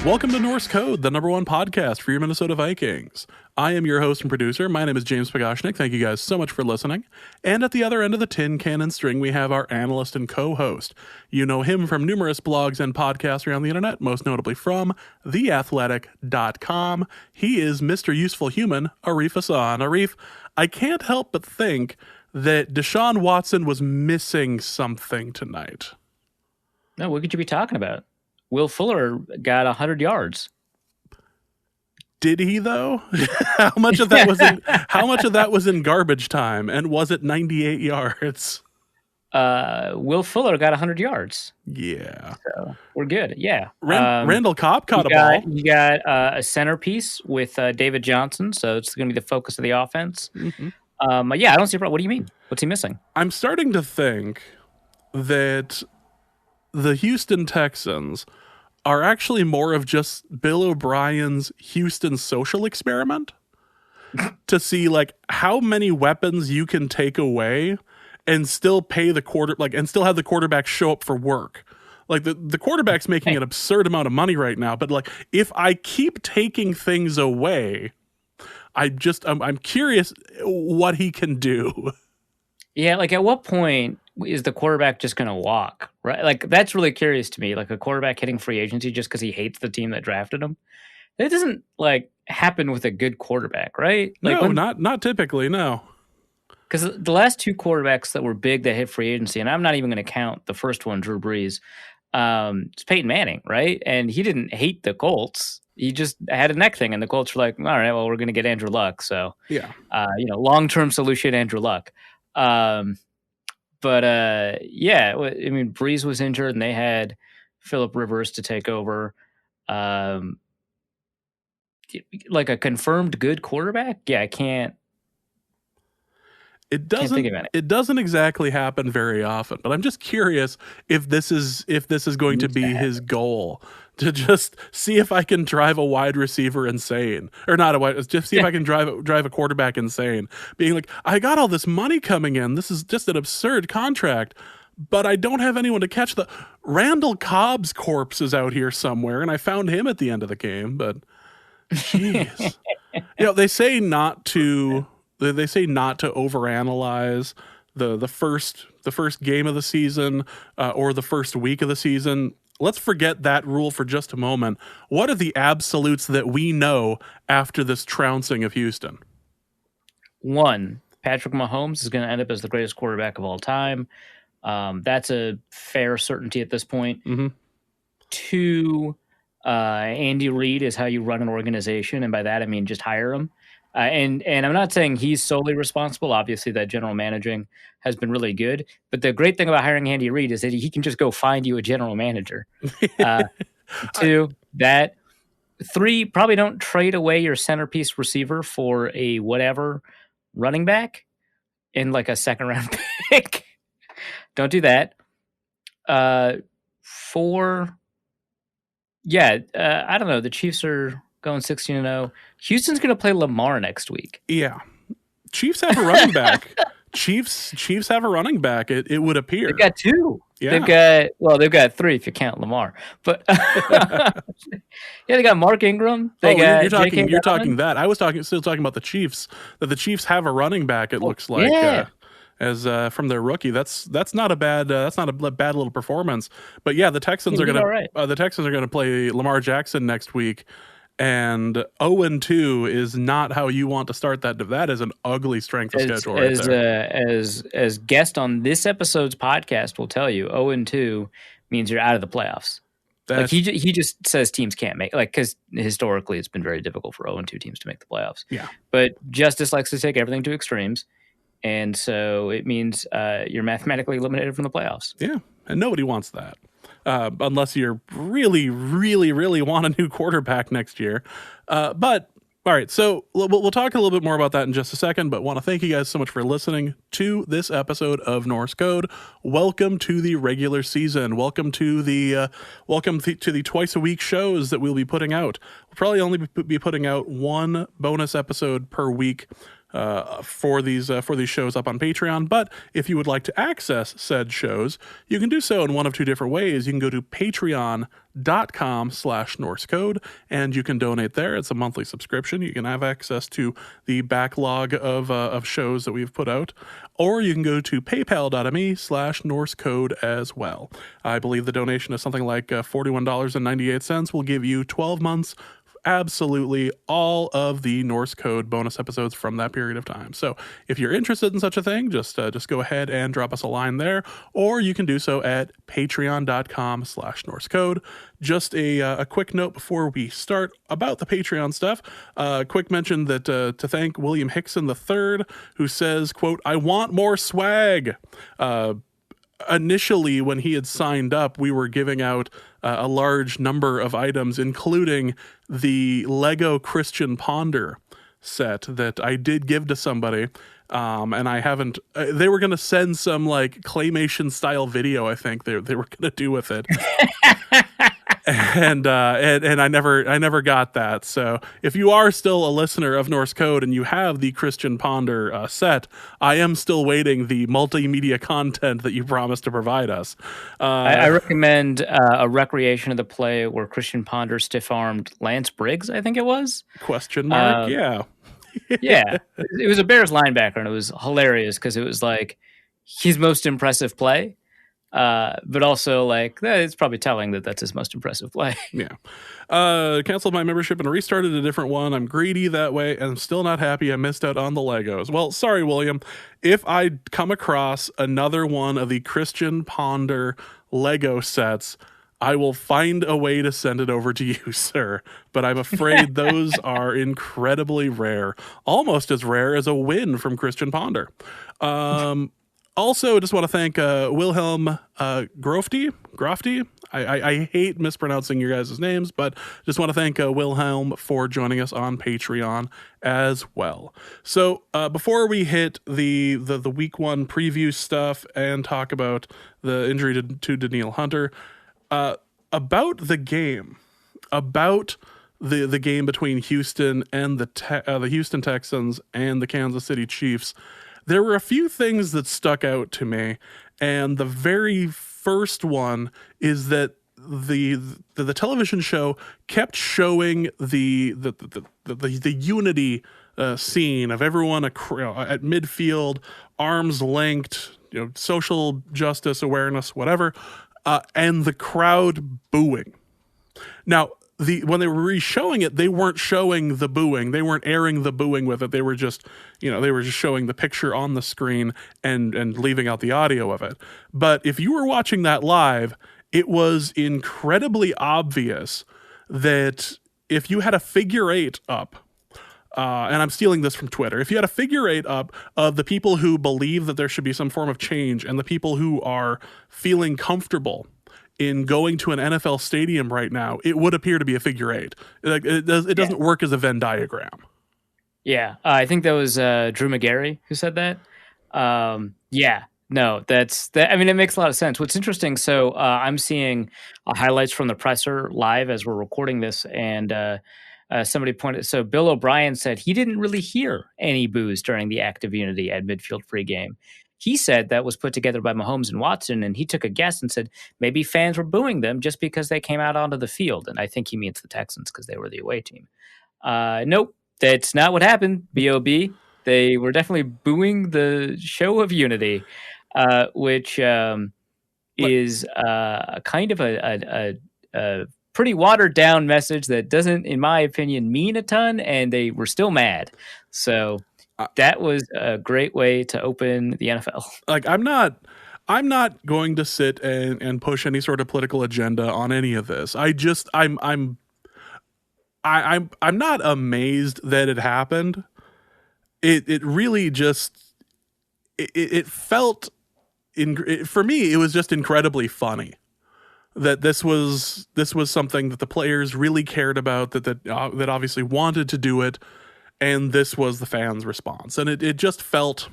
Welcome to Norse Code, the #1 podcast for your Minnesota Vikings. I am your host and producer. My name is James Pagoshnik. Thank you guys so much for listening. And at the other end of the tin cannon string, we have our analyst and co-host. You know him from numerous blogs and podcasts around the internet, most notably from theathletic.com. He is Mr. Useful Human, Arif Hassan. Arif, I can't help but think that Deshaun Watson was missing something tonight. No, what could you be talking about? Will Fuller got 100 yards. Did he though? How much of that was in garbage time, and was it 98 yards? Will Fuller got 100 yards. Yeah, so we're good. Yeah, Randall Cobb caught a ball. You got a centerpiece with David Johnson, so it's going to be the focus of the offense. Mm-hmm. Yeah, I don't see a problem. What do you mean? What's he missing? I'm starting to think that the Houston Texans are actually more of just Bill O'Brien's Houston social experiment to see like how many weapons you can take away and still pay the and still have the quarterback show up for work. Like the quarterback's making an absurd amount of money right now, but like if I keep taking things away, I'm curious what he can do. Yeah, like at what point is the quarterback just going to walk, right? Like that's really curious to me. Like a quarterback hitting free agency just because he hates the team that drafted him. That doesn't like happen with a good quarterback, right? Like, no, not typically, no. Because the last two quarterbacks that were big that hit free agency, and I'm not even going to count the first one, Drew Brees, it's Peyton Manning, right? And he didn't hate the Colts. He just had a neck thing, and the Colts were like, all right, well, we're going to get Andrew Luck. So, yeah, long-term solution, Andrew Luck. But yeah, I mean, Breeze was injured, and they had Phillip Rivers to take over. Like a confirmed good quarterback? Yeah, I can't. It doesn't exactly happen very often, but I'm just curious if this is going to be his goal, to just see if I can drive a wide receiver insane, or not just see if I can drive a quarterback insane, being like, I got all this money coming in. This is just an absurd contract, but I don't have anyone to catch the Randall Cobb's corpse is out here somewhere, and I found him at the end of the game. But jeez, they say not to overanalyze the first game of the season or the first week of the season. Let's forget that rule for just a moment. What are the absolutes that we know after this trouncing of Houston? 1, Patrick Mahomes is going to end up as the greatest quarterback of all time. That's a fair certainty at this point. Mm-hmm. 2, Andy Reid is how you run an organization, and by that I mean just hire him. And I'm not saying he's solely responsible. Obviously, that general managing has been really good. But the great thing about hiring Andy Reid is that he can just go find you a general manager. 2, that. 3, probably don't trade away your centerpiece receiver for a whatever running back in like a second-round pick. Don't do that. 4, yeah, I don't know. The Chiefs are going 16-0. Houston's going to play Lamar next week. Yeah. Chiefs have a running back. Chiefs have a running back, it would appear. They've got 2. Yeah. They've got 3 if you count Lamar. But yeah, they got Mark Ingram. You're talking that. I was still talking about the Chiefs, that the Chiefs have a running back, it looks like. Yeah. As from their rookie, that's not a bad little performance. But yeah, the Texans are gonna play Lamar Jackson next week, and 0-2 is not how you want to start that. That is an ugly strength of schedule right there. As guest on this episode's podcast will tell you, 0-2 means you're out of the playoffs. Like he just says teams can't make, like, because historically it's been very difficult for 0-2 teams to make the playoffs. Yeah, but Justice likes to take everything to extremes. And so it means you're mathematically eliminated from the playoffs. Yeah, and nobody wants that. Unless you really, really, really want a new quarterback next year. But, all right, so we'll talk a little bit more about that in just a second, but want to thank you guys so much for listening to this episode of Norse Code. Welcome to the regular season. Welcome to the twice-a-week shows that we'll be putting out. We'll probably only be putting out one bonus episode per week for these shows up on Patreon. But if you would like to access said shows, you can do so in one of two different ways. You can go to patreon.com/norsecode and you can donate there. It's a monthly subscription. You can have access to the backlog of shows that we've put out, or you can go to paypal.me/norsecode as well. I believe the donation is something like $41.98 will give you 12 months absolutely all of the Norse Code bonus episodes from that period of time. So if you're interested in such a thing, just go ahead and drop us a line there, or you can do so at patreon.com/norsecode. Just a quick note before we start about the Patreon stuff. Quick mention that to thank William Hickson III, who says, quote, "I want more swag." Initially, when he had signed up, we were giving out a large number of items, including the Lego Christian Ponder set that I did give to somebody. And I haven't, they were going to send some like claymation style video, I think they were going to do with it. And I never got that. So if you are still a listener of Norse Code and you have the Christian Ponder set, I am still waiting the multimedia content that you promised to provide us. I recommend a recreation of the play where Christian Ponder stiff-armed Lance Briggs, I think it was. Question mark? Yeah. Yeah. It was a Bears linebacker, and it was hilarious because it was like his most impressive play. But also, like, it's probably telling that that's his most impressive play. Yeah. Canceled my membership and restarted a different one. I'm greedy that way, and I'm still not happy I missed out on the Legos. Well, sorry, William. If I come across another one of the Christian Ponder Lego sets, I will find a way to send it over to you, sir. But I'm afraid those are incredibly rare. Almost as rare as a win from Christian Ponder. Also, just want to thank Wilhelm Grofty. I hate mispronouncing your guys' names, but just want to thank Wilhelm for joining us on Patreon as well. So before we hit the week one preview stuff and talk about the injury to Daniil Hunter, about the game, about the game between Houston and the Houston Texans and the Kansas City Chiefs, there were a few things that stuck out to me, and the very first one is that the television show kept showing the unity scene of everyone at midfield, arms linked, social justice awareness, whatever, and the crowd booing. Now, when they were re-showing it, they weren't showing the booing. They weren't airing the booing with it. They were just, showing the picture on the screen and leaving out the audio of it. But if you were watching that live, it was incredibly obvious that if you had a figure eight up, and I'm stealing this from Twitter, if you had a figure eight up of the people who believe that there should be some form of change and the people who are feeling comfortable in going to an NFL stadium right now, it would appear to be a figure eight. It doesn't work as a Venn diagram. Yeah, I think that was Drew McGarry who said that. No, that's that. I mean, it makes a lot of sense. What's interesting, so I'm seeing highlights from the presser live as we're recording this, and somebody pointed. So Bill O'Brien said he didn't really hear any boos during the Act of Unity at midfield pregame. He said that was put together by Mahomes and Watson, and he took a guess and said maybe fans were booing them just because they came out onto the field. And I think he means the Texans because they were the away team. Nope, that's not what happened, B.O.B. They were definitely booing the show of unity, which is kind of a pretty watered-down message that doesn't, in my opinion, mean a ton, and they were still mad. So that was a great way to open the NFL. Like, I'm not going to sit and push any sort of political agenda on any of this. I'm not amazed that it happened. It really just it felt for me, it was just incredibly funny that this was something that the players really cared about, that obviously wanted to do it. And this was the fans' response. And it just felt...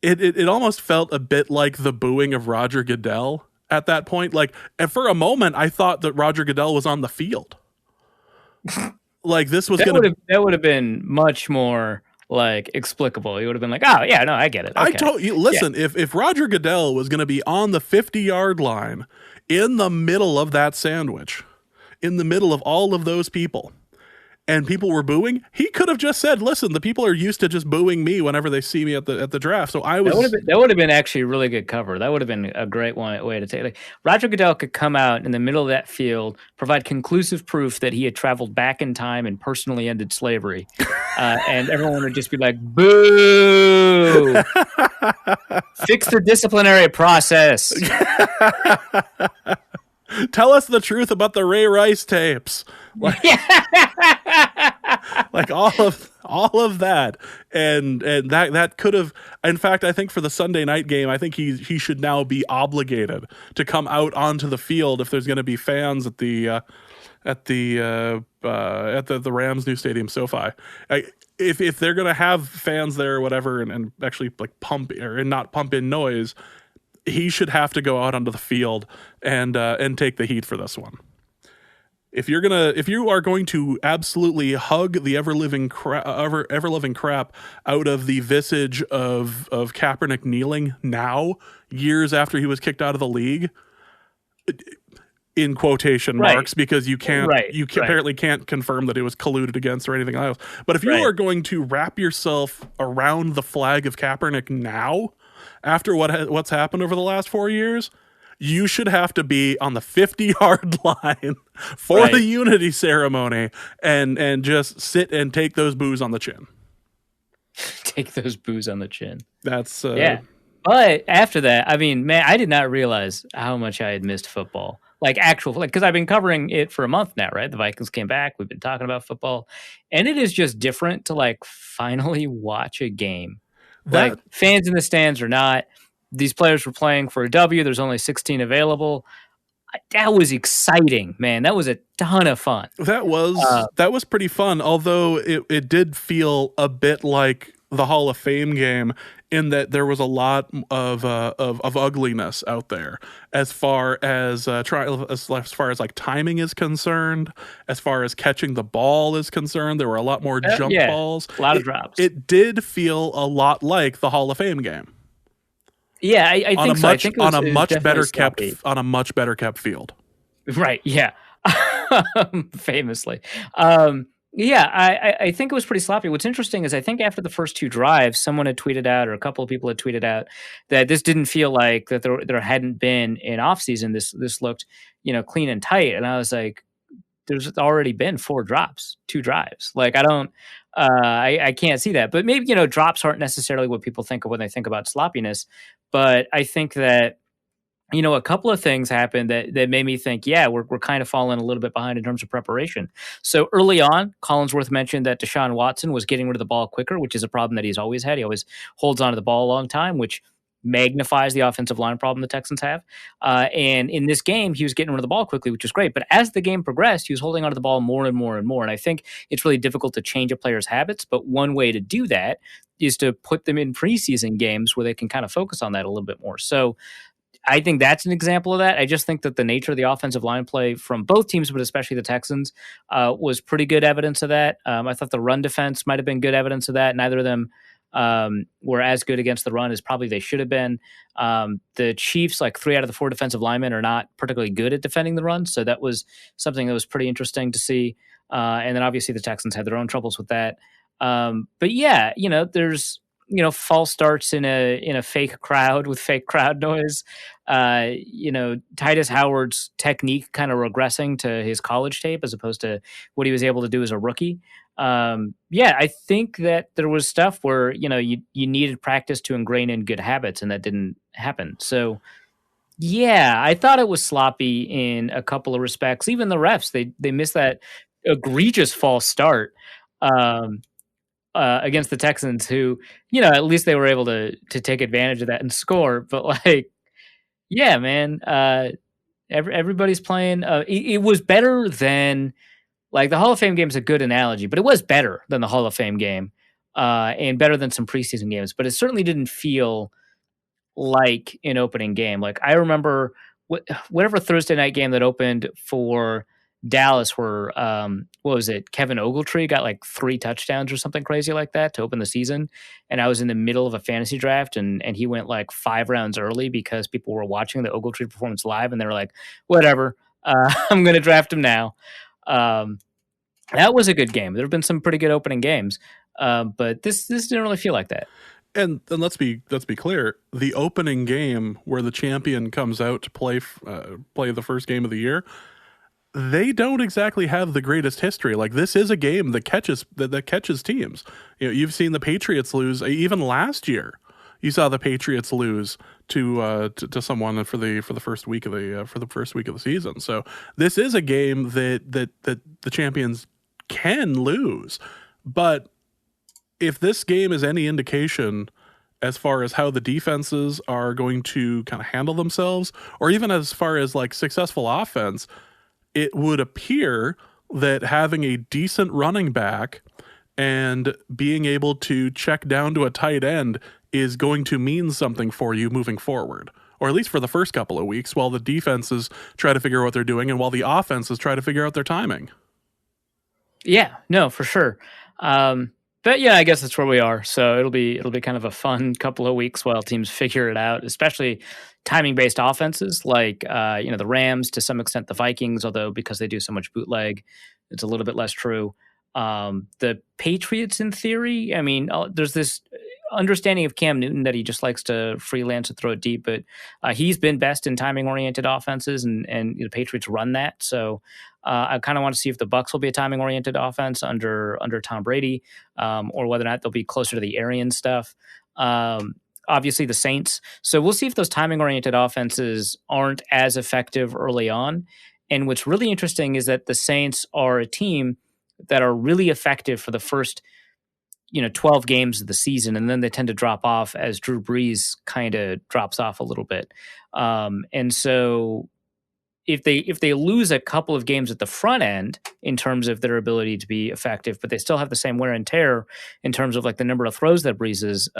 It almost felt a bit like the booing of Roger Goodell at that point. Like, and for a moment, I thought that Roger Goodell was on the field. Like this was going to. That would have been much more like explicable. He would have been like, "Oh yeah, no, I get it." I Okay, told you. Listen, if Roger Goodell was going to be on the 50-yard line in the middle of that sandwich, in the middle of all of those people, and people were booing, he could have just said, "Listen, the people are used to just booing me whenever they see me at the draft." So I was that would have been actually a really good cover. That would have been a great way to take it. Like, Roger Goodell could come out in the middle of that field, provide conclusive proof that he had traveled back in time and personally ended slavery, and everyone would just be like, "Boo! Fix the disciplinary process." tell us the truth about the Ray Rice tapes. Like, like all of that, and that could have. In fact, I think for the Sunday night game, I think he should now be obligated to come out onto the field if there's going to be fans at the Rams' new stadium, SoFi. If they're going to have fans there or whatever, and actually like pump and not pump in noise, he should have to go out onto the field and take the heat for this one. If you are going to absolutely hug the ever living crap out of the visage of Kaepernick kneeling now, years after he was kicked out of the league, in quotation marks, because you apparently can't confirm that it was colluded against or anything else. But if you are going to wrap yourself around the flag of Kaepernick now, after what's happened over the last 4 years, you should have to be on the 50-yard line for the unity ceremony and just sit and take those boos on the chin. Take those boos on the chin. That's yeah. But after that, I mean, man, I did not realize how much I had missed football. Like because I've been covering it for a month now, right? The Vikings came back. We've been talking about football, and it is just different to like finally watch a game. Like fans in the stands or not, these players were playing for a W. There's only 16 available. That was exciting, man. That was a ton of fun. That was pretty fun. Although it did feel a bit like the Hall of Fame game in that there was a lot of ugliness out there as far as like timing is concerned, as far as catching the ball is concerned. There were a lot more jump balls, a lot of drops. It did feel a lot like the Hall of Fame game. Yeah, I think so. I think it was, on a much better kept field. Right. Yeah. Famously. Yeah, I think it was pretty sloppy. What's interesting is I think after the first two drives, someone had tweeted out, or a couple of people had tweeted out, that this didn't feel like that there hadn't been an offseason. This looked, clean and tight. And I was like, there's already been 2 drives. Like I can't see that. But maybe, drops aren't necessarily what people think of when they think about sloppiness. But I think that, a couple of things happened that made me think, yeah, we're kind of falling a little bit behind in terms of preparation. So early on, Collinsworth mentioned that Deshaun Watson was getting rid of the ball quicker, which is a problem that he's always had. He always holds onto the ball a long time, which magnifies the offensive line problem the Texans have. And in this game, he was getting rid of the ball quickly, which is great. But as the game progressed, he was holding onto the ball more and more and more. And I think it's really difficult to change a player's habits. But one way to do that is to put them in preseason games where they can kind of focus on that a little bit more. So I think that's an example of that. I just think that the nature of the offensive line play from both teams, but especially the Texans, was pretty good evidence of that. I thought the run defense might have been good evidence of that. Neither of them were as good against the run as probably they should have been. The Chiefs, like 3 out of the 4 defensive linemen, are not particularly good at defending the run. So that was something that was pretty interesting to see. And then obviously the Texans had their own troubles with that. But yeah, there's, false starts in a fake crowd with fake crowd noise. Titus Howard's technique kind of regressing to his college tape as opposed to what he was able to do as a rookie. I think that there was stuff where, you needed practice to ingrain in good habits, and that didn't happen. So yeah, I thought it was sloppy in a couple of respects. Even the refs, they missed that egregious false start. Against the Texans, who, at least they were able to take advantage of that and score. But like, yeah, man, everybody's playing. It was better than, like, the Hall of Fame game is a good analogy, but it was better than the Hall of Fame game, and better than some preseason games. But it certainly didn't feel like an opening game. Like, I remember whatever Thursday night game that opened for Dallas where what was it? Kevin Ogletree got like 3 touchdowns or something crazy like that to open the season. And I was in the middle of a fantasy draft and he went like 5 rounds early because people were watching the Ogletree performance live and they were like, whatever, I'm going to draft him now. Um, that was a good game. There have been some pretty good opening games, but this didn't really feel like that. And let's be clear. The opening game where the champion comes out to play the first game of the year, they don't exactly have the greatest history. Like, this is a game that catches teams. You've seen the Patriots lose even last year. You saw the Patriots lose to someone for the first week of the season. So this is a game that the champions can lose. But if this game is any indication as far as how the defenses are going to kind of handle themselves, or even as far as like successful offense, it would appear that having a decent running back and being able to check down to a tight end is going to mean something for you moving forward, or at least for the first couple of weeks while the defenses try to figure out what they're doing and while the offenses try to figure out their timing. Yeah, no, for sure. But yeah, I guess that's where we are. So it'll be kind of a fun couple of weeks while teams figure it out, especially timing based offenses like the Rams, to some extent the Vikings, although because they do so much bootleg, it's a little bit less true. The Patriots, in theory, I mean, there's this understanding of Cam Newton that he just likes to freelance and throw it deep, but he's been best in timing oriented offenses, and the Patriots run that. So I kind of want to see if the Bucs will be a timing oriented offense under Tom Brady, or whether or not they'll be closer to the Arian stuff. Obviously the Saints. So we'll see if those timing oriented offenses aren't as effective early on. And what's really interesting is that the Saints are a team that are really effective for the first 12 games of the season, and then they tend to drop off as Drew Brees kind of drops off a little bit. And so if they lose a couple of games at the front end in terms of their ability to be effective, but they still have the same wear and tear in terms of like the number of throws that Brees is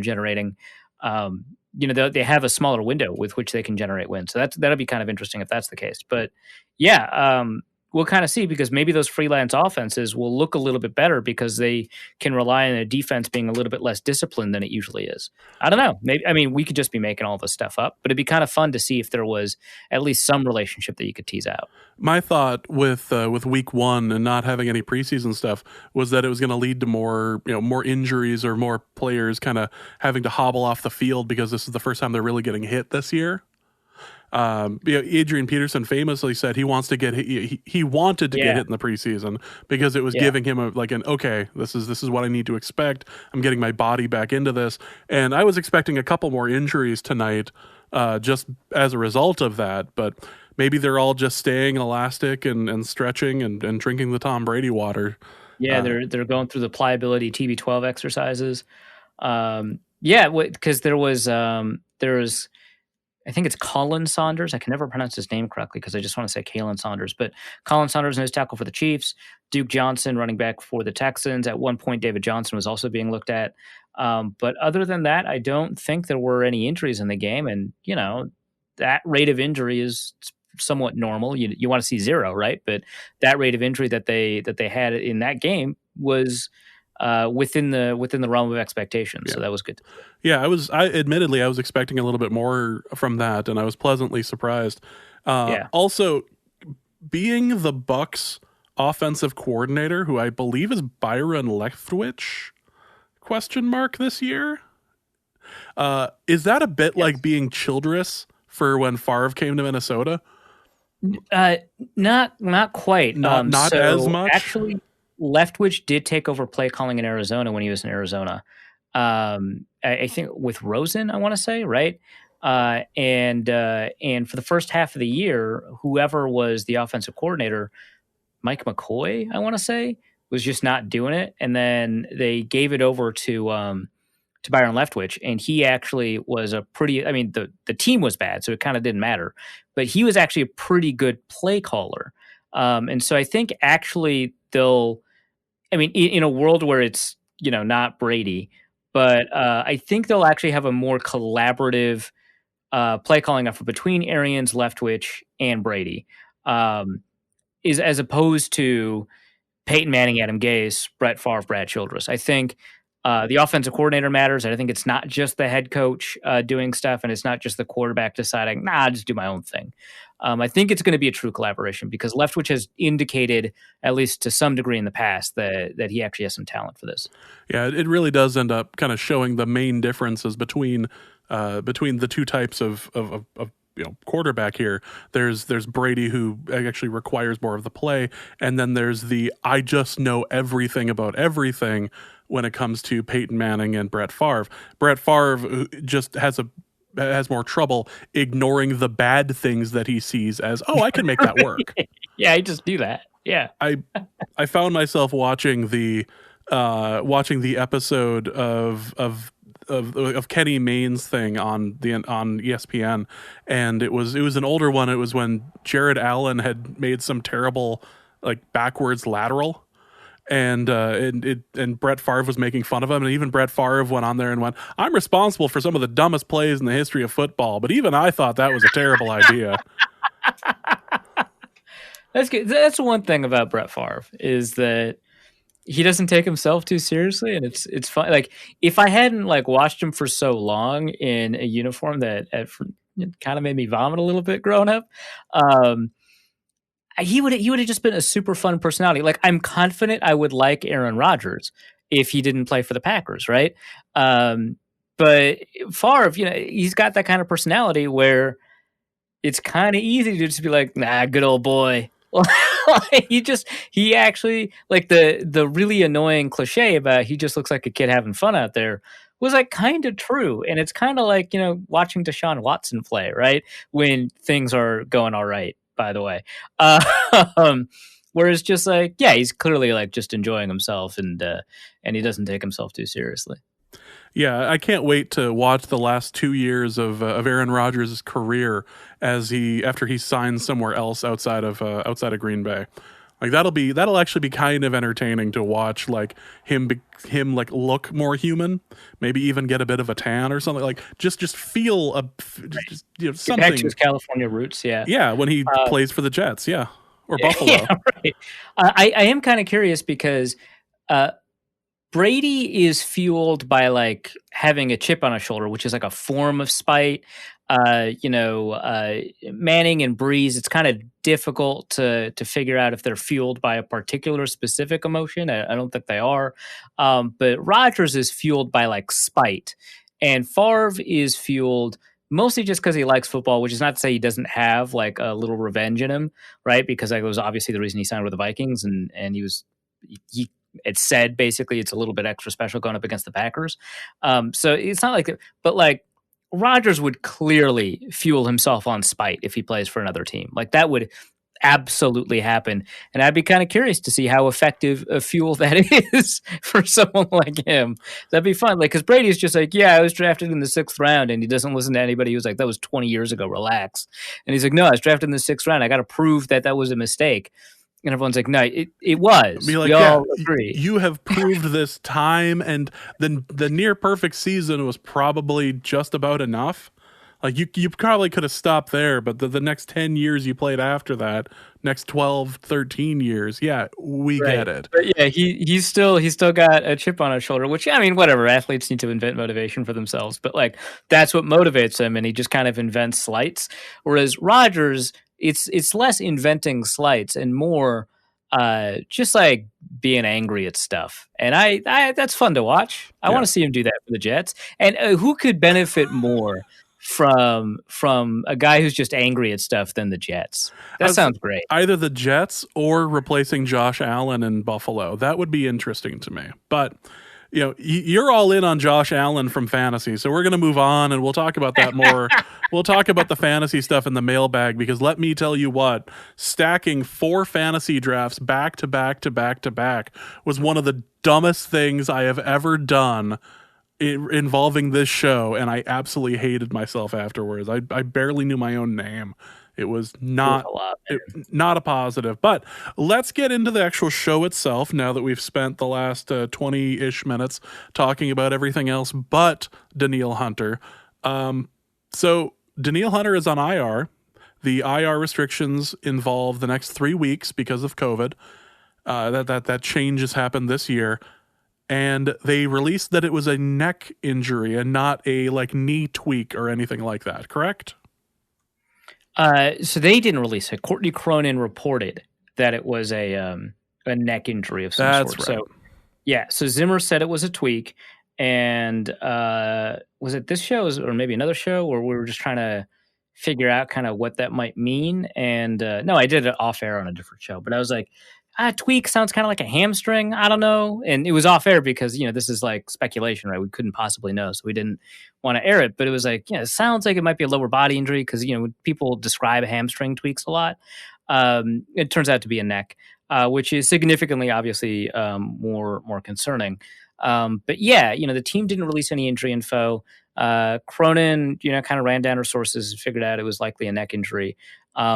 generating, they have a smaller window with which they can generate wins. So that'll be kind of interesting if that's the case. But yeah, we'll kind of see, because maybe those freelance offenses will look a little bit better because they can rely on a defense being a little bit less disciplined than it usually is. I don't know. Maybe, I mean, we could just be making all this stuff up, but it'd be kind of fun to see if there was at least some relationship that you could tease out. My thought with week 1 and not having any preseason stuff was that it was going to lead to more injuries or more players kind of having to hobble off the field because this is the first time they're really getting hit this year. Adrian Peterson famously said he wants to get hit, he wanted to get hit in the preseason because it was giving him okay, this is what I need to expect. I'm getting my body back into this, and I was expecting a couple more injuries tonight, just as a result of that. But maybe they're all just staying elastic and stretching and drinking the Tom Brady water. Yeah, they're going through the pliability TB12 exercises. Because there was I think it's Colin Saunders. I can never pronounce his name correctly because I just want to say Kalen Saunders. But Colin Saunders, nose tackle for the Chiefs. Duke Johnson, running back for the Texans. At one point, David Johnson was also being looked at. But other than that, I don't think there were any injuries in the game. And, that rate of injury is somewhat normal. You want to see 0, right? But that rate of injury that they had in that game was within the realm of expectations. So that was good. Yeah, admittedly I was expecting a little bit more from that, and I was pleasantly surprised. Also, being the Bucs offensive coordinator, who I believe is Byron Leftwich, ? This year, is that a bit like being Childress for when Favre came to Minnesota? Not quite. Not as much. Actually, Leftwich did take over play calling in Arizona when he was in Arizona. I think with Rosen, I want to say, right? And for the first half of the year, whoever was the offensive coordinator, Mike McCoy, I want to say, was just not doing it. And then they gave it over to Byron Leftwich, and he actually was the team was bad, so it kind of didn't matter, but he was actually a pretty good play caller. And so I think actually in a world where it's, not Brady, but I think they'll actually have a more collaborative play calling effort between Arians, Leftwich, and Brady. is as opposed to Peyton Manning, Adam Gase, Brett Favre, Brad Childress. I think the offensive coordinator matters. I think it's not just the head coach doing stuff, and it's not just the quarterback deciding, I'll just do my own thing. I think it's going to be a true collaboration because Leftwich has indicated, at least to some degree in the past, that he actually has some talent for this. Yeah, it really does end up kind of showing the main differences between the two types of quarterback here. There's Brady, who actually requires more of the play, and then there's the I just know everything about everything when it comes to Peyton Manning and Brett Favre. Brett Favre just has more trouble ignoring the bad things that he sees as, I can make that work. Yeah, I just do that. Yeah. I found myself watching the episode of Kenny Mayne's thing on ESPN, and it was an older one. It was when Jared Allen had made some terrible backwards lateral, and Brett Favre was making fun of him, and even Brett Favre went on there and went, "I'm responsible for some of the dumbest plays in the history of football, but even I thought that was a terrible idea." That's good. That's one thing about Brett Favre is that he doesn't take himself too seriously, and it's fun. Like, if I hadn't watched him for so long in a uniform that it kind of made me vomit a little bit growing up, he would have just been a super fun personality. Like, I'm confident I would like Aaron Rodgers if he didn't play for the Packers, right? But Favre, he's got that kind of personality where it's kind of easy to just be like, nah, good old boy. he actually, the really annoying cliche about he just looks like a kid having fun out there was kind of true. And it's kind of like, watching Deshaun Watson play, right? When things are going all right, by the way. Whereas just he's clearly just enjoying himself and he doesn't take himself too seriously. Yeah, I can't wait to watch the last 2 years of Aaron Rodgers' career after he signs somewhere else outside of Green Bay. That'll actually be kind of entertaining to watch, him look more human, maybe even get a bit of a tan or something, just feel something back to his California roots. Yeah, when he plays for the Jets, or Buffalo. Yeah, right. I am kind of curious because Brady is fueled by having a chip on his shoulder, which is a form of spite. Manning and Breeze, it's kind of difficult to figure out if they're fueled by a particular specific emotion. I don't think they are. But Rodgers is fueled by spite, and Favre is fueled mostly just because he likes football, which is not to say he doesn't have a little revenge in him, right? Because that was obviously the reason he signed with the Vikings, and it said basically it's a little bit extra special going up against the Packers. So it's not but Rodgers would clearly fuel himself on spite if he plays for another team. That would absolutely happen. And I'd be kind of curious to see how effective a fuel that is for someone like him. That'd be fun. Because Brady's just I was drafted in the 6th round, and he doesn't listen to anybody who's that was 20 years ago, relax. And he's no, I was drafted in the 6th round. I got to prove that was a mistake. And everyone's no, it was. We all agree. You have proved this time, and the near perfect season was probably just about enough. You probably could have stopped there, but the next 10 years you played after that, next 12, 13 years, we get it. But yeah, he's still got a chip on his shoulder, which, whatever. Athletes need to invent motivation for themselves, but that's what motivates him, and he just kind of invents slights. Whereas Rodgers, it's less inventing slights and more just being angry at stuff. And I that's fun to watch. I want to see him do that for the Jets. And who could benefit more from a guy who's just angry at stuff than the Jets? That sounds great. Either the Jets or replacing Josh Allen in Buffalo. That would be interesting to me. But you're all in on Josh Allen from fantasy, so we're going to move on, and we'll talk about that more. We'll talk about the fantasy stuff in the mailbag, because let me tell you what, stacking 4 fantasy drafts back to back to back to back was one of the dumbest things I have ever done involving this show, and I absolutely hated myself afterwards. I barely knew my own name. It was not a positive. But let's get into the actual show itself now that we've spent the last 20-ish minutes talking about everything else but Danielle Hunter. So Danielle Hunter is on IR. The IR restrictions involve the next 3 weeks because of COVID. That change has happened this year, and they released that it was a neck injury and not a like knee tweak or anything like that. Correct? So they didn't release it. Courtney Cronin reported that it was a neck injury of some That's sort. right. So yeah, so Zimmer said it was a tweak, and was it this show or maybe another show where we were just trying to figure out kind of what that might mean? And no, I did it off air on a different show, but I was like, tweak sounds kind of like a hamstring. I don't know, and it was off air because this is like speculation, right? We couldn't possibly know, so we didn't want to air it. But it was like, it sounds like it might be a lower body injury because when people describe hamstring tweaks a lot, it turns out to be a neck. Which is significantly, obviously, more concerning. But yeah, the team didn't release any injury info. Cronin, kind of ran down her sources and figured out it was likely a neck injury,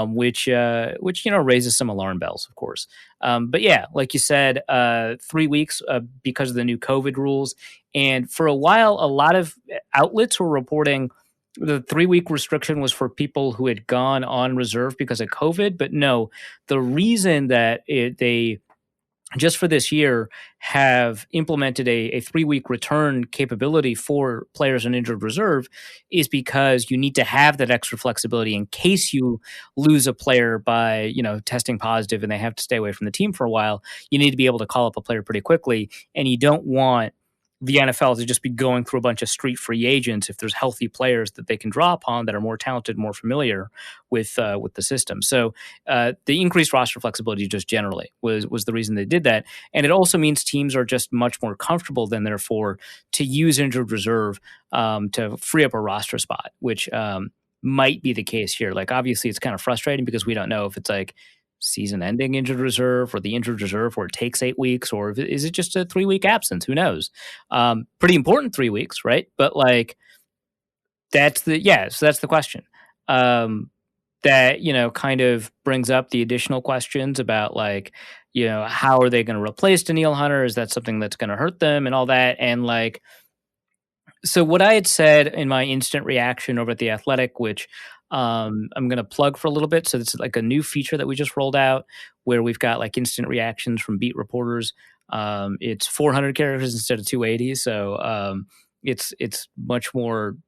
which raises some alarm bells, of course. But yeah, like you said, 3 weeks because of the new COVID rules, and for a while, a lot of outlets were reporting the 3-week restriction was for people who had gone on reserve because of COVID. But no, the reason that they just for this year have implemented a 3-week return capability for players on injured reserve is because you need to have that extra flexibility in case you lose a player by, testing positive and they have to stay away from the team for a while. You need to be able to call up a player pretty quickly, and you don't want the NFL to just be going through a bunch of street free agents if there's healthy players that they can draw upon that are more talented, more familiar with the system. So the increased roster flexibility just generally was the reason they did that. And it also means teams are just much more comfortable than therefore to use injured reserve to free up a roster spot, which might be the case here. Like, obviously it's kind of frustrating because we don't know if it's like season-ending injured reserve or the injured reserve where it takes 8 weeks, or is it just a 3-week absence? Who knows? Pretty important 3 weeks, right? But like, so that's the question. That kind of brings up the additional questions about like, how are they going to replace Danielle Hunter? Is that something that's going to hurt them and all that? And like, so what I had said in my instant reaction over at The Athletic, which I'm going to plug for a little bit. So it's like a new feature that we just rolled out where we've got like instant reactions from beat reporters. It's 400 characters instead of 280. So it's much more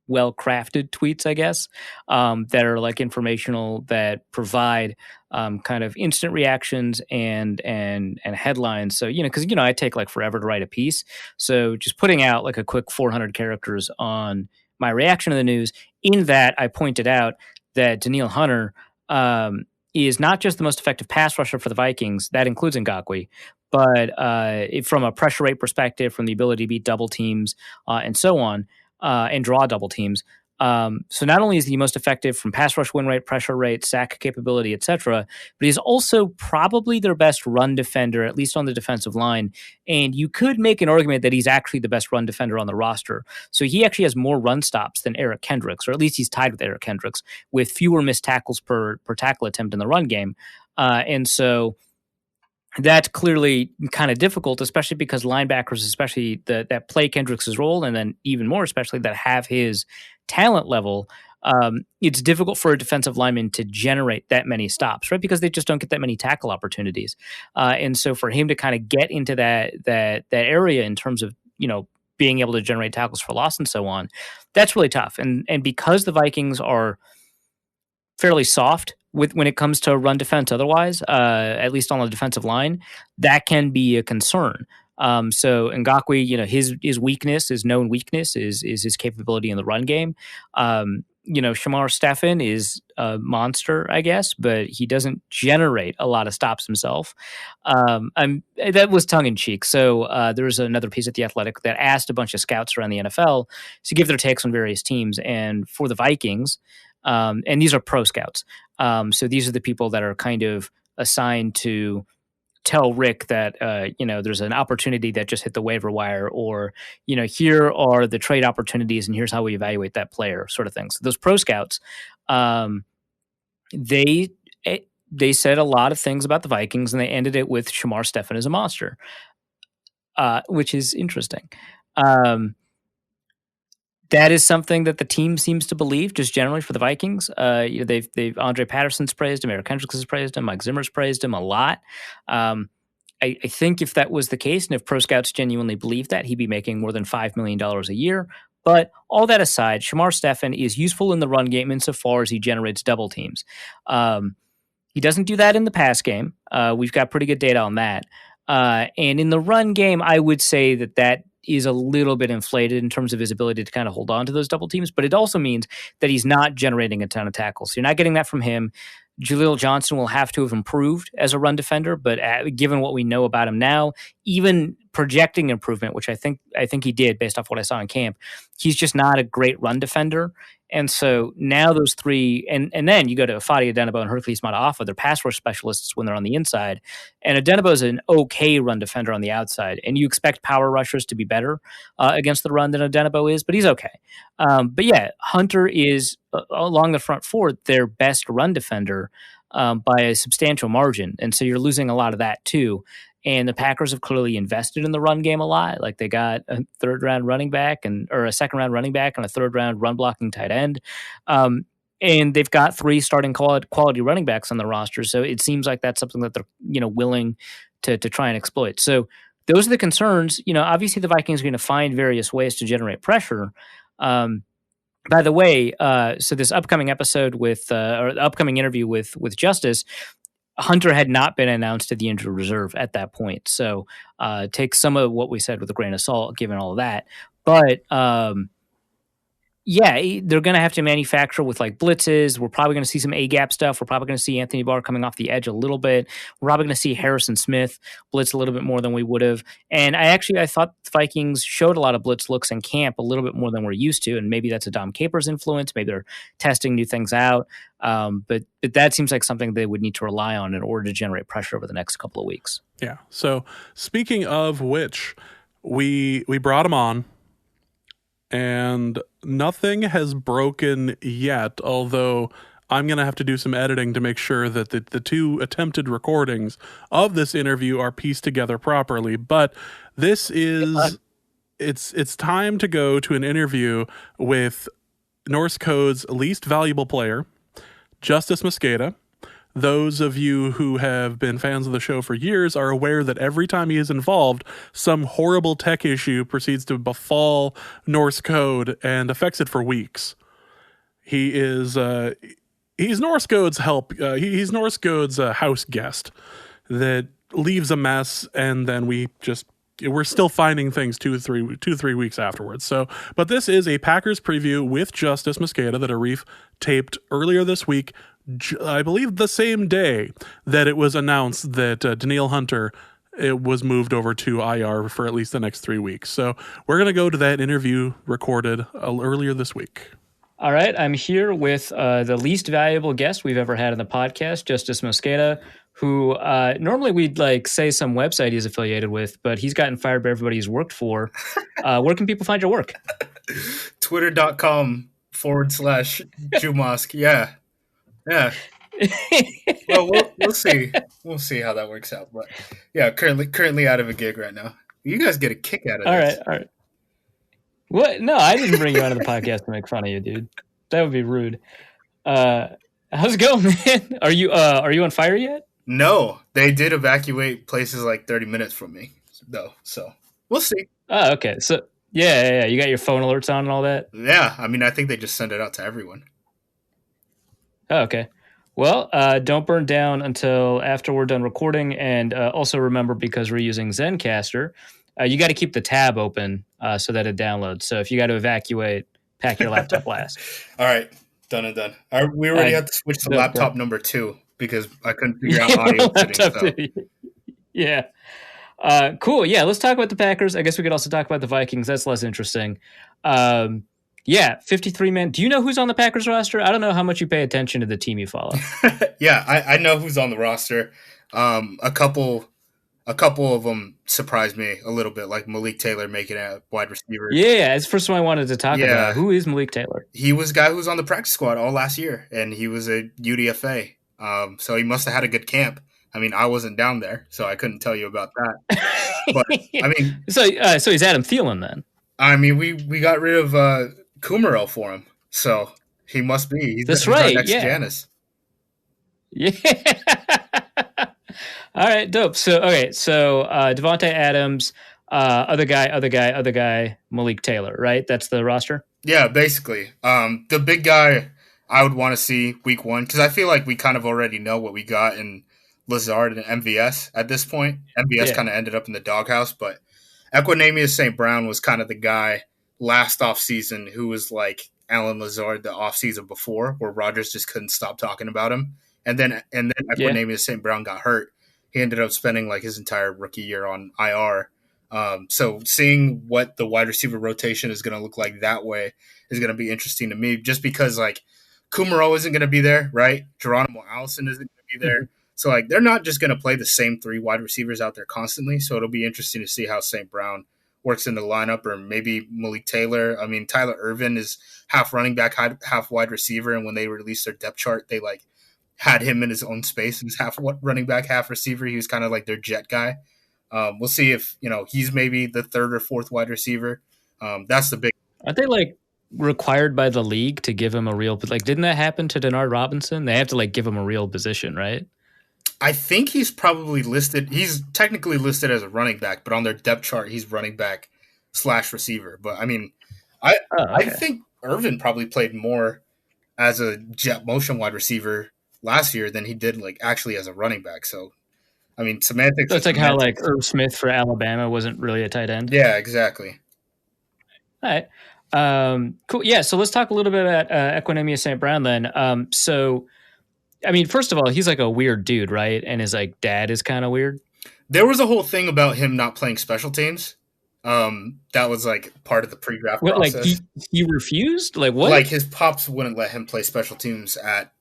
well-crafted tweets, I guess, that are like informational, that provide kind of instant reactions and headlines. So, because, I take like forever to write a piece. So just putting out like a quick 400 characters on my reaction to the news, in that I pointed out that Danielle Hunter is not just the most effective pass rusher for the Vikings, that includes Ngakoue, but from a pressure rate perspective, from the ability to beat double teams and so on, and draw double teams. So not only is he the most effective from pass rush win rate, pressure rate, sack capability, etc., but he's also probably their best run defender, at least on the defensive line. And you could make an argument that he's actually the best run defender on the roster. So he actually has more run stops than Eric Kendricks, or at least he's tied with Eric Kendricks, with fewer missed tackles per tackle attempt in the run game. And so that's clearly kind of difficult, especially because linebackers, especially that play Kendricks' role, and then even more especially that have his talent level, it's difficult for a defensive lineman to generate that many stops, right? Because they just don't get that many tackle opportunities. And so for him to kind of get into that area in terms of, being able to generate tackles for loss and so on, that's really tough. And because the Vikings are fairly soft when it comes to run defense otherwise, at least on the defensive line, that can be a concern. So Ngakoue, his weakness, his known weakness is his capability in the run game. Shamar Stephen is a monster, I guess, but he doesn't generate a lot of stops himself. That was tongue in cheek. So there was another piece at The Athletic that asked a bunch of scouts around the NFL to give their takes on various teams. And for the Vikings, and these are pro scouts. So these are the people that are kind of assigned to tell Rick that, there's an opportunity that just hit the waiver wire, or, here are the trade opportunities and here's how we evaluate that player, sort of thing. So those pro scouts, they said a lot of things about the Vikings, and they ended it with Shamar Stephen as a monster, which is interesting. that is something that the team seems to believe, just generally for the Vikings. They've Andre Patterson's praised him, Eric Kendricks has praised him, Mike Zimmer's praised him a lot. I think if that was the case, and if pro scouts genuinely believed that, he'd be making more than $5 million a year. But all that aside, Shamar Stephen is useful in the run game insofar as he generates double teams. He doesn't do that in the pass game. We've got pretty good data on that. And in the run game, I would say that is a little bit inflated in terms of his ability to kind of hold on to those double teams. But it also means that he's not generating a ton of tackles. So you're not getting that from him. Jaleel Johnson will have to have improved as a run defender, but given what we know about him now, even projecting improvement, which I think he did based off what I saw in camp, he's just not a great run defender. And so now those three, and then you go to Fadi Adenabo and Hercules Mataafa, they're pass rush specialists when they're on the inside. And Adenabo is an okay run defender on the outside. And you expect power rushers to be better against the run than Adenabo is, but he's okay. But yeah, Hunter is, along the front four, their best run defender by a substantial margin. And so you're losing a lot of that too. And the Packers have clearly invested in the run game a lot. Like they got a third-round running back or a second-round running back and a third-round run-blocking tight end. And they've got 3 starting quality running backs on the roster. So it seems like that's something that they're willing to try and exploit. So those are the concerns. Obviously the Vikings are going to find various ways to generate pressure. By the way, so this upcoming episode or the upcoming interview with Justice, Hunter had not been announced to the injured reserve at that point. So take some of what we said with a grain of salt, given all of that. But they're going to have to manufacture with like blitzes. We're probably going to see some A-gap stuff. We're probably going to see Anthony Barr coming off the edge a little bit. We're probably going to see Harrison Smith blitz a little bit more than we would have. And I thought the Vikings showed a lot of blitz looks in camp a little bit more than we're used to. And maybe that's a Dom Capers influence. Maybe they're testing new things out. But that seems like something they would need to rely on in order to generate pressure over the next couple of weeks. Yeah. So speaking of which, we brought him on. And nothing has broken yet, although I'm going to have to do some editing to make sure that the 2 attempted recordings of this interview are pieced together properly. But this is, it's time to go to an interview with Norse Code's least valuable player, Justice Mosqueda. Those of you who have been fans of the show for years are aware that every time he is involved, some horrible tech issue proceeds to befall Norse Code and affects it for weeks. He's Norse Code's he's Norse Code's house guest that leaves a mess, and then we're still finding things 2-3 weeks afterwards. So, but this is a Packers preview with Justice Mosqueda that Arif taped earlier this week. I believe the same day that it was announced that Danielle Hunter was moved over to IR for at least the next 3 weeks. So we're going to go to that interview recorded earlier this week. All right. I'm here with the least valuable guest we've ever had on the podcast, Justice Mosqueda, who normally we'd say some website he's affiliated with, but he's gotten fired by everybody he's worked for. Where can people find your work? Twitter.com/Jumosk. Yeah. Well, we'll see. We'll see how that works out. But yeah, currently out of a gig right now. You guys get a kick out of this. All right. What? No, I didn't bring you onto the podcast to make fun of you, dude. That would be rude. How's it going, man? Are you on fire yet? No, they did evacuate places like 30 minutes from me, though. So we'll see. Oh, okay. So yeah. You got your phone alerts on and all that. Yeah, I mean, I think they just send it out to everyone. Oh, okay. Well, don't burn down until after we're done recording. And also remember, because we're using Zencaster, you got to keep the tab open so that it downloads. So if you got to evacuate, pack your laptop last. All right. Done and done. We already had to switch to laptop number 2 because I couldn't figure out audio setting. So. Yeah. Cool. Yeah, let's talk about the Packers. I guess we could also talk about the Vikings. That's less interesting. 53 man. Do you know who's on the Packers roster? I don't know how much you pay attention to the team you follow. Yeah, I know who's on the roster. A couple of them surprised me a little bit, like Malik Taylor making a wide receiver. Yeah, it's the first one I wanted to talk about. Who is Malik Taylor? He was a guy who was on the practice squad all last year, and he was a UDFA. So he must have had a good camp. I mean, I wasn't down there, so I couldn't tell you about that. But I mean, so he's Adam Thielen then. I mean, we got rid of Kumaro for him. So he must be. That's He's our right. next Yeah. Janus. Yeah. All right, dope. So Devontae Adams, other guy, Malik Taylor, right? That's the roster. Yeah, basically. The big guy I would want to see week one, because I feel like we kind of already know what we got in Lazard and MVS at this point. MVS Yeah. kind of ended up in the doghouse, but Equinemius St. Brown was kind of the guy last offseason who was like Alan Lazard the offseason before, where Rodgers just couldn't stop talking about him. And then Equinemius St. Brown got hurt. He ended up spending like his entire rookie year on IR. So seeing what the wide receiver rotation is going to look like that way is going to be interesting to me, just because like Kumaro isn't going to be there, right? Geronimo Allison isn't going to be there. So like they're not just going to play the same three wide receivers out there constantly. So it'll be interesting to see how St. Brown works in the lineup, or maybe Malik Taylor. I mean, Tyler Ervin is half running back, half wide receiver, and when they released their depth chart, they like had him in his own space. He's half running back, half receiver. He was kind of like their jet guy. We'll see if he's maybe the third or fourth wide receiver. That's the big. Aren't they like required by the league to give him a real, like, didn't that happen to Denard Robinson? They have to like give him a real position, right? I think he's probably listed. He's technically listed as a running back, but on their depth chart, he's running back / receiver. But I mean, I think Irvin probably played more as a jet motion wide receiver last year than he did like actually as a running back. So I mean, semantics. So it's like how like Irv Smith for Alabama wasn't really a tight end. Yeah, exactly. All right. Cool. Yeah. So let's talk a little bit about Equinemius St. Brown then. So, I mean, first of all, he's like a weird dude, right? And his like dad is kind of weird. There was a whole thing about him not playing special teams. That was like part of the pre-draft process. Like he refused? Like what? Like his pops wouldn't let him play special teams at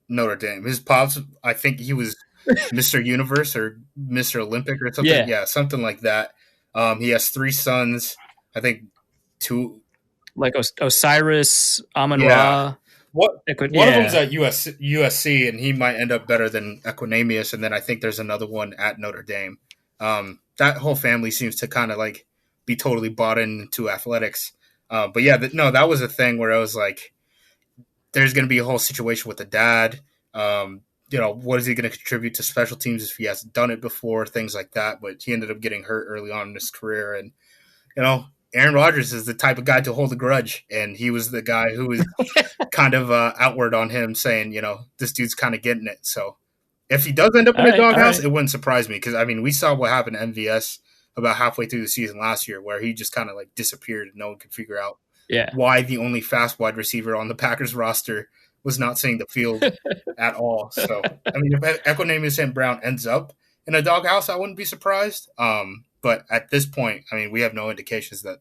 Notre Dame. His pops, I think he was Mr. Universe or Mr. Olympic or something. Yeah, something like that. He has 3 sons. I think 2. Like Osiris, Amon-Ra. One of them's at USC, and he might end up better than Equinemius. And then I think there's another one at Notre Dame. That whole family seems to kind of like be totally bought into athletics. But yeah, that was a thing where I was like, there's going to be a whole situation with the dad. What is he going to contribute to special teams if he hasn't done it before, things like that. But he ended up getting hurt early on in his career. And, Aaron Rodgers is the type of guy to hold a grudge. And he was the guy who was kind of outward on him saying, this dude's kind of getting it. So if he does end up in a doghouse, it wouldn't surprise me. Because, I mean, we saw what happened to MVS about halfway through the season last year, where he just kind of like disappeared and no one could figure out why the only fast wide receiver on the Packers roster was not seeing the field at all. So, I mean, if Equinemius St. Brown ends up in a doghouse, I wouldn't be surprised. But at this point, I mean, we have no indications that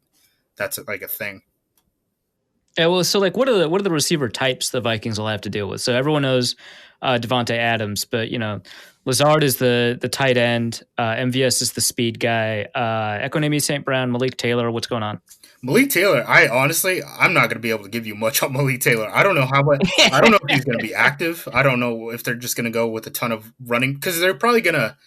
that's like a thing. Yeah, well, so like, what are the receiver types the Vikings will have to deal with? So everyone knows Devontae Adams, but Lazard is the tight end. MVS is the speed guy. Equinemius St. Brown, Malik Taylor. What's going on? Malik Taylor, I'm not going to be able to give you much on Malik Taylor. I don't know I don't know if he's going to be active. I don't know if they're just going to go with a ton of running, because they're probably going to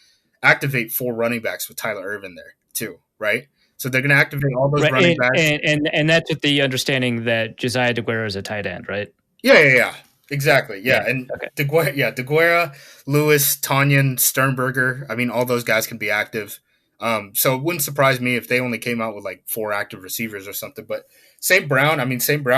activate 4 running backs with Tyler Ervin there too, right? So they're going to activate all those running backs. And that's with the understanding that Josiah DeGuara is a tight end, right? Yeah. Exactly. Yeah. And DeGuara, Lewis, Tanyan, Sternberger. I mean, all those guys can be active. So it wouldn't surprise me if they only came out with like 4 active receivers or something. But St. Brown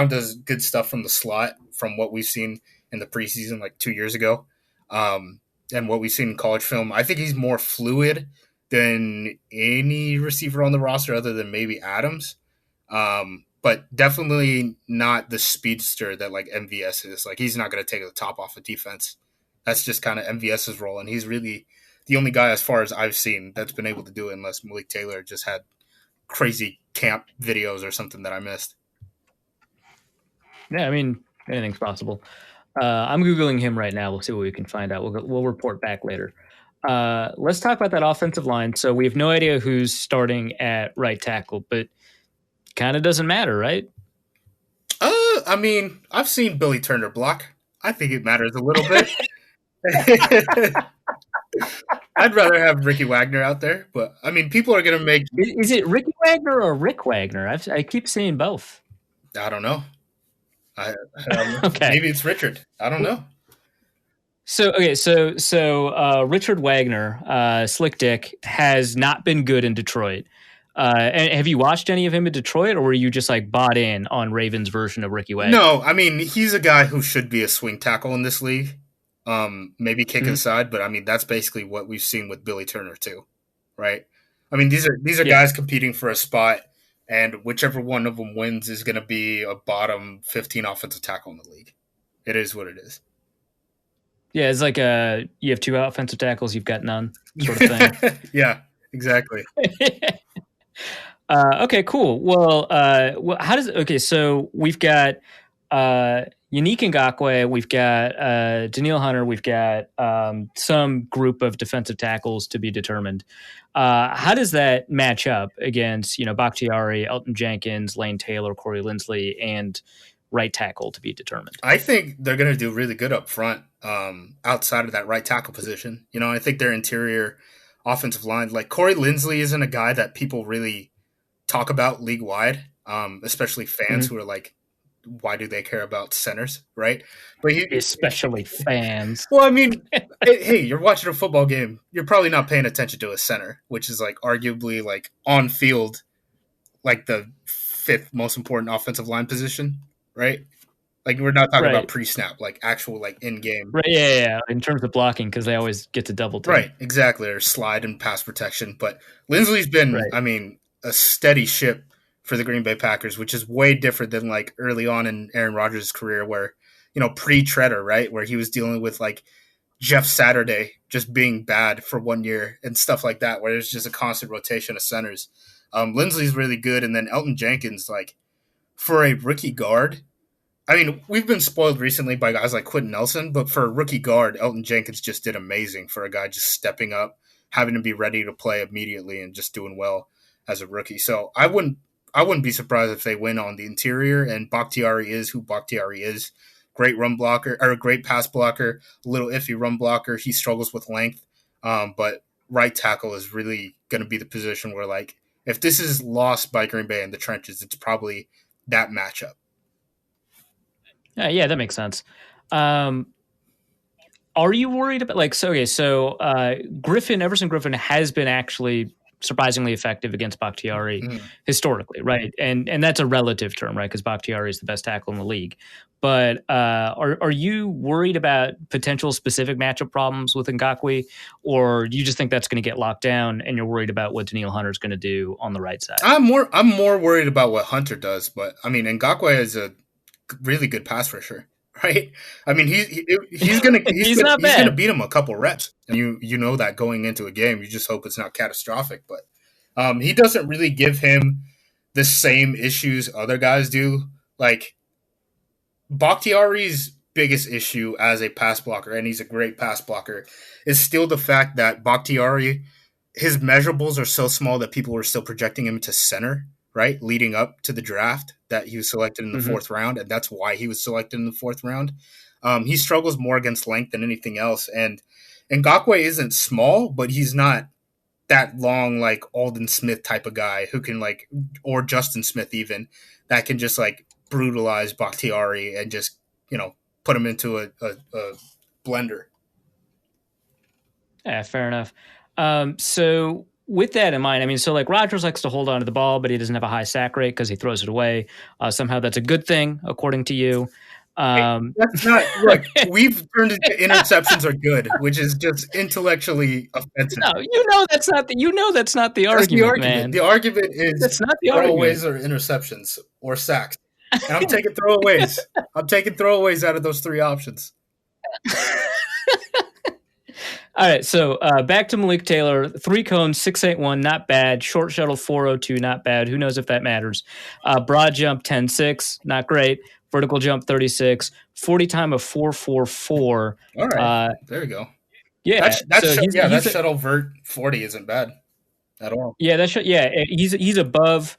does good stuff from the slot from what we've seen in the preseason like 2 years ago. And what we've seen in college film. I think he's more fluid than any receiver on the roster other than maybe Adams. But definitely not the speedster that like MVS is. Like, he's not going to take the top off of defense. That's just kind of MVS's role. And he's really the only guy, as far as I've seen, that's been able to do it, unless Malik Taylor just had crazy camp videos or something that I missed. Yeah, I mean, anything's possible. I'm Googling him right now. We'll see what we can find out. We'll report back later. Let's talk about that offensive line. So we have no idea who's starting at right tackle, but kind of doesn't matter, right? I mean, I've seen Billy Turner block. I think it matters a little bit. I'd rather have Ricky Wagner out there, but I mean, people are going to make. Is it Ricky Wagner or Rick Wagner? I keep saying both. I don't know. Okay. Maybe it's Richard. I don't know. So Richard Wagner, Slick Dick, has not been good in Detroit. And have you watched any of him in Detroit, or were you just like bought in on Ravens' version of Ricky Wagner? No, I mean he's a guy who should be a swing tackle in this league. Maybe kick inside, but I mean that's basically what we've seen with Billy Turner too, right? I mean these are guys competing for a spot, and whichever one of them wins is going to be a bottom 15 offensive tackle in the league. It is what it is. Yeah, it's like you have two offensive tackles, you've got none, sort of thing. Yeah, exactly. Okay, cool. Well, how does so we've got Yannick Ngakoue, we've got Daniil Hunter, we've got some group of defensive tackles to be determined. How does that match up against Bakhtiari, Elton Jenkins, Lane Taylor, Corey Linsley, and right tackle to be determined? I think they're going to do really good up front, outside of that right tackle position. I think their interior offensive line, like Corey Linsley, isn't a guy that people really talk about league wide, especially fans who are like, why do they care about centers, right? But especially fans. Well, I mean, hey, you're watching a football game. You're probably not paying attention to a center, which is like arguably like on field, like the fifth most important offensive line position, right? Like we're not talking about pre-snap, like actual like in-game. Right, yeah. In terms of blocking, because they always get to double team. Right, exactly, or slide and pass protection. But Linsley's been, I mean, a steady ship for the Green Bay Packers, which is way different than like early on in Aaron Rodgers' career where, pre-Treader, right, where he was dealing with like Jeff Saturday just being bad for 1 year and stuff like that, where there's just a constant rotation of centers. Linsley's really good, and then Elton Jenkins, like, for a rookie guard, I mean, we've been spoiled recently by guys like Quentin Nelson, but for a rookie guard, Elton Jenkins just did amazing for a guy just stepping up, having to be ready to play immediately and just doing well as a rookie. So I wouldn't be surprised if they win on the interior, and Bakhtiari is who Bakhtiari is. Great run blocker, or a great pass blocker, a little iffy run blocker. He struggles with length, but right tackle is really going to be the position where, like, if this is lost by Green Bay in the trenches, it's probably that matchup. Yeah, that makes sense. Are you worried about Everson Griffin has been actually surprisingly effective against Bakhtiari historically, right? And that's a relative term, right? Because Bakhtiari is the best tackle in the league. But are you worried about potential specific matchup problems with Ngakoue, or do you just think that's going to get locked down, and you're worried about what Daniil Hunter is going to do on the right side? I'm more worried about what Hunter does, but I mean, Ngakoue is a really good pass rusher, right? I mean, he's gonna beat him a couple reps, and you know that going into a game. You just hope it's not catastrophic, but he doesn't really give him the same issues other guys do. Like Bakhtiari's biggest issue as a pass blocker, and he's a great pass blocker, is still the fact that Bakhtiari, his measurables are so small that people are still projecting him to center, right, leading up to the draft, that he was selected in the fourth round, and that's why he was selected in the fourth round. He struggles more against length than anything else, and Ngakoue isn't small, but he's not that long, like Alden Smith type of guy who can, like, or Justin Smith even, that can just like brutalize Bakhtiari and just, put him into a blender. Yeah, fair enough. So with that in mind, I mean, so like Rodgers likes to hold on to the ball, but he doesn't have a high sack rate because he throws it away. Somehow that's a good thing, according to you. That's not, look, we've turned it to interceptions are good, which is just intellectually offensive. No, that's not the argument, man. The argument is that's not the throwaways or interceptions or sacks. And I'm taking throwaways. I'm taking throwaways out of those three options. All right, so back to Malik Taylor. 3 cones, 681, not bad. Short shuttle, 402, not bad. Who knows if that matters? Broad jump, 10.6, not great. Vertical jump, 36. 40 time of 4.44. All right, there we go. Yeah, that shuttle vert 40 isn't bad at all. Yeah, he's above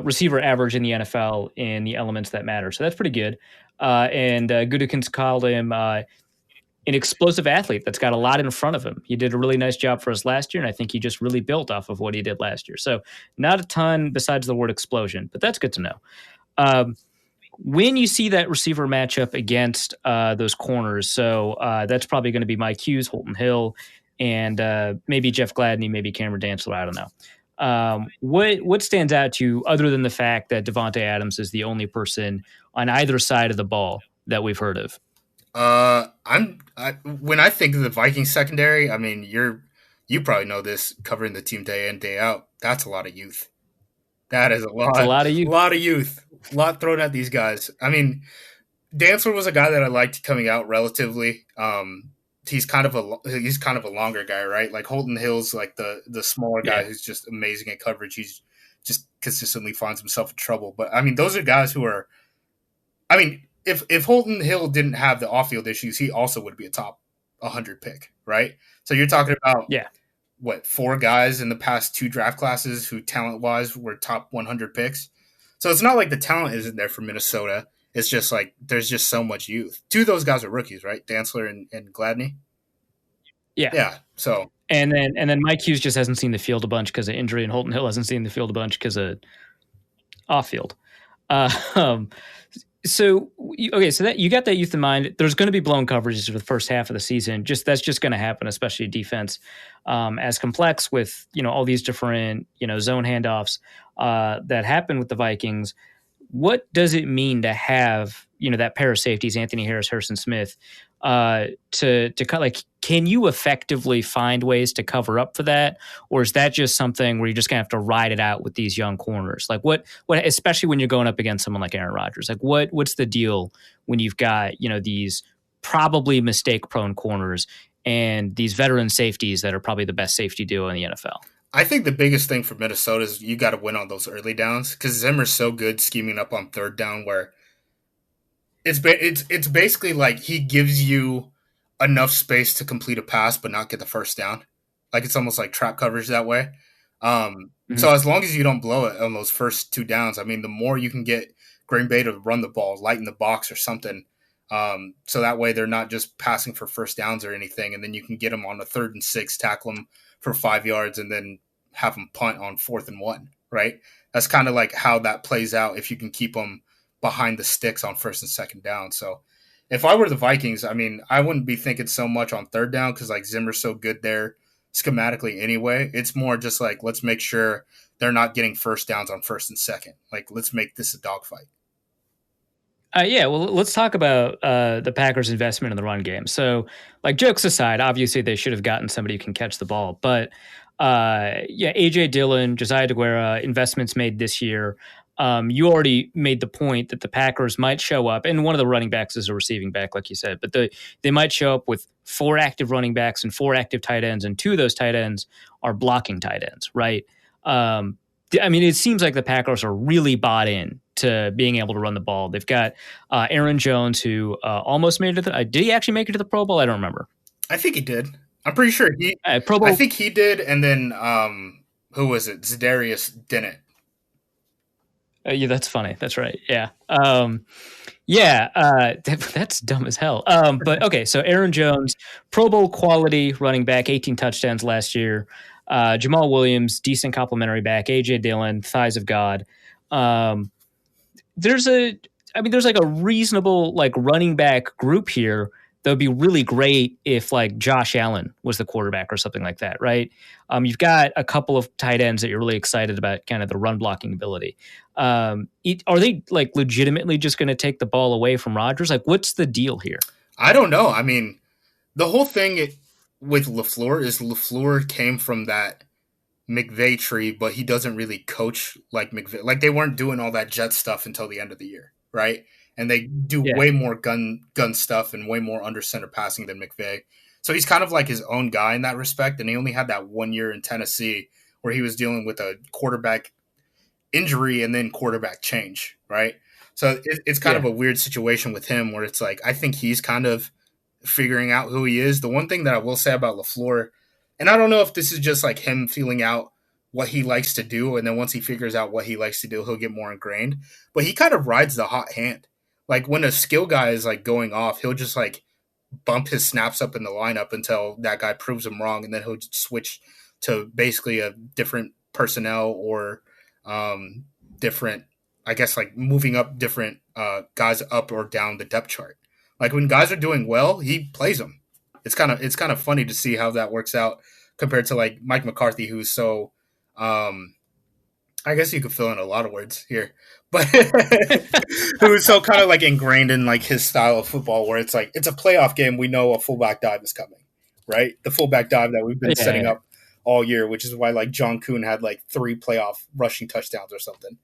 receiver average in the NFL in the elements that matter. So that's pretty good. And Gutekunst called him an explosive athlete that's got a lot in front of him. He did a really nice job for us last year, and I think he just really built off of what he did last year. So not a ton besides the word explosion, but that's good to know. When you see that receiver matchup against those corners, so that's probably going to be Mike Hughes, Holton Hill, and maybe Jeff Gladney, maybe Cameron Dantzler. I don't know. What stands out to you other than the fact that Devontae Adams is the only person on either side of the ball that we've heard of? When I think of the Vikings secondary, I mean, you probably know this, covering the team day in day out. That's a lot of youth. That is It's a lot of you. lot of youth, a lot thrown at these guys. I mean, Dantzler was a guy that I liked coming out relatively. He's kind of a longer guy, right? Like Holton Hill's like the smaller guy who's just amazing at coverage. He's just consistently finds himself in trouble. But I mean, those are guys who are. I mean, if Holton Hill didn't have the off field issues, he also would be a top 100 pick, right? So you're talking about what, 4 guys in the past 2 draft classes who talent wise were top 100 picks. So it's not like the talent isn't there for Minnesota. It's just like there's just so much youth. 2 of those guys are rookies, right? Dantzler and Gladney. Yeah. So and then Mike Hughes just hasn't seen the field a bunch because of injury, and Holton Hill hasn't seen the field a bunch because of off field. So that you got that youth in mind. There's going to be blown coverages for the first half of the season. That's just going to happen, especially defense, as complex with all these different zone handoffs that happen with the Vikings. What does it mean to have that pair of safeties, Anthony Harris, Harrison Smith, to cut? Like, can you effectively find ways to cover up for that, or is that just something where you're just gonna have to ride it out with these young corners? Like, what especially when you're going up against someone like Aaron Rodgers? Like, what's the deal when you've got these probably mistake-prone corners and these veteran safeties that are probably the best safety duo in the NFL? I think the biggest thing for Minnesota is you got to win on those early downs because Zimmer's so good scheming up on third down where it's basically like he gives you enough space to complete a pass but not get the first down. Like it's almost like trap coverage that way. So as long as you don't blow it on those first 2 downs, I mean, the more you can get Green Bay to run the ball, lighten the box or something. So that way they're not just passing for first downs or anything. And then you can get them on a 3rd and 6, tackle them for 5 yards and then have them punt on 4th and 1, right? That's kind of like how that plays out if you can keep them behind the sticks on 1st and 2nd down. So if I were the Vikings, I mean, I wouldn't be thinking so much on 3rd down because like Zimmer's so good there schematically anyway. It's more just like, let's make sure they're not getting first downs on 1st and 2nd. Like, let's make this a dogfight. Well, let's talk about the Packers' investment in the run game. So, like, jokes aside, obviously they should have gotten somebody who can catch the ball. But, A.J. Dillon, Josiah DeGuara, investments made this year. You already made the point that the Packers might show up, and one of the running backs is a receiving back, like you said, but they might show up with 4 active running backs and 4 active tight ends, and 2 of those tight ends are blocking tight ends, right? I mean, it seems like the Packers are really bought in to being able to run the ball. They've got Aaron Jones, who almost made it to did he actually make it to the Pro Bowl? I don't remember. I think he did. I'm pretty sure Pro Bowl. I think he did, and then who was it? Za'Darius didn't. Yeah, that's funny. That's right. Yeah. That's dumb as hell. But okay, so Aaron Jones, Pro Bowl quality running back, 18 touchdowns last year. Jamal Williams, decent complimentary back. A.J. Dillon, thighs of God. There's like a reasonable like running back group here that would be really great if like Josh Allen was the quarterback or something like that, right? You've got a couple of tight ends that you're really excited about, kind of the run blocking ability. Are they like legitimately just going to take the ball away from Rodgers? Like, what's the deal here? I don't know. I mean, the whole thing with LaFleur is LaFleur came from that McVay tree, but he doesn't really coach like McVay. Like they weren't doing all that jet stuff until the end of the year, right? And they do way more gun stuff and way more under center passing than McVay. So he's kind of like his own guy in that respect. And he only had that 1 year in Tennessee where he was dealing with a quarterback injury and then quarterback change, right? So it's kind of a weird situation with him where it's like, I think he's kind of figuring out who he is. The one thing that I will say about LaFleur, and I don't know if this is just like him feeling out what he likes to do, and then once he figures out what he likes to do, he'll get more ingrained, but he kind of rides the hot hand. Like when a skill guy is like going off, he'll just like bump his snaps up in the lineup until that guy proves him wrong, and then he'll switch to basically a different personnel or different I guess like moving up different guys up or down the depth chart. Like when guys are doing well, he plays them. It's kind of funny to see how that works out compared to like Mike McCarthy, who's so I guess you could fill in a lot of words here, but who's so kind of like ingrained in like his style of football, where it's like it's a playoff game. We know a fullback dive is coming, right? The fullback dive that we've been setting up all year, which is why like John Kuhn had like 3 playoff rushing touchdowns or something.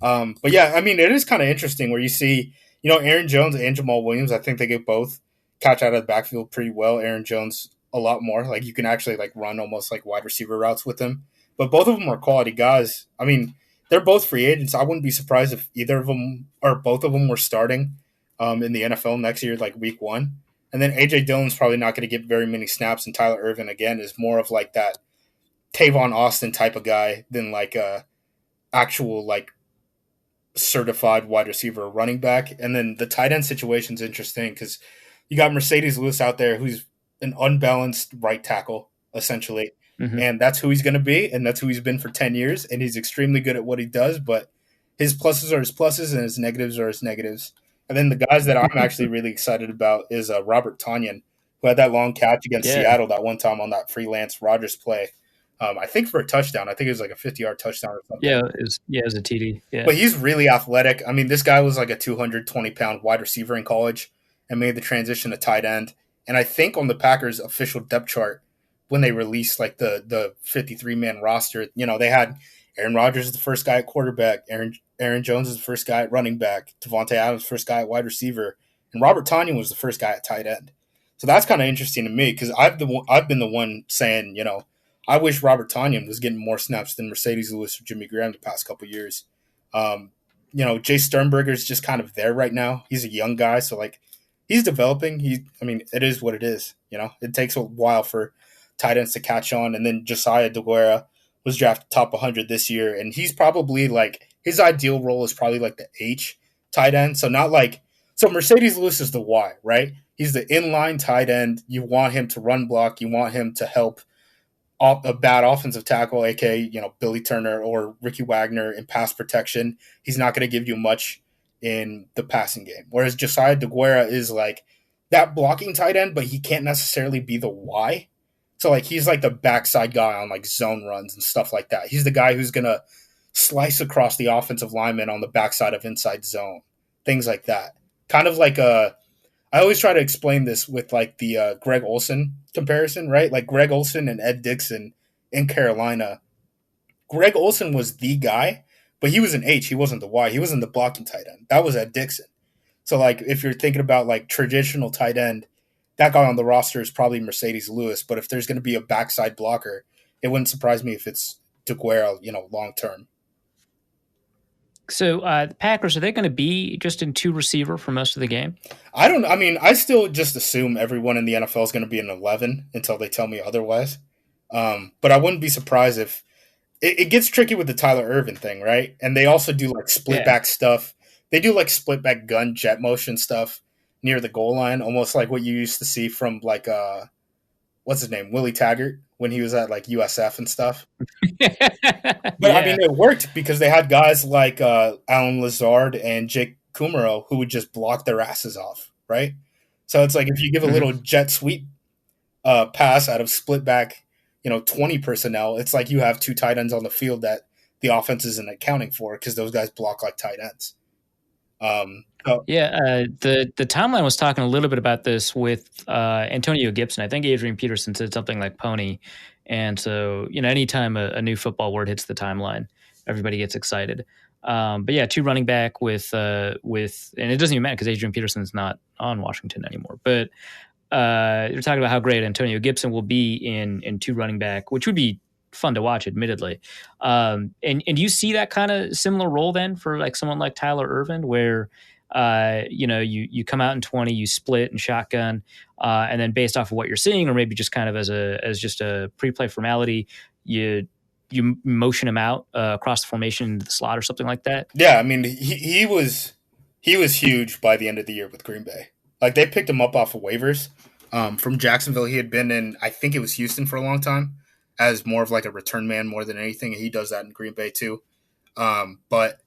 But yeah, I mean, it is kind of interesting where you see, Aaron Jones and Jamal Williams. I think they get both catch out of the backfield pretty well. Aaron Jones a lot more. Like you can actually like run almost like wide receiver routes with him. But both of them are quality guys. I mean, they're both free agents. I wouldn't be surprised if either of them or both of them were starting in the NFL next year, like week 1. And then A.J. Dillon's probably not going to get very many snaps, and Tyler Ervin, again, is more of like that Tavon Austin type of guy than like a actual like certified wide receiver or running back. And then the tight end situation is interesting because you got Mercedes Lewis out there who's an unbalanced right tackle, essentially. Mm-hmm. And that's who he's going to be, and that's who he's been for 10 years, and he's extremely good at what he does, but his pluses are his pluses and his negatives are his negatives. And then the guys that I'm actually really excited about is Robert Tonyan, who had that long catch against Seattle that one time on that freelance Rodgers play. I think for a touchdown. I think it was like a 50-yard touchdown or something. Yeah, it was a TD. Yeah. But he's really athletic. I mean, this guy was like a 220-pound wide receiver in college and made the transition to tight end. And I think on the Packers' official depth chart, when they released like the 53-man roster, they had Aaron Rodgers is the first guy at quarterback, Aaron Jones is the first guy at running back, Devontae Adams first guy at wide receiver, and Robert Tonyan was the first guy at tight end. So that's kind of interesting to me because I've been the one saying, I wish Robert Tonyan was getting more snaps than Mercedes Lewis or Jimmy Graham the past couple of years. Jay Sternberger's just kind of there right now. He's a young guy, so like he's developing. It is what it is. It takes a while for tight ends to catch on, and then Josiah DeGuara was drafted top 100 this year, and he's probably like his ideal role is probably like the H tight end. So Mercedes Lewis is the Y, right? He's the inline tight end. You want him to run block. You want him to help a bad offensive tackle, aka Billy Turner or Ricky Wagner in pass protection. He's not going to give you much in the passing game. Whereas Josiah DeGuara is like that blocking tight end, but he can't necessarily be the Y. So, like, he's like the backside guy on, like, zone runs and stuff like that. He's the guy who's going to slice across the offensive lineman on the backside of inside zone, things like that. Kind of like I always try to explain this with, like, the Greg Olsen comparison, right? Like, Greg Olsen and Ed Dixon in Carolina. Greg Olsen was the guy, but he was an H. He wasn't the Y. He wasn't the blocking tight end. That was Ed Dixon. So, like, if you're thinking about, like, traditional tight end, that guy on the roster is probably Mercedes Lewis, but if there's going to be a backside blocker, it wouldn't surprise me if it's DeGuara, long term. So the Packers, are they going to be just in 2 receiver for most of the game? I still just assume everyone in the NFL is going to be in 11 until they tell me otherwise. But I wouldn't be surprised if it gets tricky with the Tyler Ervin thing, right? And they also do like split back stuff. They do like split back gun jet motion stuff near the goal line, almost like what you used to see from like what's his name, Willie Taggart, when he was at like USF and stuff. But I mean, it worked because they had guys like Alan Lazard and Jake Kumaro who would just block their asses off, right? So it's like if you give a little jet sweep pass out of split back, 20 personnel, it's like you have 2 tight ends on the field that the offense isn't accounting for because those guys block like tight ends. The timeline was talking a little bit about this with Antonio Gibson. I think Adrian Peterson said something like pony. And so, anytime a new football word hits the timeline, everybody gets excited. But yeah, 2 running back with and it doesn't even matter because Adrian Peterson's not on Washington anymore. But you're talking about how great Antonio Gibson will be in 2 running back, which would be fun to watch, admittedly. And do you see that kind of similar role then for like someone like Tyler Ervin, where you come out in 20, you split and shotgun, and then based off of what you're seeing, or maybe just kind of as just a pre-play formality, you motion him out across the formation into the slot or something like that? Yeah, I mean he was huge by the end of the year with Green Bay. Like they picked him up off of waivers from Jacksonville. He had been in, I think it was Houston for a long time, as more of like a return man more than anything. And he does that in Green Bay too. But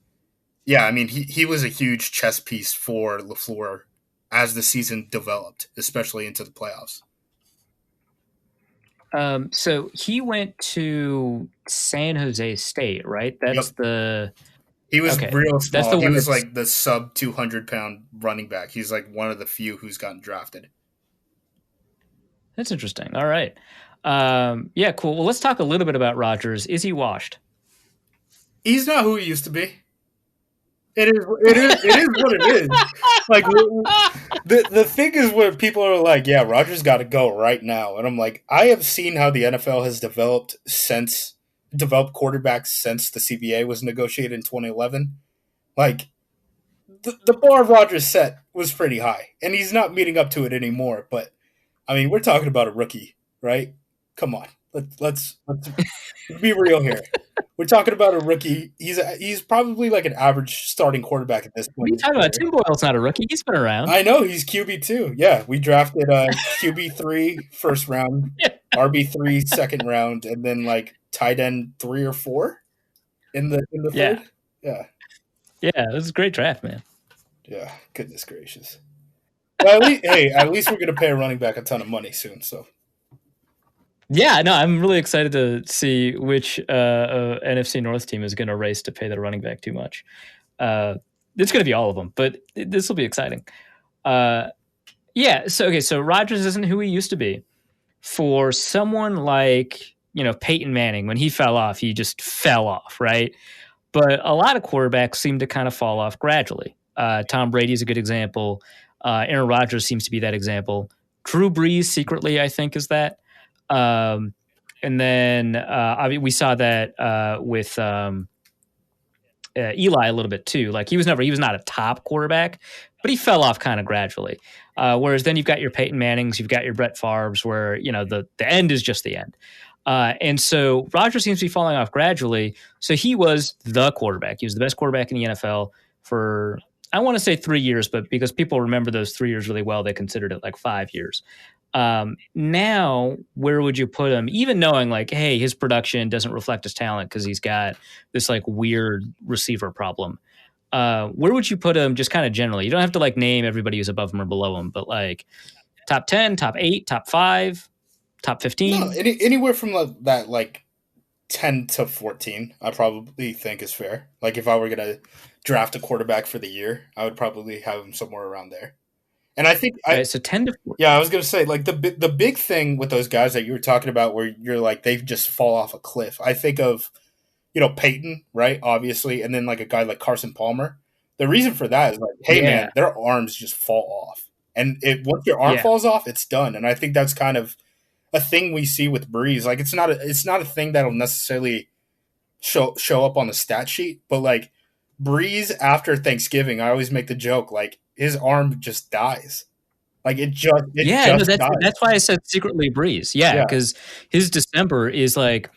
yeah, I mean, he was a huge chess piece for LaFleur as the season developed, especially into the playoffs. So he went to San Jose State, right? That's Yep. He was okay. real That's small. the He one was that's like the sub 200-pound running back. He's like one of the few who's gotten drafted. That's interesting. All right. Yeah, cool. Well, let's talk a little bit about Rodgers. Is he washed? He's not who he used to be. It is what it is. Like the thing is where people are like, yeah, Rodgers got to go right now, and I'm like, I have seen how the NFL has developed quarterbacks since the CBA was negotiated in 2011. Like the bar Rodgers set was pretty high, and he's not meeting up to it anymore. But I mean, we're talking about a rookie, right? Come on, let's be real here. We're talking about a rookie. He's probably like an average starting quarterback at this point. What are you talking about? Tim Boyle's not a rookie. He's been around. I know he's QB2. Yeah, we drafted QB3 first round, Yeah. RB3 second round, and then like tight end 3 or 4 in the Yeah. third. Yeah. Yeah, this is a great draft, man. Yeah, goodness gracious. Well, at least we're gonna pay a running back a ton of money soon. So yeah, no, I'm really excited to see which NFC North team is going to race to pay the running back too much. It's going to be all of them, but this will be exciting. Yeah, so Rodgers isn't who he used to be. For someone like Peyton Manning, when he fell off, he just fell off, right? But a lot of quarterbacks seem to kind of fall off gradually. Tom Brady is a good example. Aaron Rodgers seems to be that example. Drew Brees secretly, I think, is that. And then we saw that with Eli a little bit too. Like he was not a top quarterback, but he fell off kind of gradually. Whereas then you've got your Peyton Mannings, you've got your Brett Favres, where the end is just the end. And so Rodgers seems to be falling off gradually. So he was the quarterback. He was the best quarterback in the NFL for, I want to say 3 years, but because people remember those 3 years really well, they considered it like 5 years. Now, where would you put him? Even knowing like, hey, his production doesn't reflect his talent because he's got this like weird receiver problem. Where would you put him just kind of generally? You don't have to like name everybody who's above him or below him, but like top 10, top 8, top 5, top 15? No, anywhere from that like 10 to 14, I probably think is fair. Like if I were going to draft a quarterback for the year, I would probably have him somewhere around there. And I think so 10 to 14. Yeah, I was going to say like the big thing with those guys that you were talking about where you're like they just fall off a cliff. I think of Peyton, right? Obviously, and then like a guy like Carson Palmer. The reason for that is like, hey man, their arms just fall off. And once your arm falls off, it's done. And I think that's kind of a thing we see with Breeze. Like it's not a thing that'll necessarily show up on the stat sheet, but like Breeze after Thanksgiving, I always make the joke like his arm just dies. Like that's why I said secretly Breeze. Yeah, because his December is like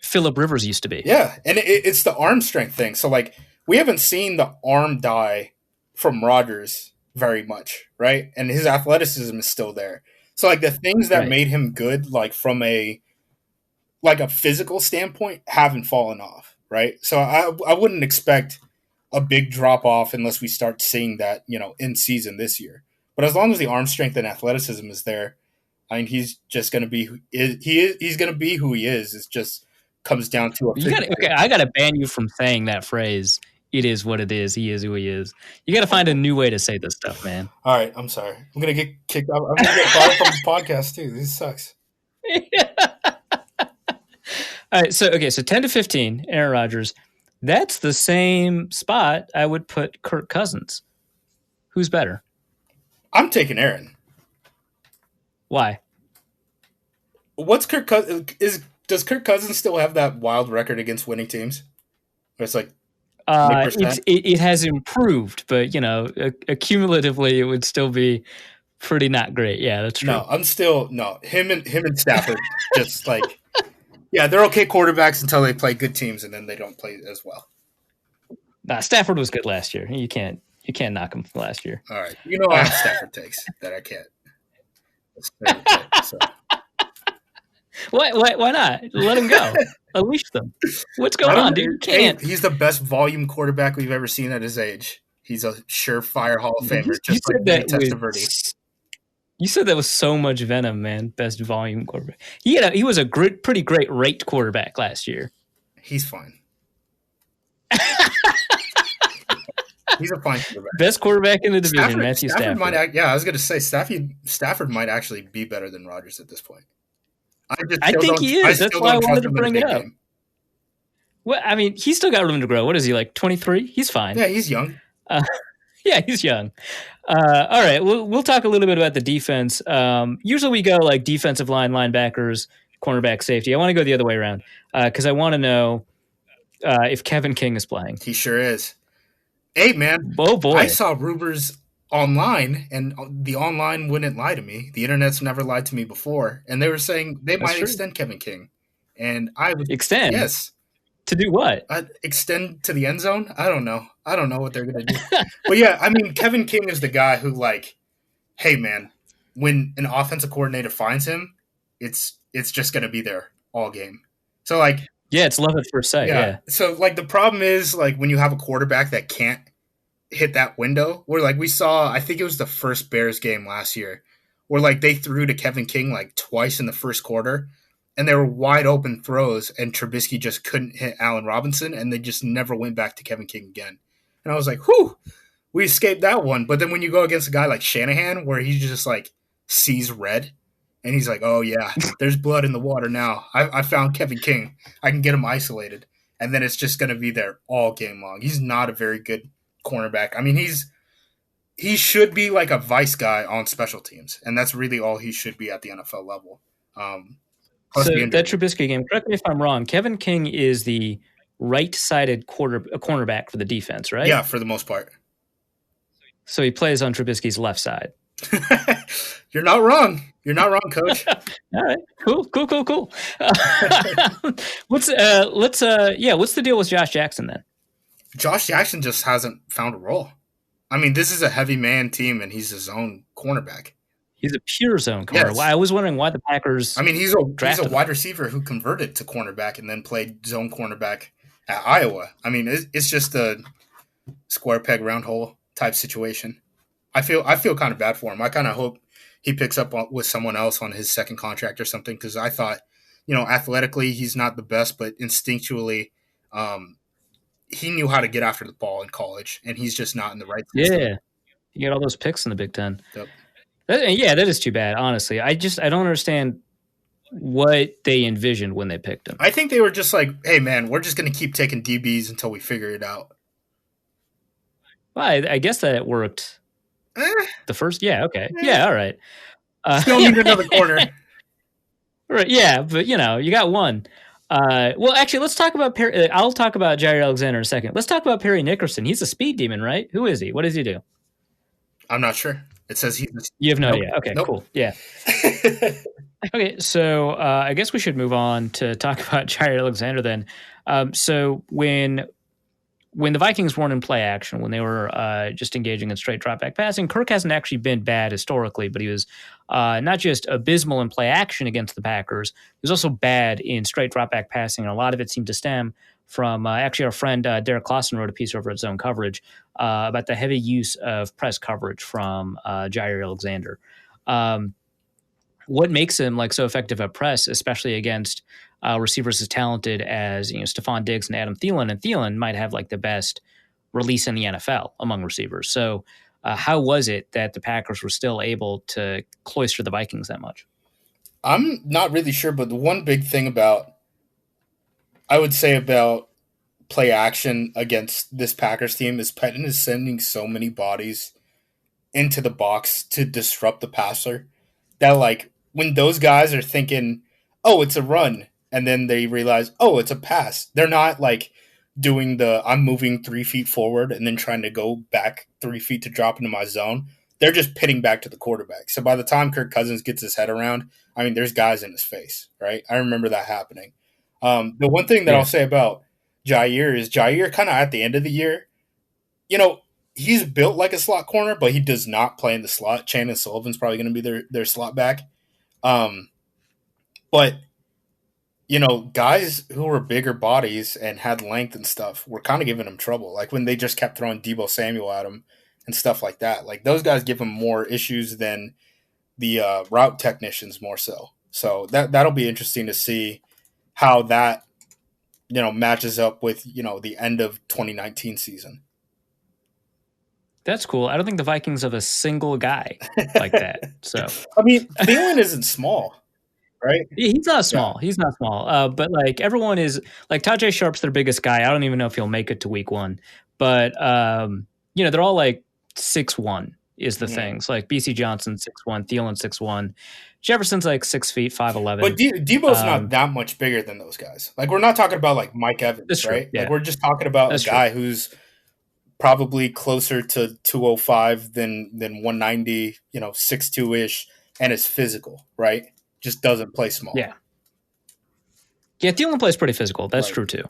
Phillip Rivers used to be. Yeah, and it's the arm strength thing. So like we haven't seen the arm die from Rodgers very much, right? And his athleticism is still there. So like the things that made him good, like from a physical standpoint, haven't fallen off, right? So I wouldn't expect a big drop off unless we start seeing that, in season this year. But as long as the arm strength and athleticism is there, I mean, he's just going to be he's going to be who he is. It just comes down to I got to ban you from saying that phrase. It is what it is. He is who he is. You got to find a new way to say this stuff, man. All right, I'm sorry. I'm going to get kicked out. I'm going to get fired from the podcast too. This sucks. All right, so 10 to 15, Aaron Rodgers. That's the same spot I would put Kirk Cousins. Who's better? I'm taking Aaron. Why? What's Kirk Cousins? Does Kirk Cousins still have that wild record against winning teams? Or it's like it has improved, but accumulatively it would still be pretty not great. Yeah, that's true. No, him and Stafford just like they're okay quarterbacks until they play good teams and then they don't play as well. Nah, Stafford was good last year. You can't knock him from last year. All right. I have Stafford takes that I can't. Why not? Let him go. Unleash them. What's going on, dude? You can't. He's the best volume quarterback we've ever seen at his age. He's a surefire Hall of Famer, You just like said Vinny that with Testaverde. you said that with so much venom, man. Best volume quarterback. He was a pretty great rate quarterback last year. He's fine. He's a fine quarterback. Best quarterback in the division, Matthew Stafford. I was going to say Stafford might actually be better than Rodgers at this point. I think he is. That's why I wanted to bring it up. Game. Well, I mean, he's still got room to grow. What is he, like 23? He's fine. Yeah, he's young. Yeah, he's young. All right, we'll talk a little bit about the defense. Usually we go like defensive line, linebackers, cornerback, safety. I want to go the other way around because I want to know if Kevin King is playing. He sure is. Hey, man. Oh, boy. I saw rumors online, and the online wouldn't lie to me. The internet's never lied to me before. And they were saying they might extend Kevin King. And I would extend? Yes. To do what? Extend to the end zone? I don't know. I don't know what they're going to do. But yeah, I mean, Kevin King is the guy who, like, hey, man, when an offensive coordinator finds him, it's just going to be there all game. So, like, yeah, it's love at first sight. Yeah. So, like, the problem is, like, when you have a quarterback that can't hit that window, where, like, we saw, I think it was the first Bears game last year, where, like, they threw to Kevin King, like, twice in the first quarter, and they were wide open throws, and Trubisky just couldn't hit Allen Robinson, and they just never went back to Kevin King again. And I was like, whew, we escaped that one. But then when you go against a guy like Shanahan, where he just, like, sees red, and he's like, oh, yeah, there's blood in the water now. I found Kevin King. I can get him isolated. And then it's just going to be there all game long. He's not a very good cornerback. I mean, he should be like a vice guy on special teams, and that's really all he should be at the NFL level. So that Trubisky game, correct me if I'm wrong, Kevin King is the right-sided cornerback for the defense, right? Yeah, for the most part. So he plays on Trubisky's left side. You're not wrong. You're not wrong, Coach. All right, cool. What's the deal with Josh Jackson then? Josh Jackson just hasn't found a role. I mean, this is a heavy man team, and he's his own cornerback. He's a pure zone corner. Yes. I was wondering why the Packers. I mean, he's a wide receiver who converted to cornerback and then played zone cornerback at Iowa. I mean, it's just a square peg round hole type situation. I feel kind of bad for him. I kind of hope he picks up with someone else on his second contract or something, because I thought, athletically he's not the best, but instinctually, he knew how to get after the ball in college, and he's just not in the right system. Yeah, you get all those picks in the Big Ten. Yep. That is too bad, honestly. I don't understand what they envisioned when they picked him. I think they were just like, hey, man, we're just going to keep taking DBs until we figure it out. Well, I guess that it worked. The first, yeah, okay. Yeah, all right. Still need another corner. Right, yeah, but, you got one. Well, actually, let's talk about Perry. I'll talk about Jair Alexander in a second. Let's talk about Perry Nickerson. He's a speed demon, right? Who is he? What does he do? I'm not sure. It says he's... You have no idea. Okay, cool. Yeah. Okay, so I guess we should move on to talk about Jair Alexander then. So when the Vikings weren't in play action, when they were just engaging in straight drop back passing, Kirk hasn't actually been bad historically, but he was not just abysmal in play action against the Packers, he was also bad in straight drop back passing, and a lot of it seemed to stem from actually our friend Derek Clausen wrote a piece over at Zone Coverage about the heavy use of press coverage from Jair Alexander. What makes him so effective at press, especially against receivers as talented as Stephon Diggs and Adam Thielen, and Thielen might have the best release in the NFL among receivers. So how was it that the Packers were still able to cloister the Vikings that much? I'm not really sure, but the one big thing about play action against this Packers team is Pettin is sending so many bodies into the box to disrupt the passer that when those guys are thinking, oh, it's a run, and then they realize, oh, it's a pass, they're not doing I'm moving 3 feet forward and then trying to go back 3 feet to drop into my zone. They're just pitting back to the quarterback. So by the time Kirk Cousins gets his head around, I mean, there's guys in his face, right? I remember that happening. The one thing that I'll say about Jair is Jair kind of at the end of the year, he's built like a slot corner, but he does not play in the slot. Chandon Sullivan's probably going to be their slot back. But guys who were bigger bodies and had length and stuff were kind of giving him trouble. Like when they just kept throwing Debo Samuel at him and stuff like that. Like those guys give him more issues than the route technicians more so. So that'll be interesting to see how that matches up with the end of 2019 season. That's cool. I don't think the Vikings have a single guy like that. So I mean, Thielen isn't small, right? yeah, he's not small. Yeah. He's not small. But like everyone is like Tajay Sharp's their biggest guy. I don't even know if he'll make it to week 1. But they're all like 6'1" is the things. Like BC Johnson 6'1", Thielen 6'1", Jefferson's like 6 feet 5'11". But Debo's not that much bigger than those guys. Like we're not talking about like Mike Evans, right? Yeah. Like we're just talking about a guy who's probably closer to 205 than 190, 6'2" and is physical, right? Just doesn't play small. Yeah. Yeah, Thielen plays pretty physical. That's true too.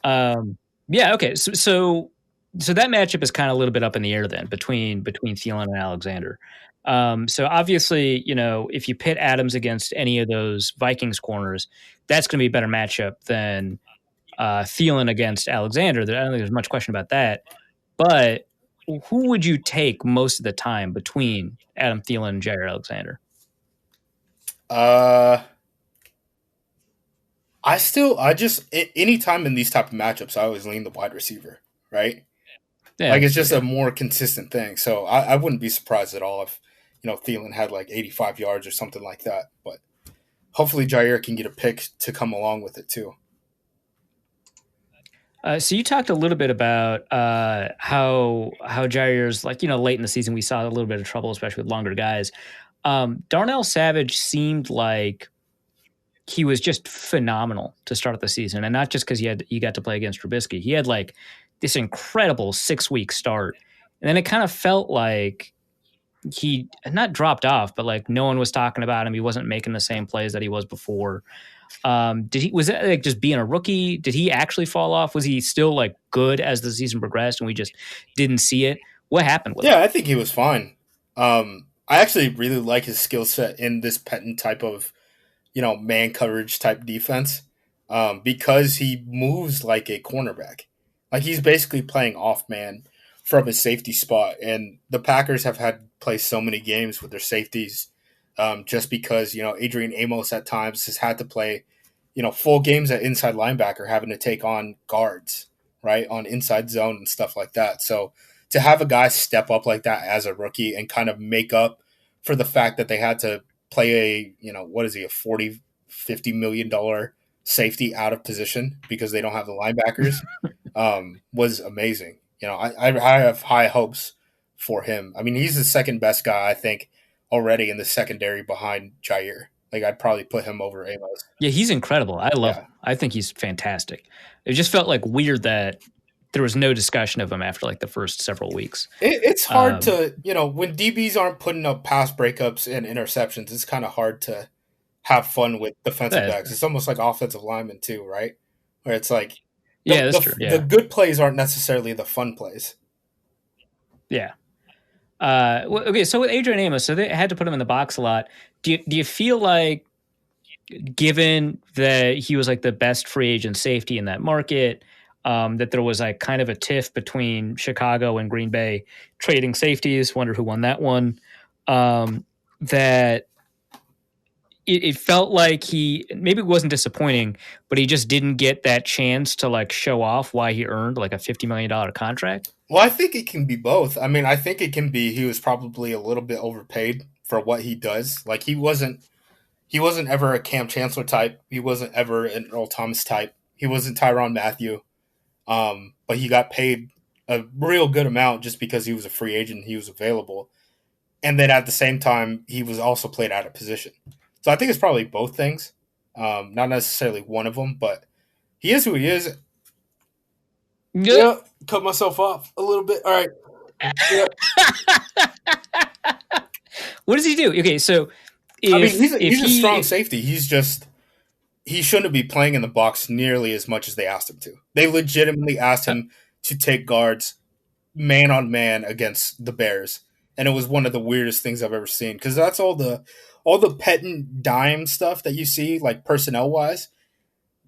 Yeah, okay. So that matchup is kind of a little bit up in the air then between Thielen and Alexander. So obviously, if you pit Adams against any of those Vikings corners, that's going to be a better matchup than Thielen against Alexander. I don't think there's much question about that. But who would you take most of the time between Adam Thielen and Jair Alexander? Anytime in these type of matchups, I always lean the wide receiver, right? Yeah, like it's just a more consistent thing. So I wouldn't be surprised at all if, Thielen had like 85 yards or something like that. But hopefully Jair can get a pick to come along with it too. So you talked a little bit about how Jair's like, late in the season, we saw a little bit of trouble, especially with longer guys. Darnell Savage seemed like he was just phenomenal to start the season, and not just because he got to play against Trubisky. He had like this incredible 6-week start, and then it kind of felt like he not dropped off, but like no one was talking about him. He wasn't making the same plays that he was before. Was it like just being a rookie? Did he actually fall off? Was he still like good as the season progressed and we just didn't see it? What happened with him? I think he was fine. I actually really like his skill set in this Penton type of, man coverage type defense, because he moves like a cornerback. Like he's basically playing off man from his safety spot. And the Packers have had to play so many games with their safeties, just because, Adrian Amos at times has had to play, full games at inside linebacker, having to take on guards, right, on inside zone and stuff like that. So to have a guy step up like that as a rookie and kind of make up for the fact that they had to play a, what is he, a $40, $50 million safety out of position because they don't have the linebackers, was amazing. I have high hopes for him. I mean, he's the second best guy, I think, already in the secondary behind Jair. Like, I'd probably put him over Amos. Yeah, he's incredible. I love him. I think he's fantastic. It just felt like weird that there was no discussion of him after like the first several weeks. It's hard to, when DBs aren't putting up pass breakups and interceptions, it's kind of hard to have fun with defensive backs. It's almost like offensive linemen too, right? Where it's like, that's true. Yeah. The good plays aren't necessarily the fun plays. Yeah. Okay, so with Adrian Amos, so they had to put him in the box a lot. Do you feel like, given that he was like the best free agent safety in that market, that there was like kind of a tiff between Chicago and Green Bay trading safeties? Wonder who won that one. That it felt like he maybe wasn't disappointing, but he just didn't get that chance to like show off why he earned like a $50 million contract. Well, I think it can be both. I mean, I think it can be he was probably a little bit overpaid for what he does. Like he wasn't ever a Cam Chancellor type. He wasn't ever an Earl Thomas type. He wasn't Tyrann Mathieu. But he got paid a real good amount just because he was a free agent. He was available. And then at the same time, he was also played out of position. So I think it's probably both things. Not necessarily one of them, but he is who he is. Yeah, cut myself off a little bit. All right. Yeah. What does he do? Okay, so he's a strong safety. He shouldn't be playing in the box nearly as much as they asked him to. They legitimately asked him to take guards man on man against the Bears, and it was one of the weirdest things I've ever seen because that's all the Pettin dime stuff that you see, like personnel wise.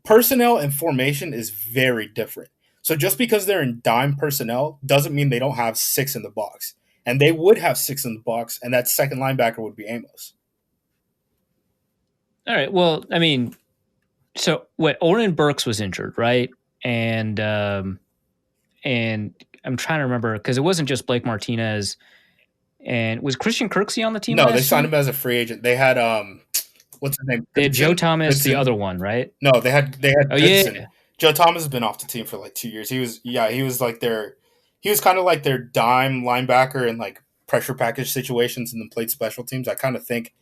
personnel and formation is very different. So just because they're in dime personnel doesn't mean they don't have 6 in the box. And they would have 6 in the box, and that second linebacker would be Amos. All right. Well, I mean, so what? Oren Burks was injured, right? And I'm trying to remember because it wasn't just Blake Martinez. And was Christian Kirksey on the team? No, they signed him as a free agent. They had what's his name? They had Joe Thomas, Goodson. The other one, right? No, they had Goodson. Yeah. Joe Thomas has been off the team for like 2 years. He was kind of like their dime linebacker in like pressure package situations and then played special teams. I kind of think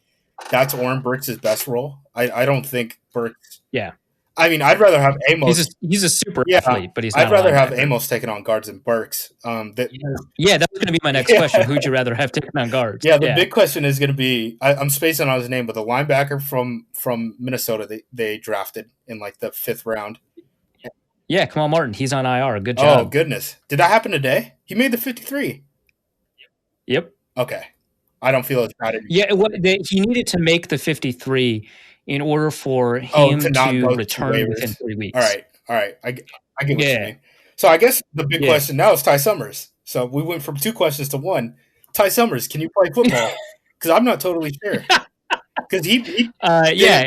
that's Oren Burks' best role. I don't think Burks. Yeah. I mean, I'd rather have Amos. He's a super athlete, but he's not. I'd rather have Amos taking on guards than Burks. That was going to be my next question. Who'd you rather have taking on guards? Yeah, the big question is going to be I'm spacing on his name, but the linebacker from Minnesota they drafted in like the 5th round. Yeah, Kamal Martin. He's on IR. Good job. Oh, goodness. Did that happen today? He made the 53. Yep. Okay. I don't feel as bad anymore. Yeah, he needed to make the 53 in order for him to return within 3 weeks. All right. I get what you mean. So I guess the big question now is Ty Summers. So we went from 2 questions to 1. Ty Summers, can you play football? Because I'm not totally sure. Because he didn't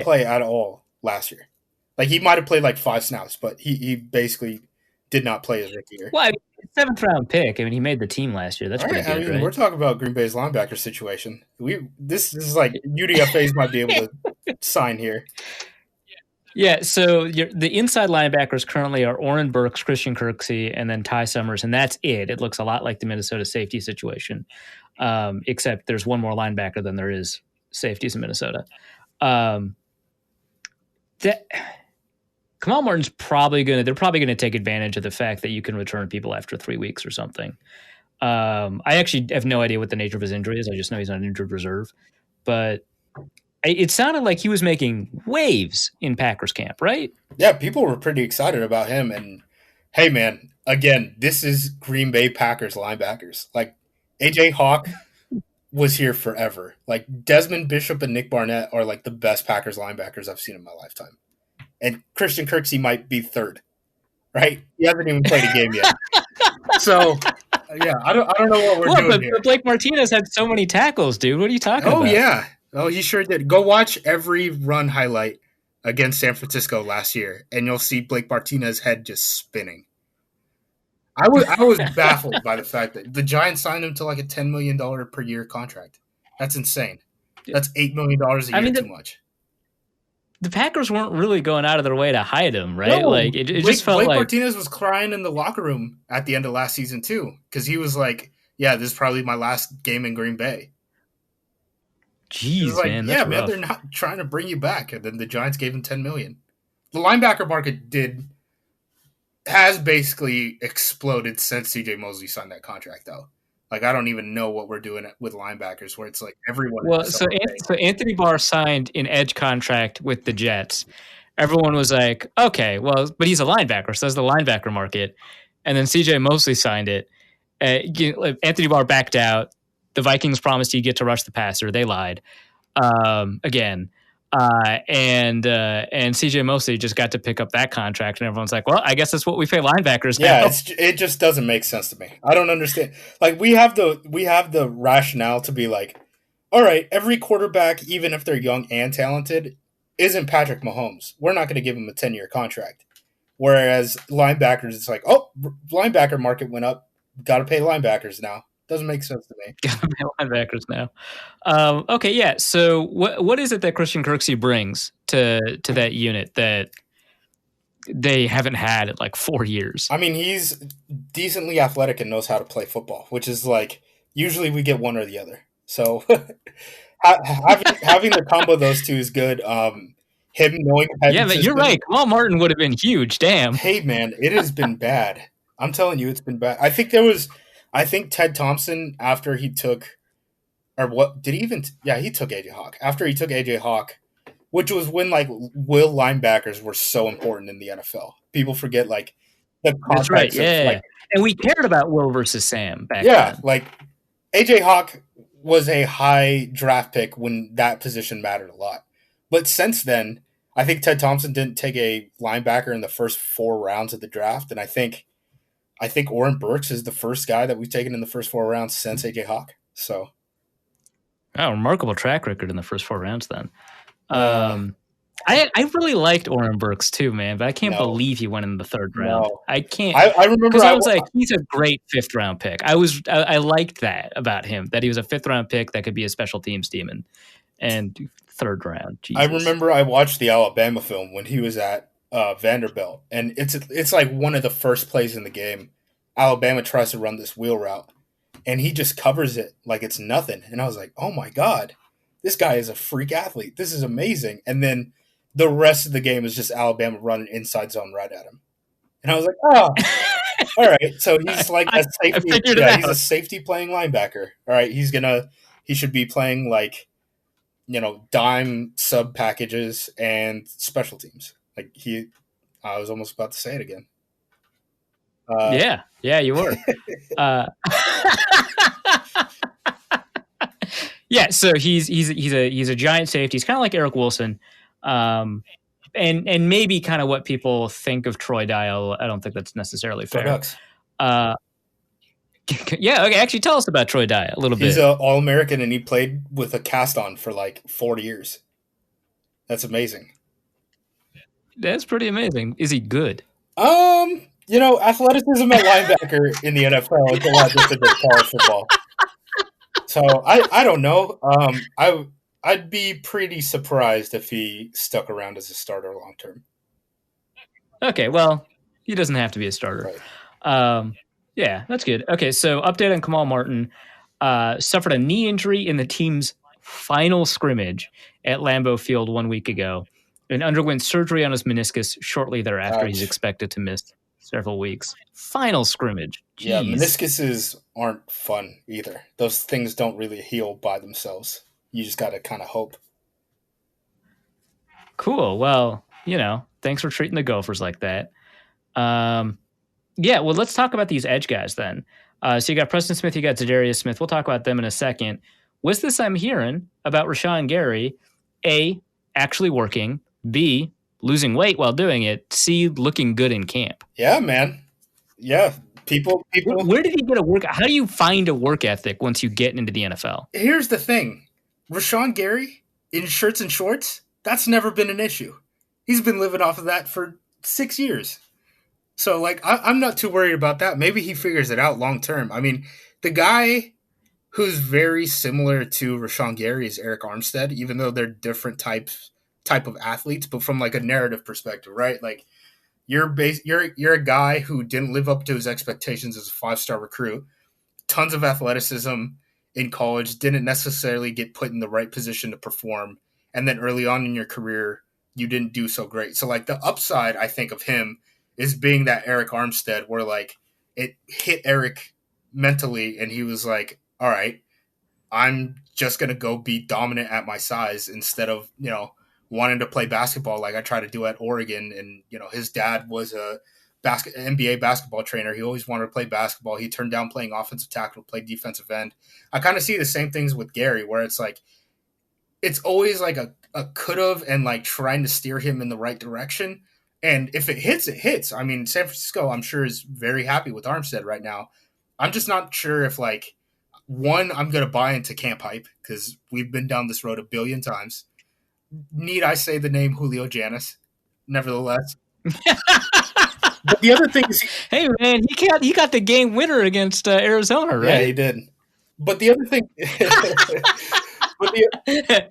play at all last year. Like, he might have played like 5 snaps, but he basically did not play his rookie year. Well, I mean, 7th round pick. I mean, he made the team last year. That's pretty good, right? We're talking about Green Bay's linebacker situation. This is like UDFAs might be able to sign here. Yeah, so the inside linebackers currently are Oren Burks, Christian Kirksey, and then Ty Summers, and that's it. It looks a lot like the Minnesota safety situation, except there's one more linebacker than there is safeties in Minnesota. Kamal Martin's they're probably gonna take advantage of the fact that you can return people after 3 weeks or something. I actually have no idea what the nature of his injury is. I just know he's on injured reserve. But it sounded like he was making waves in Packers camp, right? Yeah, people were pretty excited about him. And hey, man, again, this is Green Bay Packers linebackers. Like, AJ Hawk was here forever. Like, Desmond Bishop and Nick Barnett are like the best Packers linebackers I've seen in my lifetime. And Christian Kirksey might be 3rd, right? He hasn't even played a game yet. So, yeah, I don't know what we're doing here. But Blake Martinez had so many tackles, dude. What are you talking about? Oh, yeah. Oh, he sure did. Go watch every run highlight against San Francisco last year, and you'll see Blake Martinez's head just spinning. I was baffled by the fact that the Giants signed him to like a $10 million per year contract. That's insane. That's $8 million a year too much. The Packers weren't really going out of their way to hide him, right? No, like it just felt Blake like Martinez was crying in the locker room at the end of last season too, because he was like, "Yeah, this is probably my last game in Green Bay." Jeez, man, that's rough. They're not trying to bring you back, and then the Giants gave him $10 million. The linebacker market has basically exploded since C.J. Mosley signed that contract, though. Like, I don't even know what we're doing with linebackers, where it's like everyone. Well, so Anthony Barr signed an edge contract with the Jets. Everyone was like, okay, well, but he's a linebacker, so that's the linebacker market. And then C.J. Mosley signed it. Anthony Barr backed out. The Vikings promised he'd get to rush the passer. They lied again. And C.J. Mosley just got to pick up that contract, and everyone's like, well, I guess that's what we pay linebackers now. Yeah, it just doesn't make sense to me. I don't understand. Like, we have the rationale to be like, all right, every quarterback, even if they're young and talented, isn't Patrick Mahomes. We're not going to give him a 10-year contract. Whereas linebackers, it's like, oh, linebacker market went up. Got to pay linebackers now. Doesn't make sense to me. Linebackers now. Okay, yeah. So what is it that Christian Kirksey brings to that unit that they haven't had in like 4 years? I mean, he's decently athletic and knows how to play football, which is like usually we get one or the other. So having the combo of those two is good. Him knowing. Yeah, but you're right. Kamal Martin would have been huge. Damn. Hey, man, it has been bad. I'm telling you, it's been bad. I think Ted Thompson, after he took, or what, did he even, he took AJ Hawk. After he took AJ Hawk, which was when, like, will linebackers were so important in the NFL. People forget, like, the context. That's right, yeah. Like, and we cared about Will versus Sam back then. Like, AJ Hawk was a high draft pick when that position mattered a lot. But since then, I think Ted Thompson didn't take a linebacker in the first 4 rounds of the draft, and I think Oren Burks is the first guy that we've taken in the first 4 rounds since AJ Hawk. So, remarkable track record in the first 4 rounds. Then, I really liked Oren Burks too, man, but I can't believe he went in the 3rd round. No. I can't. I remember because I was like, he's a great 5th round pick. I liked that about him, that he was a 5th round pick that could be a special teams demon, and 3rd round. Jesus. I remember I watched the Alabama film when he was at Vanderbilt, and it's like one of the first plays in the game. Alabama tries to run this wheel route, and he just covers it like it's nothing. And I was like, oh my God, this guy is a freak athlete. This is amazing. And then the rest of the game is just Alabama running inside zone right at him. And I was like, oh, all right. So he's like a safety. Yeah, he's a safety playing linebacker. All right. He should be playing like, dime sub packages and special teams. I was almost about to say it again. Yeah, you were. Yeah, so he's a giant safety. He's kind of like Eric Wilson, and maybe kind of what people think of Troy Dye. I don't think that's necessarily fair. Yeah, okay. Actually, tell us about Troy Dye a little bit. He's an All-American, and he played with a cast on for like 40 years. That's amazing. That's pretty amazing. Is he good? Athleticism at linebacker in the NFL is a lot different than college football. So I don't know. I'd be pretty surprised if he stuck around as a starter long term. Okay, well, he doesn't have to be a starter. Right. Yeah, that's good. Okay, so update on Kamal Martin. Suffered a knee injury in the team's final scrimmage at Lambeau Field 1 week ago and underwent surgery on his meniscus shortly thereafter. Ouch. He's expected to miss several weeks. Final scrimmage. Jeez. Yeah, meniscuses aren't fun either. Those things don't really heal by themselves. You just got to kind of hope. Cool. Well, thanks for treating the Gophers like that. Yeah, well, let's talk about these edge guys then. So you got Preston Smith, you got Zadarius Smith. We'll talk about them in a second. What's this I'm hearing about Rashawn Gary? A, actually working. B, losing weight while doing it. C, looking good in camp. Yeah, man. Yeah, people. Where did he get a work? How do you find a work ethic once you get into the NFL? Here's the thing. Rashawn Gary in shirts and shorts, that's never been an issue. He's been living off of that for 6 years. So, I'm not too worried about that. Maybe he figures it out long term. I mean, the guy who's very similar to Rashawn Gary is Eric Armstead, even though they're different type of athletes, but from a narrative perspective, right? You're a guy who didn't live up to his expectations as a 5-star recruit, tons of athleticism in college, didn't necessarily get put in the right position to perform, and then early on in your career, you didn't do so great. So the upside, I think, of him is being that Eric Armstead where it hit Eric mentally and he was like, all right, I'm just going to go be dominant at my size instead of, wanting to play basketball like I tried to do at Oregon. And, his dad was a NBA basketball trainer. He always wanted to play basketball. He turned down playing offensive tackle to play defensive end. I kind of see the same things with Gary where it's always a could have and trying to steer him in the right direction. And if it hits, it hits. I mean, San Francisco, I'm sure, is very happy with Armstead right now. I'm just not sure if, one, I'm going to buy into camp hype because we've been down this road a billion times. Need I say the name Julio Janis? Nevertheless. But the other thing is... Hey, man, he got the game winner against Arizona, right? Yeah, he did. But the other thing...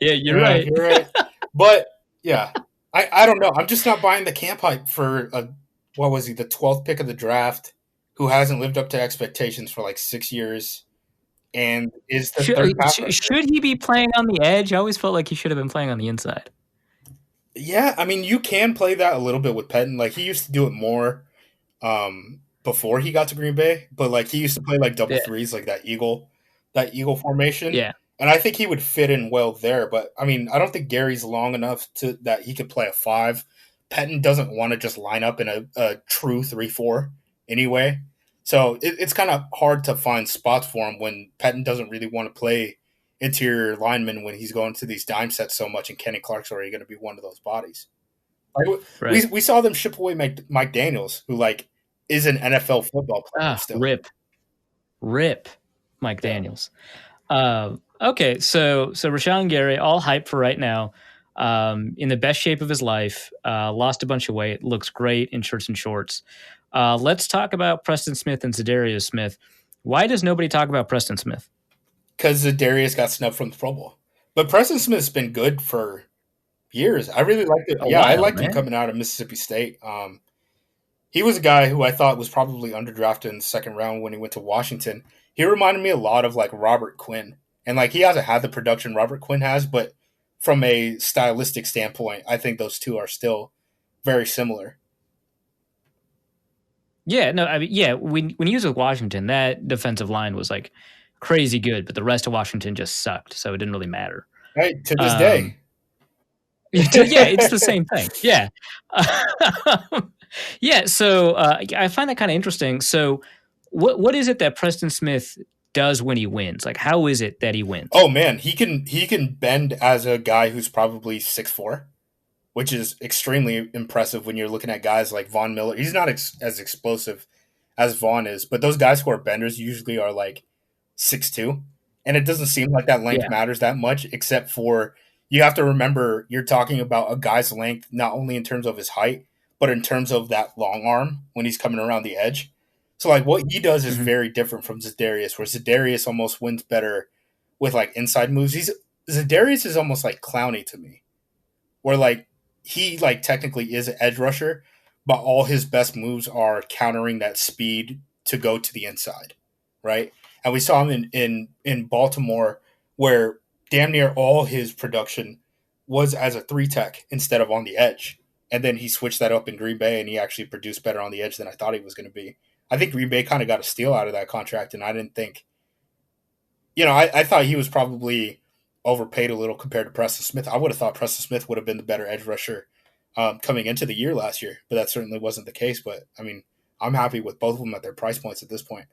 Yeah, you're right. You're right. But, yeah... I don't know. I'm just not buying the camp hype for the 12th pick of the draft, who hasn't lived up to expectations for 6 years, and is the third pass rusher. Should he be playing on the edge? I always felt like he should have been playing on the inside. Yeah, I mean, you can play that a little bit with Pettin. He used to do it more before he got to Green Bay, but he used to play double threes, that eagle formation. Yeah. And I think he would fit in well there. But, I mean, I don't think Gary's long enough that he could play a 5. Pettin doesn't want to just line up in a true 3-4 anyway. So it's kind of hard to find spots for him when Pettin doesn't really want to play interior lineman when he's going to these dime sets so much, and Kenny Clark's already going to be one of those bodies. Like Right. we saw them ship away Mike Daniels, who like is an NFL football player still. Rip, Mike Yeah. Daniels. Okay, so Rashawn Gary, all hype for right now. In the best shape of his life, lost a bunch of weight, looks great in shirts and shorts. Let's talk about Preston Smith and Zadarius Smith. Why does nobody talk about Preston Smith? Because Zadarius got snubbed from the Pro Bowl. But Preston Smith's been good for years. I really liked it. Yeah, I liked him coming out of Mississippi State. He was a guy who I thought was probably underdrafted in the second round when he went to Washington. He reminded me a lot of like Robert Quinn. And like he hasn't had the production Robert Quinn has, but from a stylistic standpoint, I think those two are still very similar. Yeah, no, I mean, yeah, when he was with Washington, that defensive line was like crazy good, but the rest of Washington just sucked, so it didn't really matter. Right, to this day. Yeah, it's the same thing. Yeah. Yeah, so I find that kind of interesting. So what is it that Preston Smith does when he wins? Like, how is it that he wins? Oh, man, he can bend as a guy who's probably 6'4", which is extremely impressive when you're looking at guys like Von Miller. He's not as explosive as Vaughn is, but those guys who are benders usually are like 6'2", and it doesn't seem like that length matters that much, except for you have to remember you're talking about a guy's length not only in terms of his height, but in terms of that long arm when he's coming around the edge. So like what he does is very different from Zadarius, where Zadarius almost wins better with like inside moves. Zadarius is almost like Clowney to me, where like he like technically is an edge rusher, but all his best moves are countering that speed to go to the inside, right? And we saw him in Baltimore, where damn near all his production was as a 3-tech instead of on the edge. And then he switched that up in Green Bay, and he actually produced better on the edge than I thought he was going to be. I think Green Bay kind of got a steal out of that contract, and I didn't think, I thought he was probably overpaid a little compared to Preston Smith. I would have thought Preston Smith would have been the better edge rusher coming into the year last year, but that certainly wasn't the case. But I mean, I'm happy with both of them at their price points at this point.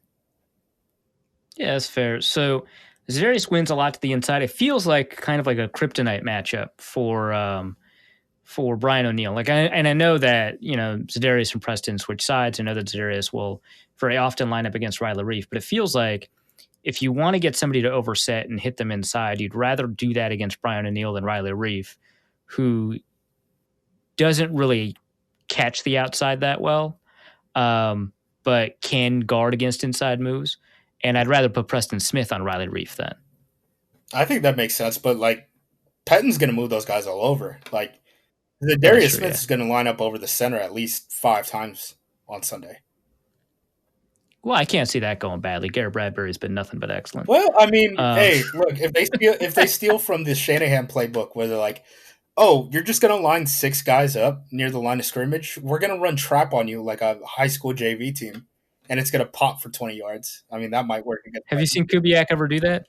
Yeah, that's fair. So Zadarius wins a lot to the inside. It feels like kind of like a kryptonite matchup for Brian O'Neill. I know that Zadarius and Preston switch sides. I know that Zadarius will very often line up against Riley Reef, but it feels like if you want to get somebody to overset and hit them inside, you'd rather do that against Brian O'Neill than Riley Reef, who doesn't really catch the outside that well, but can guard against inside moves. And I'd rather put Preston Smith on Riley Reef then. I think that makes sense, but like Pettin's going to move those guys all over. Like Darius Smith is going to line up over the center at least 5 times on Sunday. Well, I can't see that going badly. Garrett Bradbury's been nothing but excellent. Well, I mean, hey, look, if they steal from the Shanahan playbook where they're like, oh, you're just going to line 6 guys up near the line of scrimmage, we're going to run trap on you like a high school JV team, and it's going to pop for 20 yards. I mean, that might work. Have you seen Kubiak ever do that?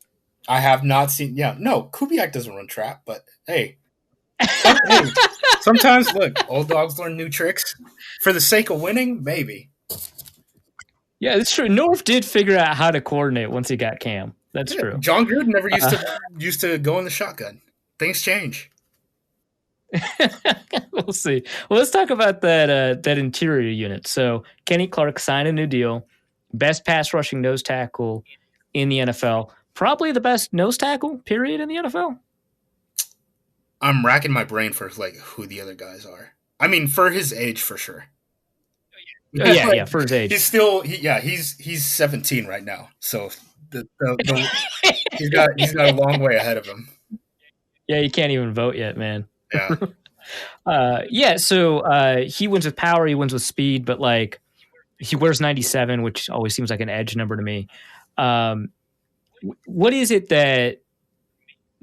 I have not seen. Yeah, no, Kubiak doesn't run trap, but hey. Sometimes, look, old dogs learn new tricks. For the sake of winning, maybe. Yeah, that's true. North did figure out how to coordinate once he got Cam. That's true. John Gruden never used to go in the shotgun. Things change. We'll see. Well, let's talk about that interior unit. So Kenny Clark signed a new deal. Best pass rushing nose tackle in the NFL. Probably the best nose tackle, period, in the NFL. I'm racking my brain for like who the other guys are. I mean, for his age, for sure. Yeah, for his age. He's still, he's 17 right now, so he's got a long way ahead of him. Yeah, you can't even vote yet, man. Yeah. So he wins with power, he wins with speed, but like he wears 97, which always seems like an edge number to me. What is it that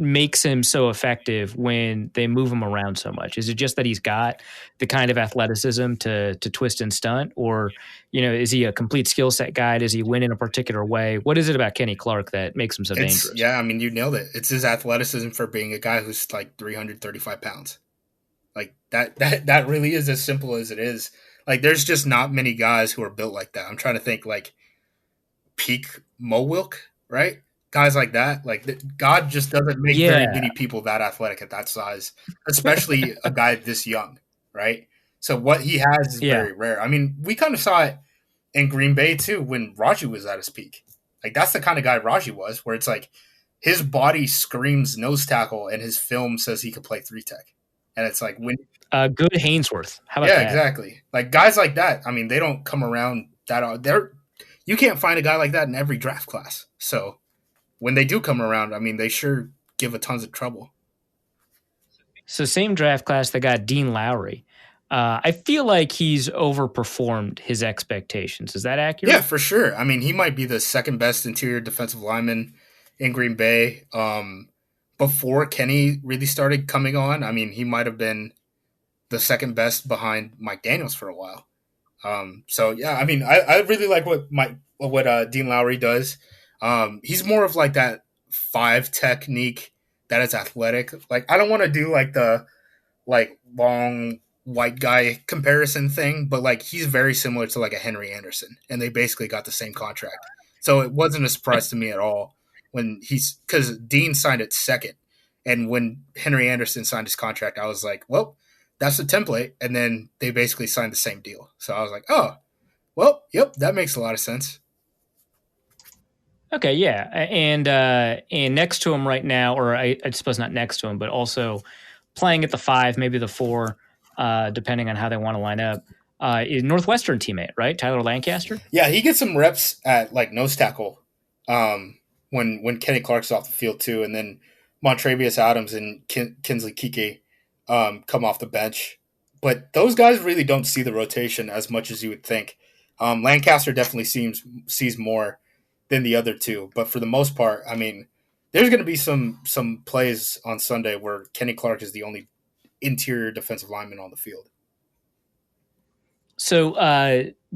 makes him so effective when they move him around so much? Is it just that he's got the kind of athleticism to twist and stunt, or is he a complete skill set guy? Does he win in a particular way? What is it about Kenny Clark that makes him so dangerous? Yeah, I mean, you nailed it. It's his athleticism for being a guy who's like 335 pounds. Like that really is as simple as it is. Like there's just not many guys who are built like that. I'm trying to think like peak Mo Wilk, right? Guys like that, like God just doesn't make very many people that athletic at that size, especially a guy this young, right? So what he has is very rare. I mean, we kind of saw it in Green Bay too when Raji was at his peak. Like that's the kind of guy Raji was, where it's like his body screams nose tackle and his film says he could play 3-tech. And it's like when good Hainsworth. How about that? Yeah, exactly. Like guys like that, I mean, they don't come around that you can't find a guy like that in every draft class. So when they do come around, I mean, they sure give a tons of trouble. So same draft class that got Dean Lowry. I feel like he's overperformed his expectations. Is that accurate? Yeah, for sure. I mean, he might be the second best interior defensive lineman in Green Bay. Before Kenny really started coming on, I mean, he might have been the second best behind Mike Daniels for a while. So yeah, I mean, I really like what Dean Lowry does. He's more of like that 5 technique that is athletic. Like I don't want to do like the long white guy comparison thing, but like he's very similar to like a Henry Anderson, and they basically got the same contract. So it wasn't a surprise to me at all when because Dean signed it second, and when Henry Anderson signed his contract, I was like, well, that's the template, and then they basically signed the same deal. So I was like, oh, well, yep, that makes a lot of sense. Okay, yeah, and next to him right now, or I suppose not next to him, but also playing at the 5, maybe the 4, depending on how they want to line up, is Northwestern teammate, right? Tyler Lancaster? Yeah, he gets some reps at like nose tackle when Kenny Clark's off the field too, and then Montrevious Adams and Kinsley Kike come off the bench. But those guys really don't see the rotation as much as you would think. Lancaster definitely sees more than the other two, but for the most part, I mean, there's going to be some plays on Sunday where Kenny Clark is the only interior defensive lineman on the field. So,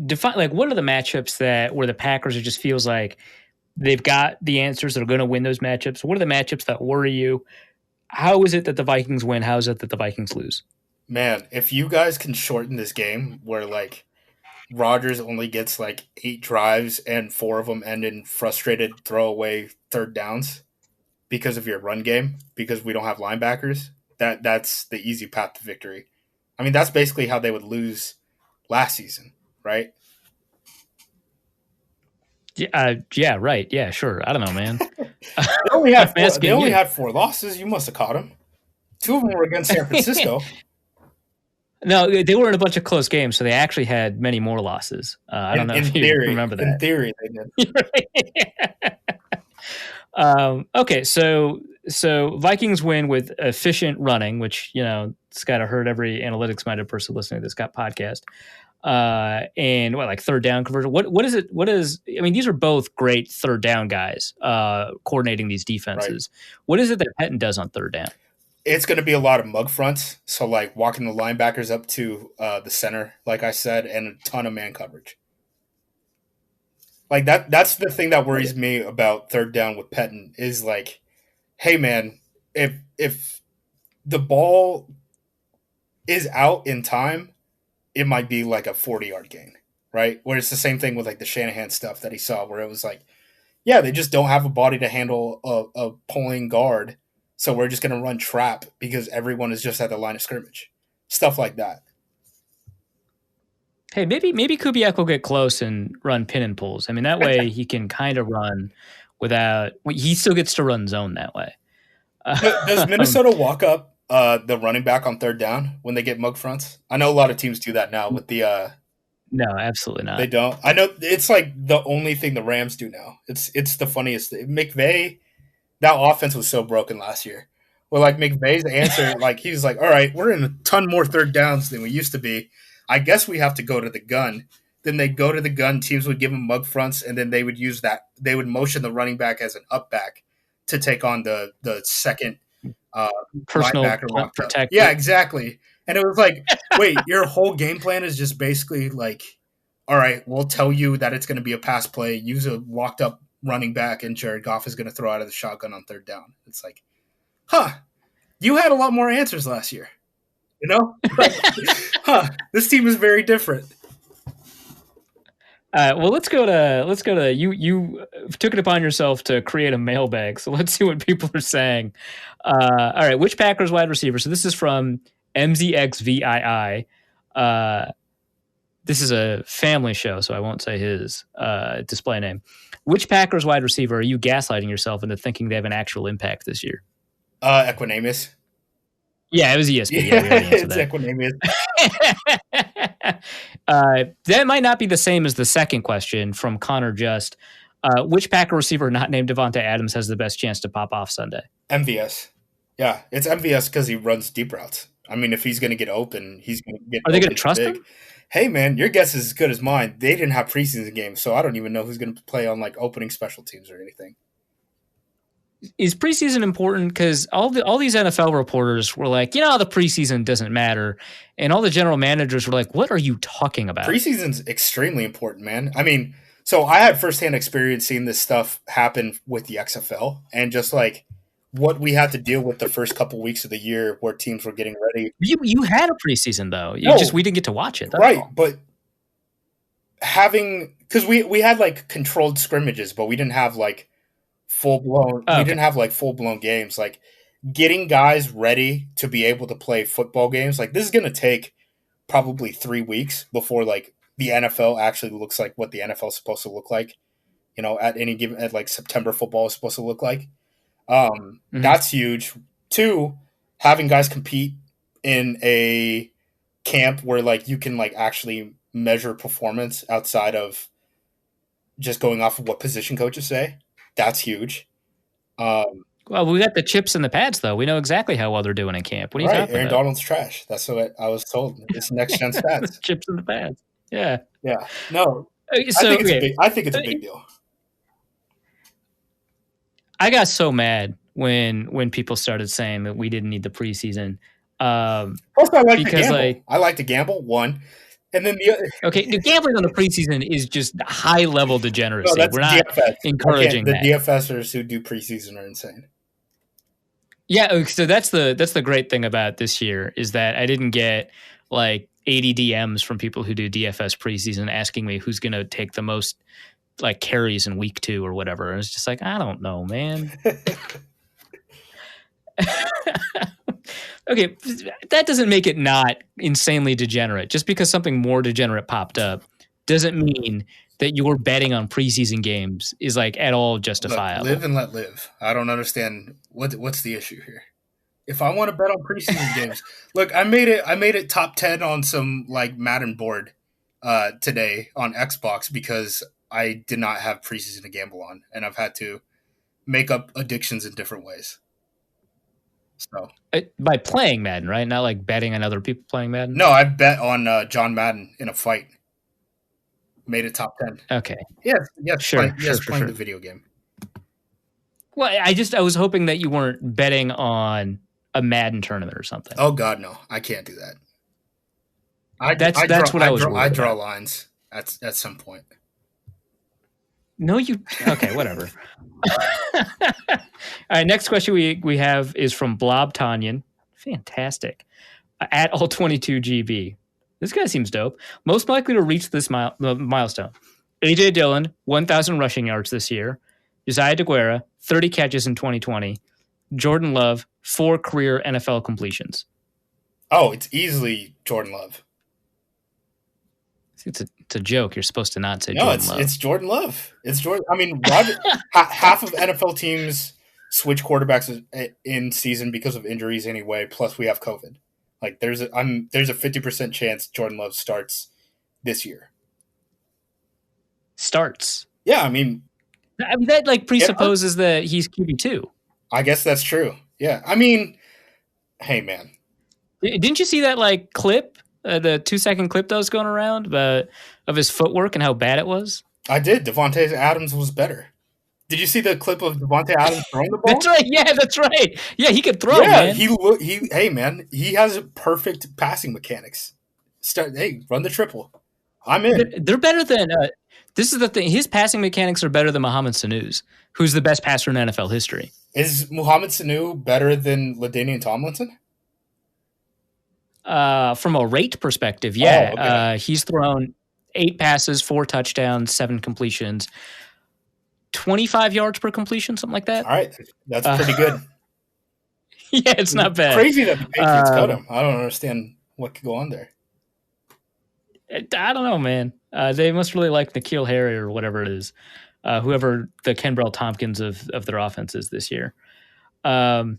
define like what are the matchups where the Packers, it just feels like they've got the answers that are going to win those matchups? What are the matchups that worry you? How is it that the Vikings win? How is it that the Vikings lose? Man, if you guys can shorten this game where like Rodgers only gets like 8 drives and 4 of them end in frustrated throwaway third downs because of your run game, because we don't have linebackers, that's the easy path to victory. I mean, that's basically how they would lose last season, right? Yeah, right. Yeah, sure. I don't know, man. They only had 4 losses. You must have caught them. 2 of them were against San Francisco. No, they were in a bunch of close games, so they actually had many more losses. I don't know if you remember that. In theory, they did. Okay, so Vikings win with efficient running, which, you know, it's got to hurt every analytics-minded person listening to this podcast. And what, like third down conversion? What is it? I mean, these are both great third down guys, coordinating these defenses. Right. What is it that Pettin does on third down? It's going to be a lot of mug fronts. So like walking the linebackers up to the center, like I said, and a ton of man coverage. Like that's the thing that worries me about third down with Pettin is like, hey man, if the ball is out in time, it might be like a 40-yard gain, right? Where it's the same thing with like the Shanahan stuff that he saw, where it was like, yeah, they just don't have a body to handle a pulling guard, so we're just going to run trap because everyone is just at the line of scrimmage. Stuff like that. Hey, maybe Kubiak will get close and run pin and pulls. I mean, that way he can kind of run without – he still gets to run zone that way. Does Minnesota walk up the running back on third down when they get mug fronts? I know a lot of teams do that now with the no, absolutely not. They don't. I know it's like the only thing the Rams do now. It's the funniest thing. McVay, that offense was so broken last year. Well, like McVay's answer, like he was like, all right, we're in a ton more third downs than we used to be. I guess we have to go to the gun. Then they'd go to the gun, teams would give them mug fronts, and then they would use that. They would motion the running back as an up back to take on the second personal linebacker protector. Yeah, exactly. And it was like, wait, your whole game plan is just basically like, all right, we'll tell you that it's going to be a pass play, use a walked up running back, and Jared Goff is going to throw out of the shotgun on third down. It's like, you had a lot more answers last year. You know? This team is very different. Well, let's go to you took it upon yourself to create a mailbag. So let's see what people are saying. All right. Which Packers wide receiver? So this is from MZXVII. This is a family show, so I won't say his display name. Which Packers wide receiver are you gaslighting yourself into thinking they have an actual impact this year? Equanimous. Yeah, it was ESP. Yeah, we already answered It's that. Equanimous. That might not be the same as the second question from Connor Just. Which Packer receiver not named Devontae Adams has the best chance to pop off Sunday? MVS. Yeah, it's MVS because he runs deep routes. I mean, if he's going to get open, he's going to get Are they going to open trust big. him? Hey, man, your guess is as good as mine. They didn't have preseason games, so I don't even know who's going to play on like opening special teams or anything. Is preseason important? Because all these NFL reporters were like, the preseason doesn't matter, and all the general managers were like, "What are you talking about?" Preseason's extremely important, man. I mean, so I had firsthand experience seeing this stuff happen with the XFL, and just like what we had to deal with the first couple weeks of the year, where teams were getting ready. You had a preseason though. We didn't get to watch it, right? All. But because we had like controlled scrimmages, but we didn't have like full blown. We didn't have like full blown games. Like getting guys ready to be able to play football games. Like this is going to take probably 3 weeks before like the NFL actually looks like what the NFL is supposed to look like. At any given at like September football is supposed to look like. That's huge. 2, having guys compete in a camp where like you can like actually measure performance outside of just going off of what position coaches say. That's huge. Well, we got the chips and the pads though. We know exactly how well they're doing in camp. What are you talking Aaron about? Donald's trash. That's what I was told. It's next gen stats. Chips and the pads. Yeah. Yeah. No. So I think it's a big deal. I got so mad when people started saying that we didn't need the preseason. First, I like to gamble. I like to gamble, one. And then the other. Okay, the gambling on the preseason is just high level degeneracy. No, that's We're not DFS. encouraging that. The DFSers who do preseason are insane. Yeah, so that's the great thing about this year is that I didn't get like 80 DMs from people who do DFS preseason asking me who's going to take the most like carries in week 2 or whatever. And it's just like, I don't know, man. Okay, that doesn't make it not insanely degenerate. Just because something more degenerate popped up doesn't mean that your betting on preseason games is like at all justifiable. Look, live and let live. I don't understand what's the issue here. If I want to bet on preseason games, look, I made it top 10 on some like Madden board today on Xbox because I did not have preseason to gamble on, and I've had to make up addictions in different ways. So by playing Madden, right? Not like betting on other people playing Madden? No, I bet on John Madden in a fight. Made it top 10. Okay. Yes, sure. Playing the video game. Well, I was hoping that you weren't betting on a Madden tournament or something. Oh God, no! I can't do that. I draw lines at some point. No, okay, whatever. All right, next question we have is from Blob Tanyan. Fantastic. At all22GB. This guy seems dope. Most likely to reach this milestone. A.J. Dillon, 1,000 rushing yards this year. Josiah DeGuara, 30 catches in 2020. Jordan Love, 4 career NFL completions. Oh, it's easily Jordan Love. It's a joke. You're supposed to not say Jordan Love. It's Jordan Love. It's Jordan. I mean, half of NFL teams switch quarterbacks in season because of injuries anyway. Plus, we have COVID. Like, there's a 50% chance Jordan Love starts this year. Starts? Yeah, I mean that like presupposes that he's QB2. I guess that's true. Yeah, I mean, hey man, didn't you see that like clip? The 2-second clip that was going around of his footwork and how bad it was? I did. Devontae Adams was better. Did you see the clip of Devontae Adams throwing the ball? That's right. Yeah, that's right. Yeah, he could throw. Yeah, man. Hey, man, he has perfect passing mechanics. Run the triple. I'm in. They're better than. This is the thing. His passing mechanics are better than Mohamed Sanu's, who's the best passer in NFL history. Is Mohamed Sanu better than LaDainian Tomlinson? From a rate perspective, yeah. Oh, okay. He's thrown 8 passes, 4 touchdowns, 7 completions, 25 yards per completion, something like that. All right. That's pretty good. Yeah, it's not bad. Crazy that the Patriots cut him. I don't understand what could go on there. I don't know, man. They must really like N'Keal Harry or whatever it is, whoever the Kenbrell Tompkins of their offense is this year. All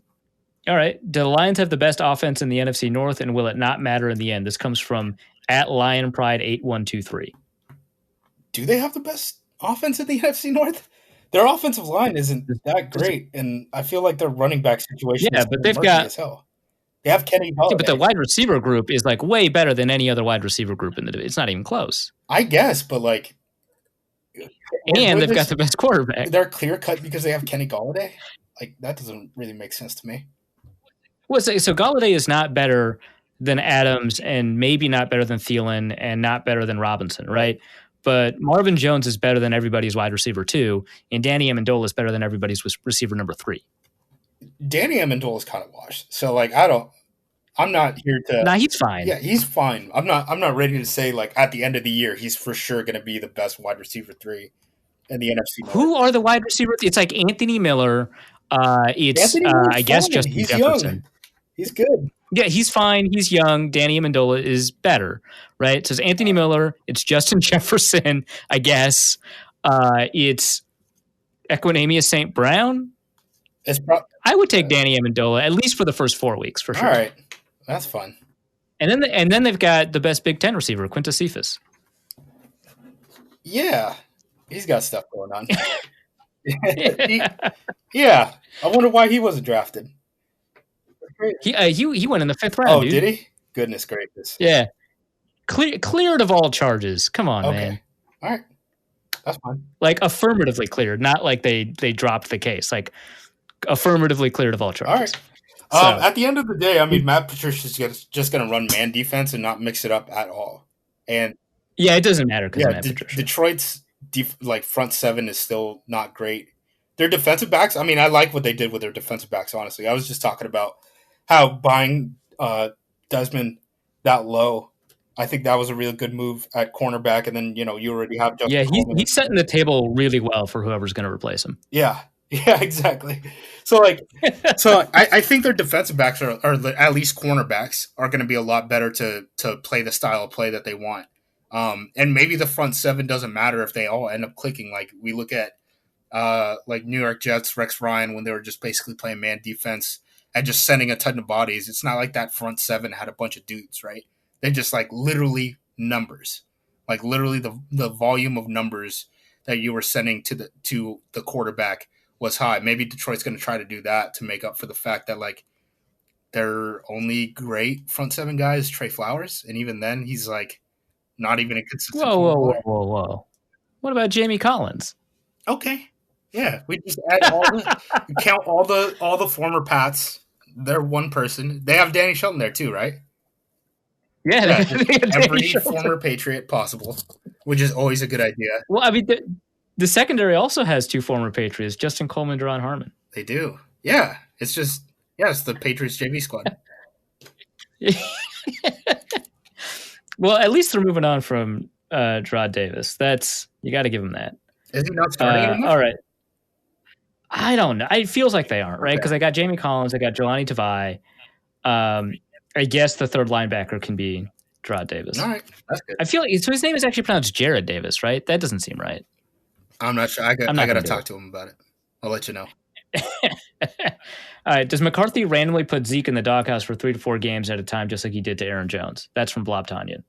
right. Do the Lions have the best offense in the NFC North, and will it not matter in the end? This comes from @LionPride8123. Do they have the best offense in the NFC North? Their offensive line isn't that great, and I feel like their running back situation is but they've murky got as hell. They have Kenny Golladay. Yeah, but the wide receiver group is like way better than any other wide receiver group in the division. It's not even close. I guess, but like, and they've got the best quarterback. They're clear cut because they have Kenny Golladay. Like, that doesn't really make sense to me. Well, so Golladay is not better than Adams, and maybe not better than Thielen, and not better than Robinson, right? But Marvin Jones is better than everybody's wide receiver 2, and Danny Amendola is better than everybody's receiver number 3. Danny Amendola is kind of washed. So like, I'm not here to. Nah, he's fine. Yeah, he's fine. I'm not ready to say like at the end of the year he's for sure going to be the best wide receiver 3 in the NFC North. Who are the wide receivers? It's like Anthony Miller. It's I guess Justin he's Jefferson. Young. He's good. Yeah, he's fine. He's young. Danny Amendola is better, right? It says Anthony Miller. It's Justin Jefferson, I guess. It's Equinemius St. Brown. I would take Danny Amendola at least for the first 4 weeks for sure. All right, that's fun. And then they've got the best Big Ten receiver, Quintus Cephas. Yeah, he's got stuff going on. Yeah, I wonder why he wasn't drafted. He went in the 5th round. Oh, dude. Did he? Goodness gracious. Yeah, cleared of all charges. Come on, man. All right, that's fine. Like affirmatively cleared, not like they dropped the case. Like affirmatively cleared of all charges. All right. At the end of the day, I mean, Matt Patricia's just going to run man defense and not mix it up at all. And yeah, it doesn't matter because Matt Patricia. Detroit's front 7 is still not great. Their defensive backs, I mean, I like what they did with their defensive backs, honestly. I was just talking about how buying Desmond that low, I think that was a really good move at cornerback. And then, you already have Justin Coleman. He's setting the table really well for whoever's going to replace him. Yeah, exactly. So, I think their defensive backs or at least cornerbacks are going to be a lot better to play the style of play that they want. And maybe the front 7 doesn't matter if they all end up clicking. Like we look at like New York Jets, Rex Ryan, when they were just basically playing man defense and just sending a ton of bodies. It's not like that front 7 had a bunch of dudes, right? They just like literally numbers, like literally the volume of numbers that you were sending to the quarterback was high. Maybe Detroit's going to try to do that to make up for the fact that like their only great front 7 guy is Trey Flowers, and even then he's like not even a consistent. Whoa! What about Jamie Collins? Okay, yeah, we just add count all the former Pats. They're one person. They have Danny Shelton there too, right? Yeah, every former Patriot possible, which is always a good idea. Well, I mean, the secondary also has 2 former Patriots, Justin Coleman, Deron Harmon. They do. Yeah, it's the Patriots JV squad. Well, at least they're moving on from Gerard Davis. You got to give him that. Is he not starting anymore? All right. I don't know. It feels like they aren't, right? Because I got Jamie Collins, I got Jelani Tavai. I guess the third linebacker can be Gerard Davis. All right, that's good. I feel like so his name is actually pronounced Jared Davis, right? That doesn't seem right. I'm not sure. I got to talk to him about it. I'll let you know. All right. Does McCarthy randomly put Zeke in the doghouse for 3 to 4 games at a time, just like he did to Aaron Jones? That's from Blob Tanyan.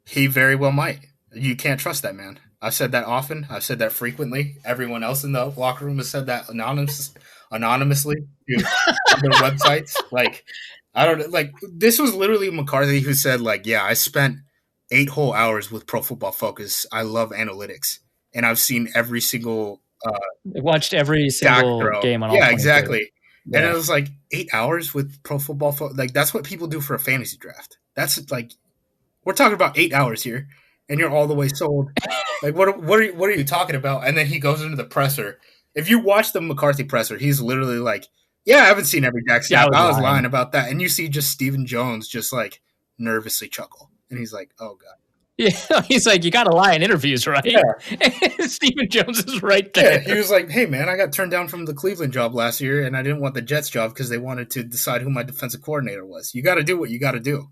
He very well might. You can't trust that man. I've said that often. I've said that frequently. Everyone else in the locker room has said that anonymously to their websites. Like, I don't like. This was literally McCarthy who said, like, yeah, I spent 8 whole hours with Pro Football Focus. I love analytics, and I've seen every single. Watched every single game on all. Yeah, exactly. Yeah. And it was like 8 hours with Pro Football Focus. Like, that's what people do for a fantasy draft. That's like, we're talking about 8 hours here, and you're all the way sold. Like, what are you talking about? And then he goes into the presser. If you watch the McCarthy presser, he's literally like, yeah, I haven't seen every Jack snap. I was lying about that. And you see just Stephen Jones just like nervously chuckle. And he's like, oh, God. Yeah, he's like, you got to lie in interviews, right? Yeah. Stephen Jones is right there. Yeah, he was like, hey, man, I got turned down from the Cleveland job last year, and I didn't want the Jets job because they wanted to decide who my defensive coordinator was. You got to do what you got to do.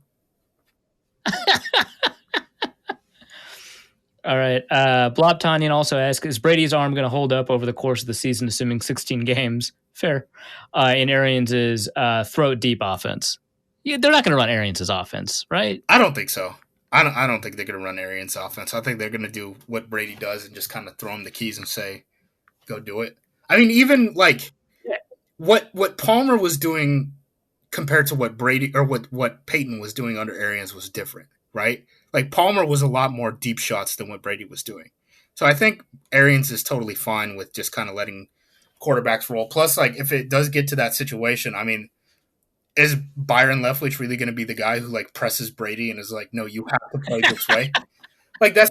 All right. Blob Tanyan also asks, is Brady's arm going to hold up over the course of the season, assuming 16 games? Fair. In Arians' throat deep offense. Yeah, they're not going to run Arians' offense, right? I don't think so. I don't think they're going to run Arians' offense. I think they're going to do what Brady does and just kind of throw him the keys and say, go do it. I mean, even like what Palmer was doing compared to what Brady or what Peyton was doing under Arians was different, right? Like Palmer was a lot more deep shots than what Brady was doing. So I think Arians is totally fine with just kind of letting quarterbacks roll. Plus, like if it does get to that situation, I mean, is Byron Leftwich really going to be the guy who like presses Brady and is like, no, you have to play this way? Like that's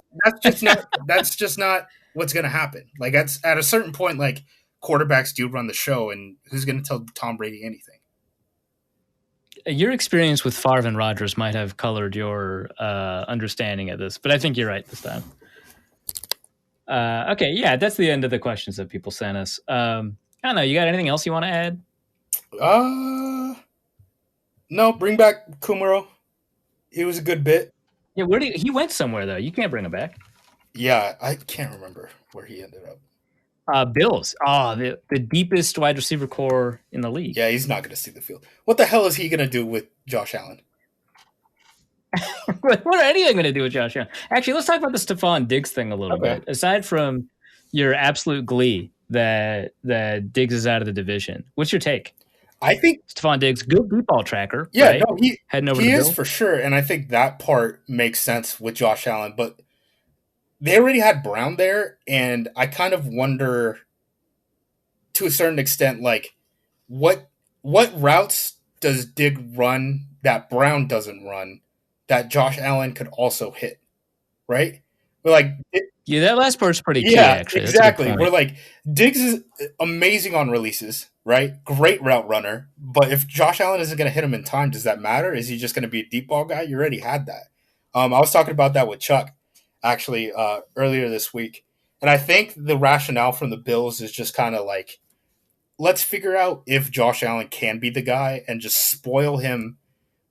just not what's going to happen. Like that's at a certain point, like quarterbacks do run the show, and who's going to tell Tom Brady anything? Your experience with Favre and Rodgers might have colored your understanding of this, but I think you're right this time. Okay, yeah, that's the end of the questions that people sent us. I don't know. You got anything else you want to add? No, bring back Kumaro. He was a good bit. Yeah, he went somewhere though? You can't bring him back. Yeah, I can't remember where he ended up. Bills. The deepest wide receiver core in the league. Yeah, he's not going to see the field. What the hell is he going to do with Josh Allen? What are anything going to do with Josh Allen? Actually, let's talk about the Stephon Diggs thing a little bit. Aside from your absolute glee that Diggs is out of the division, what's your take? I think Stephon Diggs, good deep ball tracker. Yeah, right? No, heading over he the is Bill. For sure, and I think that part makes sense with Josh Allen. But they already had Brown there, and I kind of wonder, to a certain extent, like what routes does Diggs run that Brown doesn't run that Josh Allen could also hit, right? We're like, yeah, that last part's pretty key. Actually, exactly. We're like, Diggs is amazing on releases, right? Great route runner, but if Josh Allen isn't going to hit him in time, does that matter? Is he just going to be a deep ball guy? You already had that. I was talking about that with Chuck actually earlier this week, and I think the rationale from the Bills is just kind of like, let's figure out if Josh Allen can be the guy and just spoil him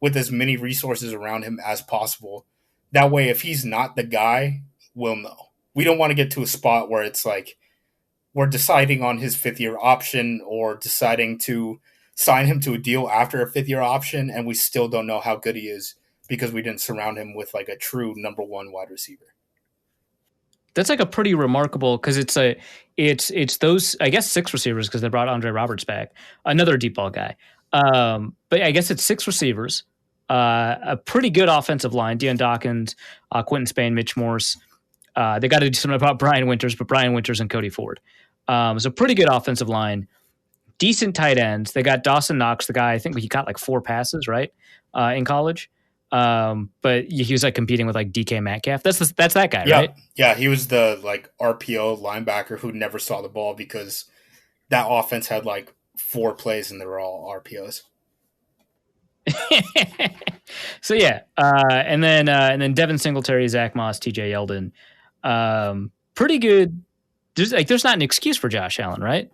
with as many resources around him as possible. That way, if he's not the guy, we'll know. We don't want to get to a spot where it's like we're deciding on his fifth-year option or deciding to sign him to a deal after a fifth-year option, and we still don't know how good he is because we didn't surround him with like a true number one wide receiver. That's like a pretty remarkable, because it's those, I guess, 6 receivers, because they brought Andre Roberts back, another deep ball guy. But I guess it's 6 receivers, a pretty good offensive line, Deion Dawkins, Quentin Spain, Mitch Morse. They got to do something about Brian Winters, but Brian Winters and Cody Ford. So pretty good offensive line, decent tight ends. They got Dawson Knox, the guy, I think he got like 4 passes, right, in college. But he was like competing with like DK Metcalf. That's that guy, right? Yeah, he was the like RPO linebacker who never saw the ball because that offense had like 4 plays and they were all RPOs. So yeah, and then Devin Singletary, Zach Moss, TJ Yeldon, pretty good. There's not an excuse for Josh Allen, right?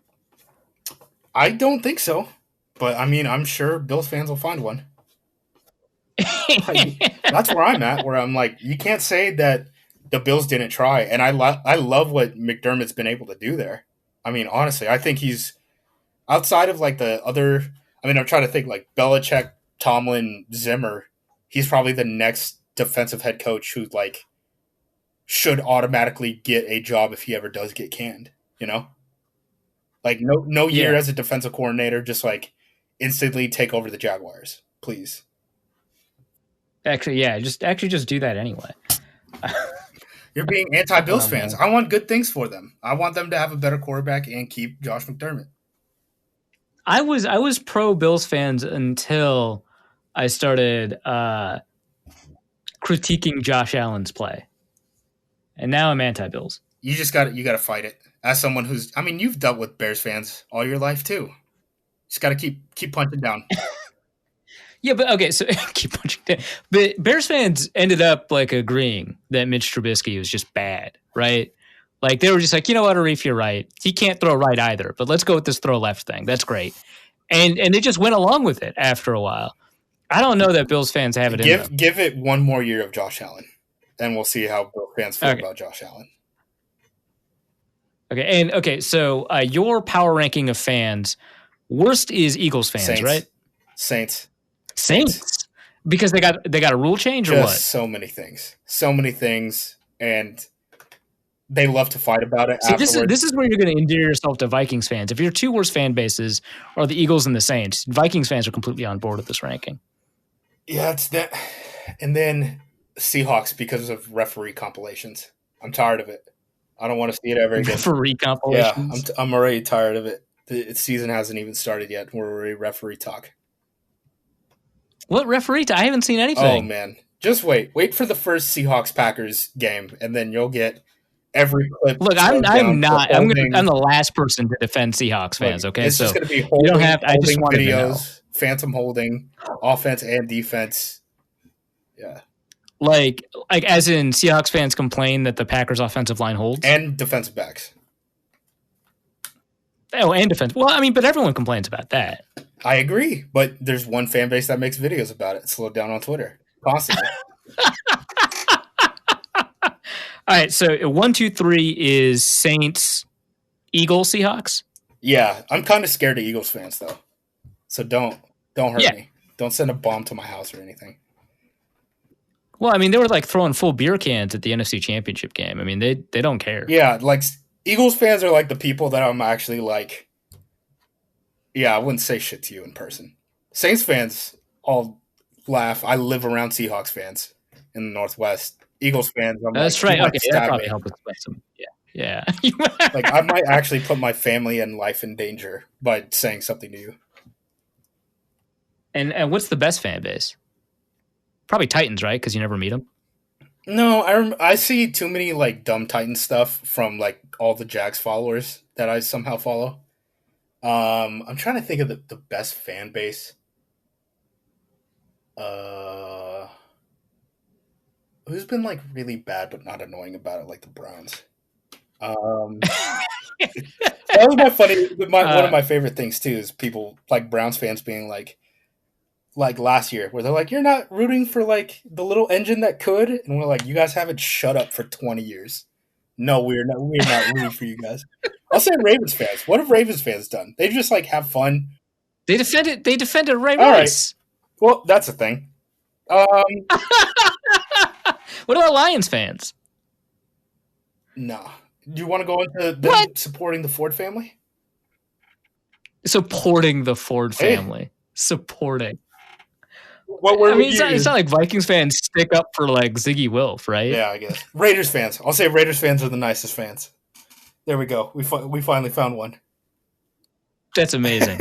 I don't think so, but I mean, I'm sure Bills fans will find one. That's where I'm at, where I'm like, you can't say that the Bills didn't try, and I love what McDermott's been able to do there. I mean, honestly, I think he's outside of like the other. I mean, I'm trying to think like Belichick, Tomlin, Zimmer. He's probably the next defensive head coach who like should automatically get a job if he ever does get canned. You know, like no year as a defensive coordinator, just like instantly take over the Jaguars, please. Actually, yeah, just do that anyway. You're being anti-Bills fans. I want good things for them. I want them to have a better quarterback and keep Josh McDermott. I was pro Bills fans until I started critiquing Josh Allen's play, and now I'm anti-Bills. You got to fight it. As someone who's, I mean, you've dealt with Bears fans all your life too. Just got to keep punching down. Yeah, but okay, so keep punching down. But Bears fans ended up like agreeing that Mitch Trubisky was just bad, right? Like they were just like, you know what, Arif, you're right. He can't throw right either, but let's go with this throw left thing. That's great. And they just went along with it after a while. I don't know that Bills fans have it in them. Give it one more year of Josh Allen, and we'll see how Bills fans feel about Josh Allen. Okay, so your power ranking of fans, worst is Eagles fans, Saints. right? Saints. Because they got a rule change or just what? So many things, and they love to fight about it. See, this is where you're going to endear yourself to Vikings fans. If your two worst fan bases are the Eagles and the Saints, Vikings fans are completely on board with this ranking. Yeah, it's that, and then Seahawks because of referee compilations. I'm tired of it. I don't want to see it ever again. Referee compilations. Yeah, I'm already tired of it. The season hasn't even started yet. We're already referee talk. What referee? I haven't seen anything. Oh man, just wait for the first Seahawks-Packers game, and then you'll get every clip. Look, I'm the last person to defend Seahawks fans. Okay, it's just going to be holding, you don't have. I just wanted videos, phantom holding, offense and defense. Yeah, like as in Seahawks fans complain that the Packers' offensive line holds and defensive backs. Oh, and defense. Well, I mean, but everyone complains about that. I agree, but there's one fan base that makes videos about it. Slowed down on Twitter constantly. All right, so 1, 2, 3 is Saints, Eagles, Seahawks. Yeah, I'm kind of scared of Eagles fans though, so don't hurt me. Don't send a bomb to my house or anything. Well, I mean, they were like throwing full beer cans at the NFC Championship game. I mean, they don't care. Yeah, like Eagles fans are like the people that I'm actually like. Yeah, I wouldn't say shit to you in person. Saints fans all laugh. I live around Seahawks fans in the Northwest. Eagles fans, that's right. Okay, that probably helped explain some. Yeah. Like I might actually put my family and life in danger by saying something to you. And what's the best fan base? Probably Titans, right? Because you never meet them. No, I see too many like dumb Titan stuff from like all the Jags followers that I somehow follow. I'm trying to think of the best fan base. Who's been like really bad but not annoying about it, like the Browns. That was one of my favorite things too is people like Browns fans being like last year where they're like, you're not rooting for like the little engine that could, and we're like, you guys haven't shut up for 20 years. No, we're not rooting for you guys. I'll say Ravens fans. What have Ravens fans done? They just like have fun. They defended Ray Rice. Right. Well, that's a thing. What about Lions fans? No. Do you want to go into them supporting the Ford family? Supporting the Ford family. Hey. Supporting. It's not like Vikings fans stick up for like Ziggy Wilf, right? Yeah, I guess. Raiders fans. I'll say Raiders fans are the nicest fans. There we go. We finally found one. That's amazing.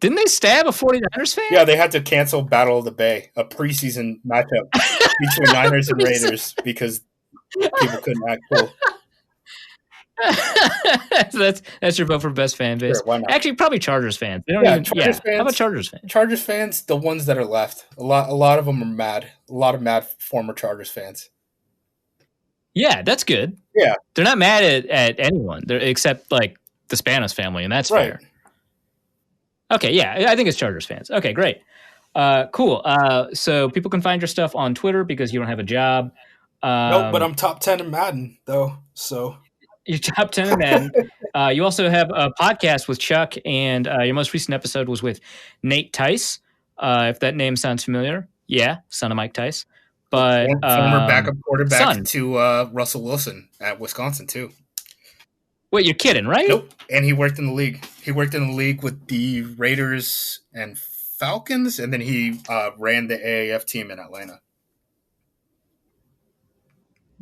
Didn't they stab a 49ers fan? Yeah, they had to cancel Battle of the Bay, a preseason matchup between Niners and Raiders because people couldn't act cool. So that's your vote for best fan base. Sure, why not? Actually, probably Chargers fans. Fans. How about Chargers fans? Chargers fans, the ones that are left. A lot of them are mad. A lot of mad former Chargers fans. Yeah, that's good. Yeah, they're not mad at anyone, except like the Spanos family, and that's fair. Okay, yeah, I think it's Chargers fans. Okay, great. Cool. So people can find your stuff on Twitter because you don't have a job. Nope, but I'm top 10 in Madden, though, so... You're top 10 in Madden. You also have a podcast with Chuck, and your most recent episode was with Nate Tice. If that name sounds familiar. Yeah, son of Mike Tice. But former backup quarterback to Russell Wilson at Wisconsin, too. Wait, you're kidding, right? Nope. And he worked in the league. He worked in the league with the Raiders and Falcons, and then he ran the AAF team in Atlanta.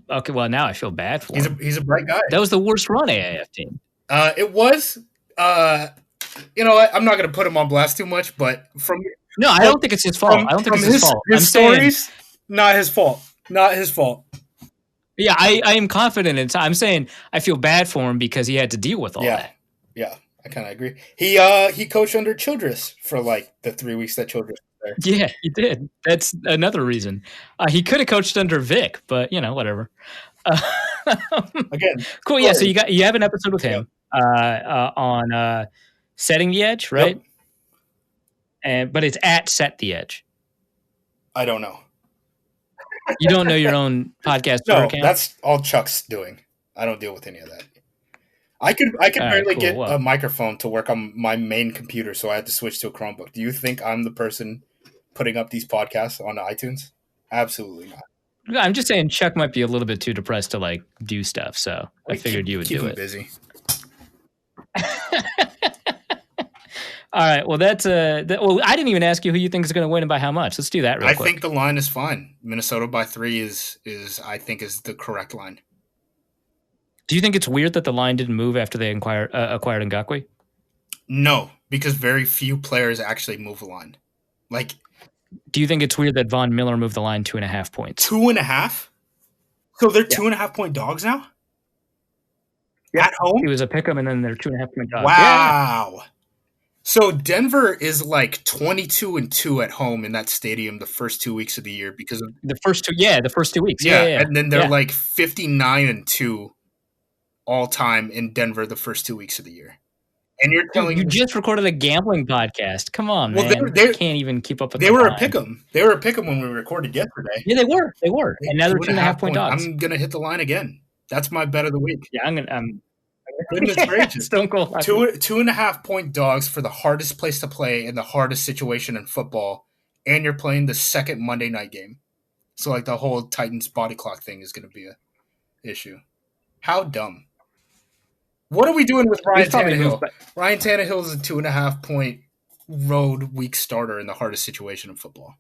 Okay, well, now I feel bad for him. He's a bright guy. That was the worst run AAF team. It was. You know what? I'm not going to put him on blast too much, but I don't think it's his fault. I don't think it's his fault. His stories, not his fault. Not his fault. Yeah, I am confident in. I'm saying I feel bad for him because he had to deal with all that. Yeah, I kind of agree. He coached under Childress for like the 3 weeks that Childress was there. Yeah, he did. That's another reason. He could have coached under Vic, but Again, cool. Yeah, so you have an episode with him on setting the edge, right? Yep. But it's at Set the Edge. I don't know. You don't know your own podcast Twitter account? That's all Chuck's doing. I don't deal with any of that. I could barely get a microphone to work on my main computer, so I had to switch to a Chromebook. Do you think I'm the person putting up these podcasts on iTunes? Absolutely not. I'm just saying Chuck might be a little bit too depressed to like do stuff, so I figured you would do it. Busy. All right. Well, that's well, I didn't even ask you who you think is going to win and by how much. Let's do that real quick. I think the line is fine. Minnesota by 3 is I think is the correct line. Do you think it's weird that the line didn't move after they acquired Ngakoue? No, because very few players actually move a line. Like, do you think it's weird that Von Miller moved the line 2.5 points? 2.5? So they're 2.5 point dogs now? Yeah. At home? It was a pick 'em and then they're 2.5 point dogs. Wow. Yeah. So Denver is like 22-2 at home in that stadium the first 2 weeks of the year because of the first 2 weeks. Yeah. And then they're like 59-2 all time in Denver the first 2 weeks of the year. And you're telling you just recorded a gambling podcast. Come on, man. They can't even keep up with They were a pick 'em. They were a pick 'em when we recorded yesterday. Yeah, they were. And now they're 2.5 point dogs. I'm gonna hit the line again. That's my bet of the week. Yeah, goodness gracious. Stone Cold. 2.5 point dogs for the hardest place to play in the hardest situation in football, and you're playing the second Monday night game. So like the whole Titans body clock thing is gonna be a issue. How dumb. What are we doing with Ryan Tannehill? Ryan Tannehill is a 2.5 point road week starter in the hardest situation in football.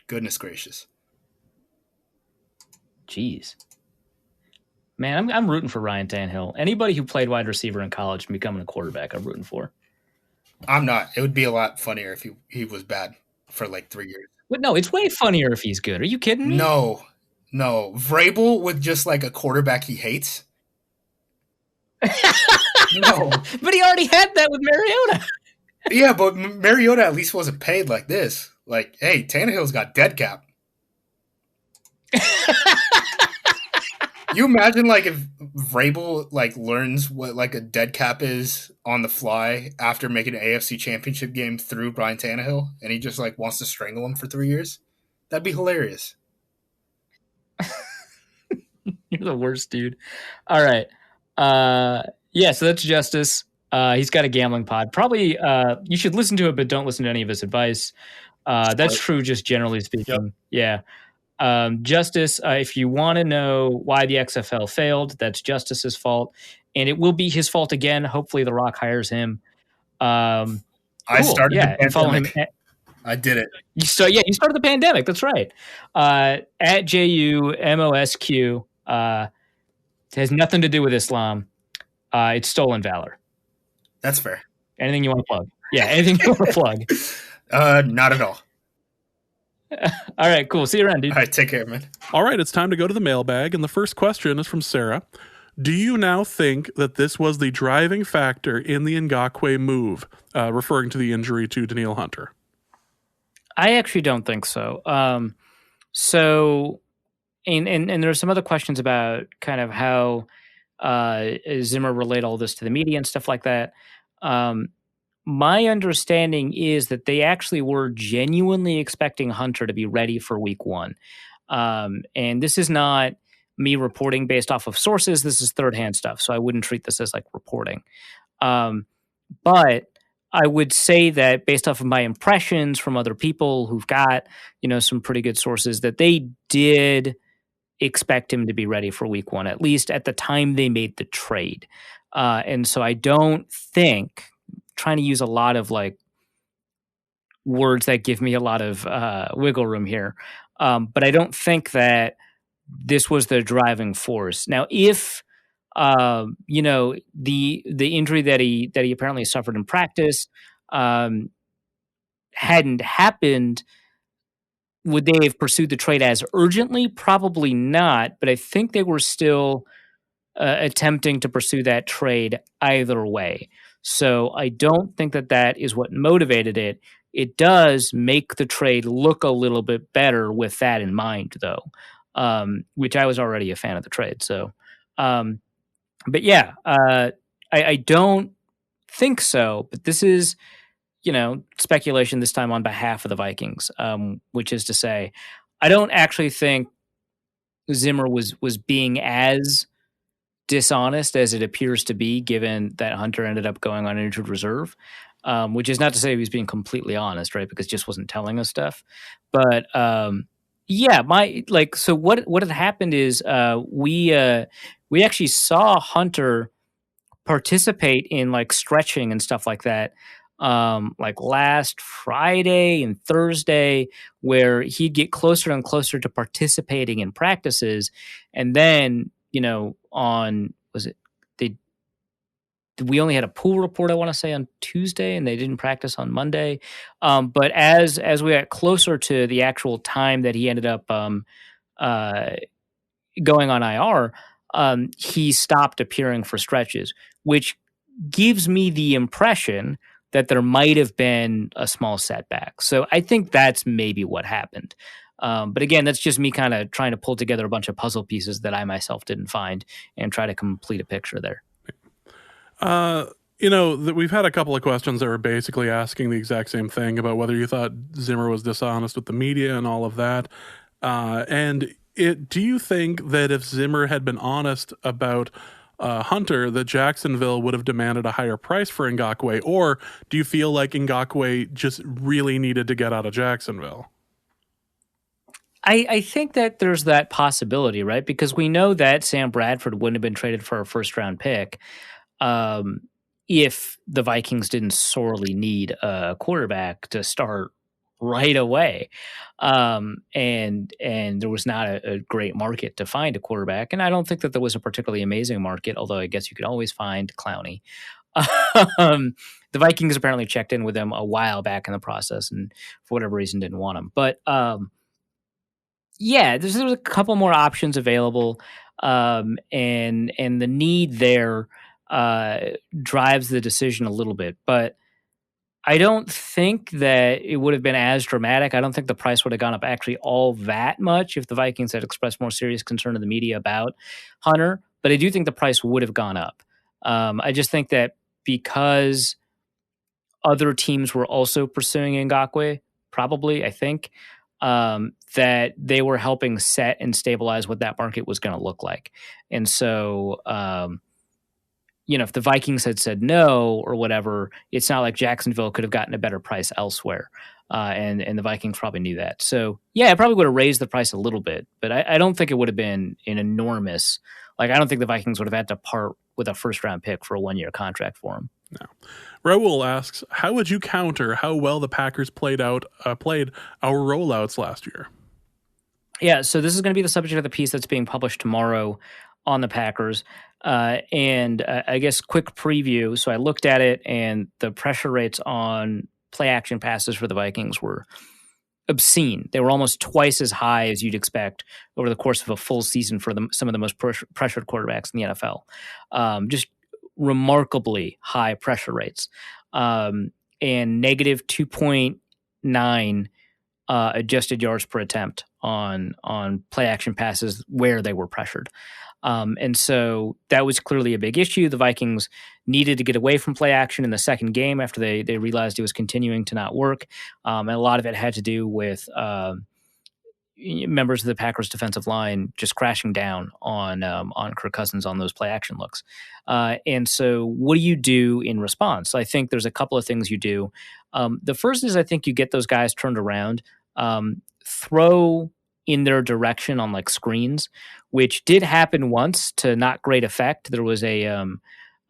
Goodness gracious. Jeez. Man, I'm rooting for Ryan Tannehill. Anybody who played wide receiver in college and becoming a quarterback, I'm rooting for. I'm not. It would be a lot funnier if he was bad for like 3 years. But no, it's way funnier if he's good. Are you kidding me? No. Vrabel with just like a quarterback he hates. No. But he already had that with Mariota. Yeah, but Mariota at least wasn't paid like this. Like, hey, Tannehill's got dead cap. You imagine like if Vrabel like learns what like a dead cap is on the fly after making an AFC Championship game through Brian Tannehill, and he just like wants to strangle him for 3 years? That'd be hilarious. You're the worst, dude. All right. Yeah, so that's Justice. He's got a gambling pod. Probably you should listen to it, but don't listen to any of his advice. That's true just generally speaking. Yep. Yeah. Justice, if you want to know why the XFL failed, that's Justice's fault. And it will be his fault again. Hopefully The Rock hires him. I started the and follow him. I did it. You started the pandemic. That's right. At JUMOSQ. It has nothing to do with Islam. It's stolen valor. That's fair. Anything you want to plug? Yeah, anything you want to plug? Not at all. All right, cool. See you around, dude. All right, take care, man. All right, it's time to go to the mailbag, and the first question is from Sarah. Do you now think that this was the driving factor in the Ngakoue move, referring to the injury to Danielle Hunter? I actually don't think so. And there's some other questions about kind of how Zimmer relayed all this to the media and stuff like that. My understanding is that they actually were genuinely expecting Hunter to be ready for week 1. And this is not me reporting based off of sources. This is third-hand stuff, so I wouldn't treat this as like reporting. But I would say that based off of my impressions from other people who've got, some pretty good sources, that they did expect him to be ready for week 1, at least at the time they made the trade. And so I don't think, trying to use a lot of like words that give me a lot of wiggle room here, but I don't think that this was the driving force. Now, if the injury that he apparently suffered in practice hadn't happened, would they have pursued the trade as urgently? Probably not, but I think they were still attempting to pursue that trade either way. So I don't think that is what motivated it. It does make the trade look a little bit better with that in mind, though, which I was already a fan of the trade. So, but yeah, I don't think so. But this is, speculation this time on behalf of the Vikings, which is to say, I don't actually think Zimmer was being as dishonest as it appears to be, given that Hunter ended up going on injured reserve, which is not to say he was being completely honest, right? Because just wasn't telling us stuff. But yeah, so what had happened is we actually saw Hunter participate in like stretching and stuff like that. Like last Friday and Thursday, where he'd get closer and closer to participating in practices, and then we only had a pool report, I want to say, on Tuesday, and they didn't practice on Monday. But as we got closer to the actual time that he ended up going on IR, he stopped appearing for stretches, which gives me the impression that there might have been a small setback. So I think that's maybe what happened. But again, that's just me kind of trying to pull together a bunch of puzzle pieces that I myself didn't find and try to complete a picture there. We've had a couple of questions that were basically asking the exact same thing about whether you thought Zimmer was dishonest with the media and all of that. Do you think that if Zimmer had been honest about Hunter, that Jacksonville would have demanded a higher price for Ngakoue, or do you feel like Ngakoue just really needed to get out of Jacksonville? I think that there's that possibility, right? Because we know that Sam Bradford wouldn't have been traded for a first-round pick if the Vikings didn't sorely need a quarterback to start right away. And there was not a great market to find a quarterback. And I don't think that there was a particularly amazing market, although I guess you could always find Clowney. The Vikings apparently checked in with him a while back in the process and for whatever reason didn't want him. But yeah, there's a couple more options available. And the need there drives the decision a little bit. But I don't think that it would have been as dramatic. I don't think the price would have gone up actually all that much if the Vikings had expressed more serious concern to the media about Hunter. But I do think the price would have gone up. I just think that because other teams were also pursuing Ngakoue, probably, I think, that they were helping set and stabilize what that market was going to look like. And so, if the Vikings had said no or whatever, it's not like Jacksonville could have gotten a better price elsewhere. And the Vikings probably knew that. So, yeah, it probably would have raised the price a little bit, but I don't think it would have been an enormous, I don't think the Vikings would have had to part with a first-round pick for a one-year contract for him. No. Raul asks, how would you counter how well the Packers played our rollouts last year? Yeah, so this is going to be the subject of the piece that's being published tomorrow on the Packers. And I guess quick preview. So I looked at it, and the pressure rates on play action passes for the Vikings were obscene. They were almost twice as high as you'd expect over the course of a full season for some of the most pressured quarterbacks in the NFL. Just remarkably high pressure rates. And negative 2.9 adjusted yards per attempt on play action passes where they were pressured. And so that was clearly a big issue. The Vikings needed to get away from play action in the second game after they realized it was continuing to not work. And a lot of it had to do with members of the Packers defensive line just crashing down on Kirk Cousins on those play action looks. And so what do you do in response? I think there's a couple of things you do. The first is I think you get those guys turned around, throw in their direction on screens, which did happen once to not great effect. There was a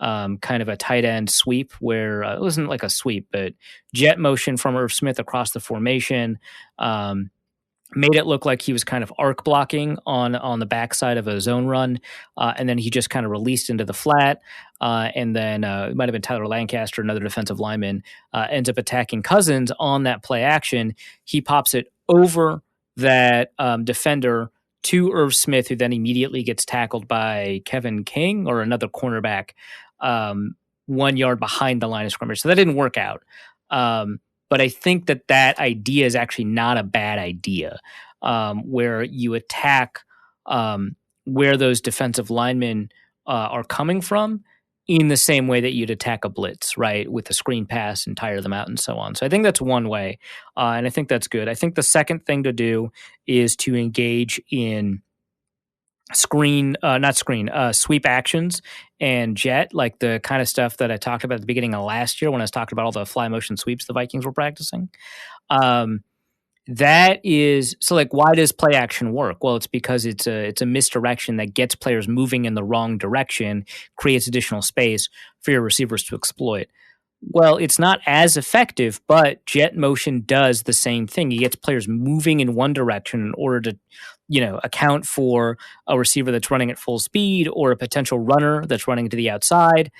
kind of a tight end sweep where it wasn't like a sweep, but jet motion from Irv Smith across the formation, made it look like he was kind of arc blocking on the backside of a zone run. And then he just kind of released into the flat. And then it might have been Tyler Lancaster, another defensive lineman, ends up attacking Cousins on that play action. He pops it over that defender to Irv Smith, who then immediately gets tackled by Kevin King or another cornerback 1 yard behind the line of scrimmage. So that didn't work out. But I think that idea is actually not a bad idea, where you attack where those defensive linemen are coming from in the same way that you'd attack a blitz, right, with a screen pass and tire them out and so on. So I think that's one way, and I think that's good. I think the second thing to do is to engage in sweep actions and jet, like the kind of stuff that I talked about at the beginning of last year when I was talking about all the fly motion sweeps the Vikings were practicing. That is so, like, why does play action work? Well, it's because it's a misdirection that gets players moving in the wrong direction, creates additional space for your receivers to exploit. Well, it's not as effective, but jet motion does the same thing. It gets players moving in one direction in order to, account for a receiver that's running at full speed or a potential runner that's running to the outside.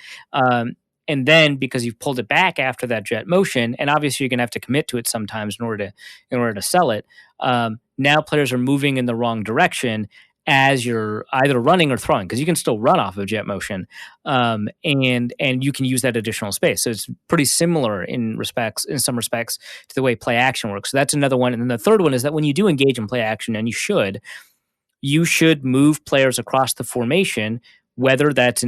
And then because you've pulled it back after that jet motion, and obviously you're going to have to commit to it sometimes in order to sell it. Now players are moving in the wrong direction as you're either running or throwing, because you can still run off of jet motion, and you can use that additional space. So it's pretty similar in some respects to the way play action works. So that's another one. And then the third one is that when you do engage in play action, and you should move players across the formation, whether that's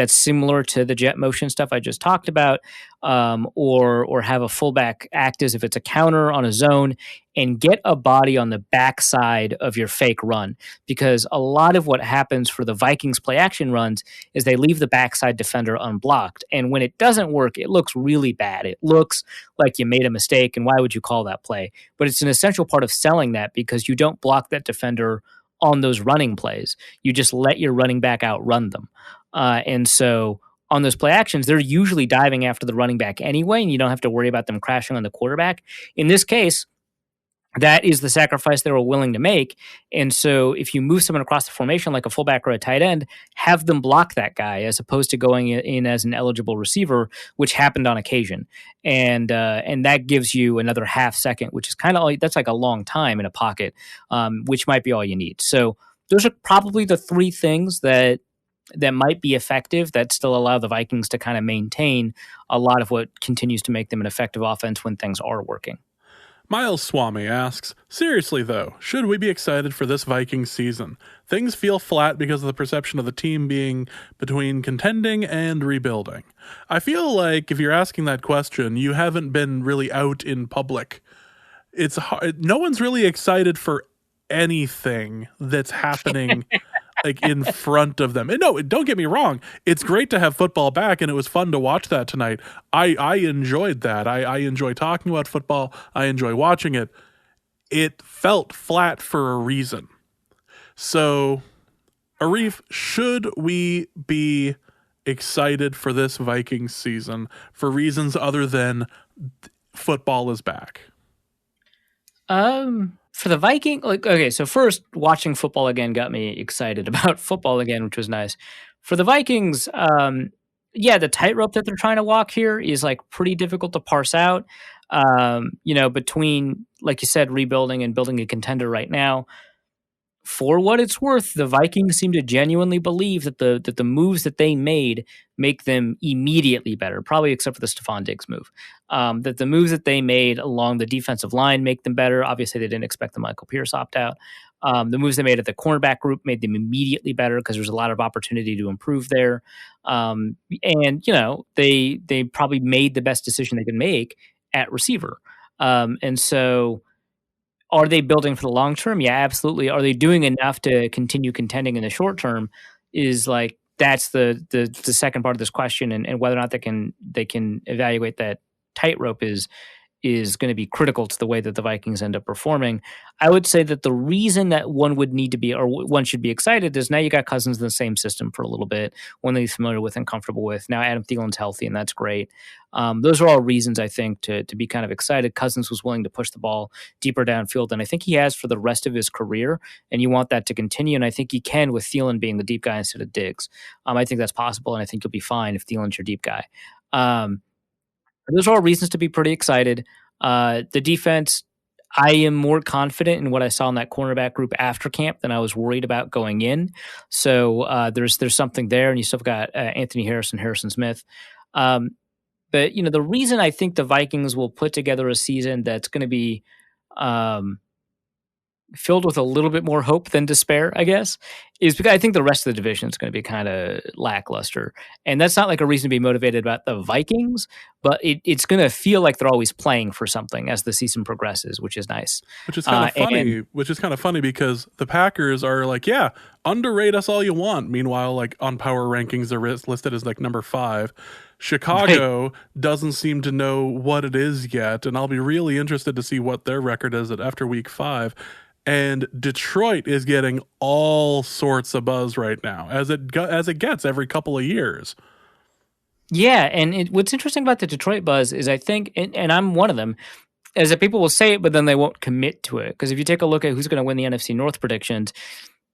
similar to the jet motion stuff I just talked about, or have a fullback act as if it's a counter on a zone, and get a body on the backside of your fake run. Because a lot of what happens for the Vikings play action runs is they leave the backside defender unblocked. And when it doesn't work, it looks really bad. It looks like you made a mistake, and why would you call that play? But it's an essential part of selling that, because you don't block that defender on those running plays. You just let your running back outrun them. And so on those play actions, they're usually diving after the running back anyway, and you don't have to worry about them crashing on the quarterback. In this case, that is the sacrifice they were willing to make. And so if you move someone across the formation like a fullback or a tight end, have them block that guy as opposed to going in as an eligible receiver, which happened on occasion. And that gives you another half second, which is that's like a long time in a pocket, which might be all you need. So those are probably the three things that might be effective that still allow the Vikings to kind of maintain a lot of what continues to make them an effective offense when things are working. Miles Swami asks, seriously though, should we be excited for this Vikings season? Things feel flat because of the perception of the team being between contending and rebuilding. I feel like if you're asking that question, you haven't been really out in public. It's hard. No one's really excited for anything that's happening like in front of them. And no, don't get me wrong. It's great to have football back, and it was fun to watch that tonight. I enjoyed that. I enjoy talking about football. I enjoy watching it. It felt flat for a reason. So, Arif, should we be excited for this Vikings season for reasons other than football is back? For the Viking, so first, watching football again got me excited about football again, which was nice. For the Vikings, the tightrope that they're trying to walk here is like pretty difficult to parse out. Between, like you said, rebuilding and building a contender right now. For what it's worth, the Vikings seem to genuinely believe that the moves that they made make them immediately better, probably except for the Stephon Diggs move. That the moves that they made along the defensive line make them better. Obviously, they didn't expect the Michael Pierce opt-out. The moves they made at the cornerback group made them immediately better because there's a lot of opportunity to improve there. They probably made the best decision they could make at receiver. And so... Are they building for the long term? Yeah, absolutely. Are they doing enough to continue contending in the short term? That's the second part of this question, and whether or not they can evaluate that tightrope is going to be critical to the way that the Vikings end up performing. I would say that the reason that one would need to be, or one should be excited, is now you got Cousins in the same system for a little bit, one that he's familiar with and comfortable with. Now Adam Thielen's healthy, and that's great. Those are all reasons, I think, to be kind of excited. Cousins was willing to push the ball deeper downfield than I think he has for the rest of his career, and you want that to continue, and I think he can with Thielen being the deep guy instead of Diggs. I think that's possible, and I think you'll be fine if Thielen's your deep guy. Those are all reasons to be pretty excited. The defense, I am more confident in what I saw in that cornerback group after camp than I was worried about going in. So there's something there, and you still got Anthony Harrison, Harrison Smith. But the reason I think the Vikings will put together a season that's going to be filled with a little bit more hope than despair, I guess, is because I think the rest of the division is going to be kind of lackluster. And that's not like a reason to be motivated about the Vikings, but it's going to feel like they're always playing for something as the season progresses, which is nice. Which is kind of funny. Which is kind of funny because the Packers are like, yeah, underrate us all you want. Meanwhile, like on power rankings, they're listed as like number 5. Chicago doesn't seem to know what it is yet, and I'll be really interested to see what their record is after week 5. And Detroit is getting all sorts of buzz right now, as it gets every couple of years. Yeah, and what's interesting about the Detroit buzz is I think, and I'm one of them, is that people will say it, but then they won't commit to it. Because if you take a look at who's going to win the NFC North predictions,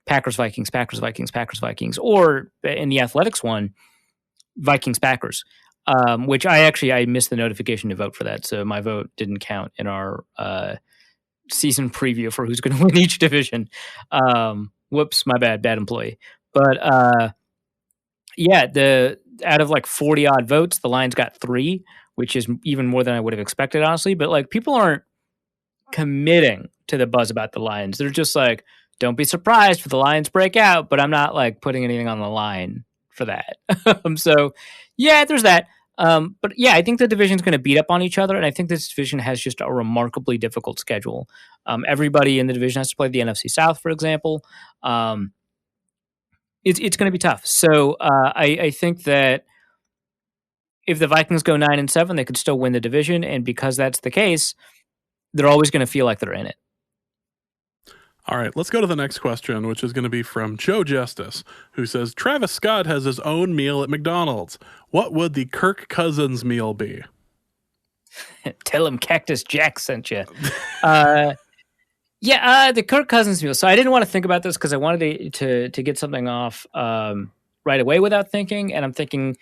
Packers, Vikings, Packers, Vikings, Packers, Vikings, or in the Athletics one, Vikings, Packers, which I missed the notification to vote for that, so my vote didn't count in our season preview for who's going to win each division. Whoops, my bad employee. But yeah, out of like 40 odd votes, the Lions got 3, which is even more than I would have expected, honestly. But like, people aren't committing to the buzz about the Lions. They're just like, don't be surprised if the Lions break out, but I'm not like putting anything on the line for that. So yeah, there's that. But yeah, I think the division's going to beat up on each other, and I think this division has just a remarkably difficult schedule. Everybody in the division has to play the NFC South, for example. It's going to be tough. So I think that if the Vikings go 9-7, they could still win the division, and because that's the case, they're always going to feel like they're in it. All right, let's go to the next question, which is going to be from Joe Justice, who says, Travis Scott has his own meal at McDonald's. What would the Kirk Cousins meal be? Tell him Cactus Jack sent you. The Kirk Cousins meal. So I didn't want to think about this because I wanted to get something off right away without thinking. And I'm thinking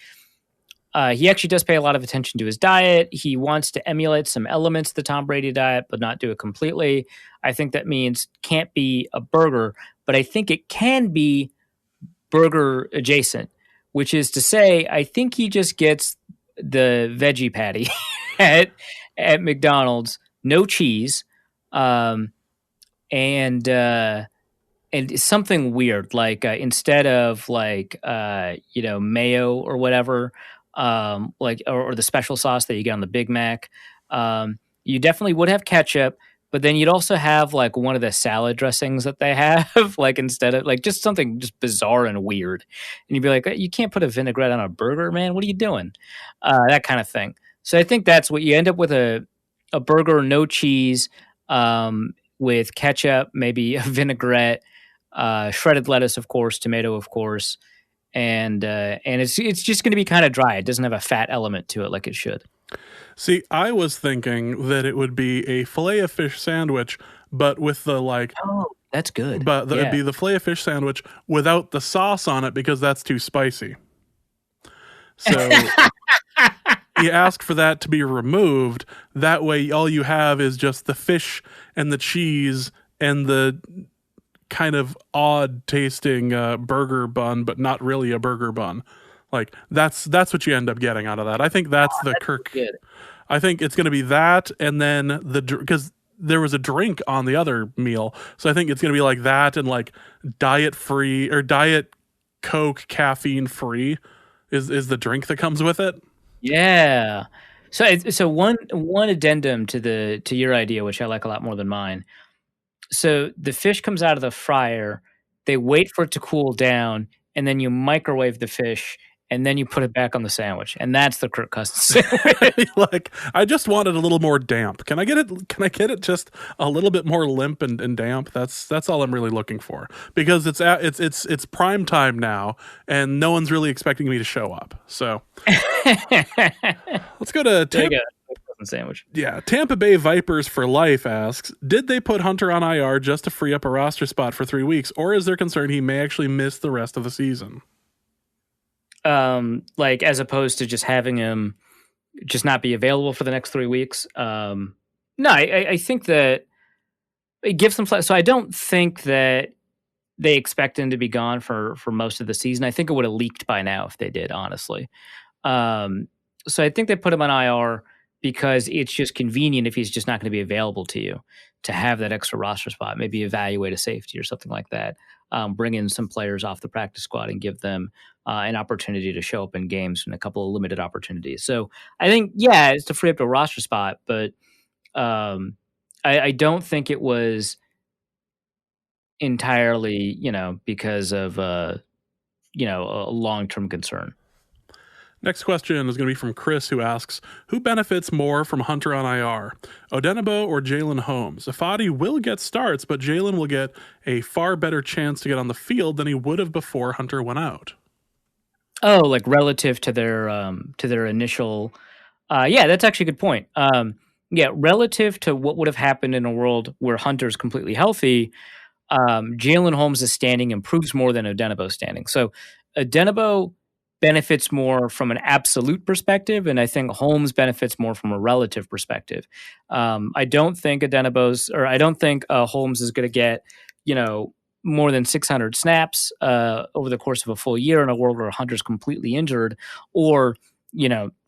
he actually does pay a lot of attention to his diet. He wants to emulate some elements of the Tom Brady diet, but not do it completely. I think that means can't be a burger, but I think it can be burger adjacent, which is to say, I think he just gets the veggie patty at McDonald's, no cheese, and something weird, like instead of like mayo or whatever, or the special sauce that you get on the Big Mac, you definitely would have ketchup. But then you'd also have like one of the salad dressings that they have, like instead of like just something just bizarre and weird. And you'd be like, you can't put a vinaigrette on a burger, man. What are you doing? That kind of thing. So I think that's what you end up with, a burger, no cheese, with ketchup, maybe a vinaigrette, shredded lettuce, of course, tomato, of course. And it's just going to be kind of dry. It doesn't have a fat element to it like it should. See, I was thinking that it would be a Filet-O-Fish sandwich, but with the like... Oh, that's good. But it'd be the Filet-O-Fish sandwich without the sauce on it because that's too spicy. So you ask for that to be removed. That way, all you have is just the fish and the cheese and the kind of odd-tasting burger bun, but not really a burger bun. Like that's what you end up getting out of that. I think that's Kirk. Good. I think it's going to be that, and then because there was a drink on the other meal, so I think it's going to be like that and like diet free or diet Coke caffeine free is the drink that comes with it. Yeah. So one addendum to your idea, which I like a lot more than mine. So the fish comes out of the fryer, they wait for it to cool down, and then you microwave the fish. And then you put it back on the sandwich, and that's the Kirk Cousins sandwich. Like, I just want it a little more damp. Can I get it? Can I get it just a little bit more limp and damp? That's all I'm really looking for, because it's prime time now, and no one's really expecting me to show up. So let's go to sandwich. Yeah, Tampa Bay Vipers for Life asks, did they put Hunter on IR just to free up a roster spot for 3 weeks, or is there concern he may actually miss the rest of the season? Like as opposed to just having him just not be available for the next 3 weeks. No, I think that it gives them so I don't think that they expect him to be gone for most of the season. I think it would have leaked by now if they did, honestly. So I think they put him on IR because it's just convenient if he's just not going to be available to you to have that extra roster spot. Maybe evaluate a safety or something like that. Bring in some players off the practice squad and give them an opportunity to show up in games and a couple of limited opportunities. So I think, it's to free up a roster spot, but I don't think it was entirely, because of a long-term concern. Next question is going to be from Chris, who asks, who benefits more from Hunter on IR, Odenigbo or Jalen Holmes? Ifadi will get starts, but Jalen will get a far better chance to get on the field than he would have before Hunter went out. Oh, like relative to their initial... that's actually a good point. Relative to what would have happened in a world where Hunter's completely healthy, Jalen Holmes' standing improves more than Odenigbo's standing. So Odenigbo benefits more from an absolute perspective, and I think Holmes benefits more from a relative perspective. I don't think Holmes is going to get, more than 600 snaps over the course of a full year in a world where Hunter's completely injured, or,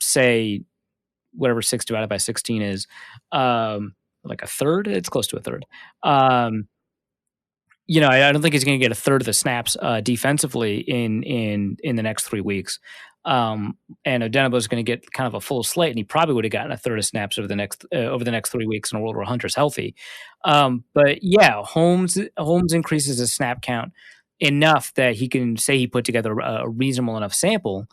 say whatever 6 divided by 16 is, like a third. It's close to a third. I don't think he's going to get a third of the snaps defensively in the next 3 weeks. And Odenigbo is going to get kind of a full slate, and he probably would have gotten a third of snaps over the next 3 weeks in a world where Hunter's healthy. But Holmes increases his snap count enough that he can say he put together a reasonable enough sample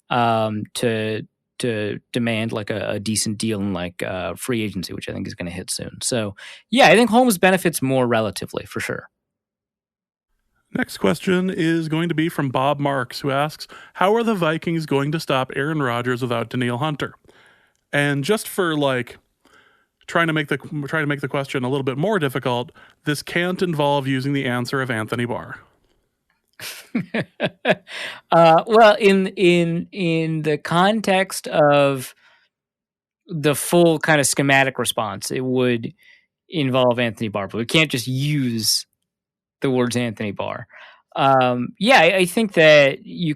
to demand like a decent deal in like free agency, which I think is going to hit soon. So I think Holmes benefits more relatively for sure. Next question is going to be from Bob Marks, who asks, how are the Vikings going to stop Aaron Rodgers without Danielle Hunter? And just for trying to make the question a little bit more difficult, this can't involve using the answer of Anthony Barr. Well, in the context of the full kind of schematic response, it would involve Anthony Barr, but we can't just use the words Anthony Barr. I think that you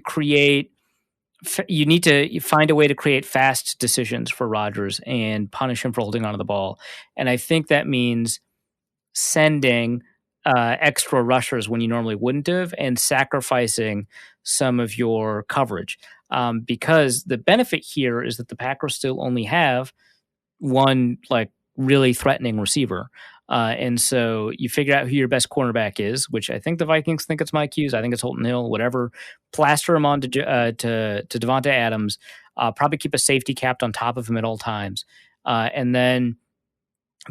need to find a way to create fast decisions for Rodgers and punish him for holding onto the ball. And I think that means sending extra rushers when you normally wouldn't have, and sacrificing some of your coverage. Because the benefit here is that the Packers still only have one really threatening receiver. And so you figure out who your best cornerback is, which I think the Vikings think it's Mike Hughes. I think it's Holton Hill, whatever. Plaster him on to Devonta Adams. Probably keep a safety capped on top of him at all times. And then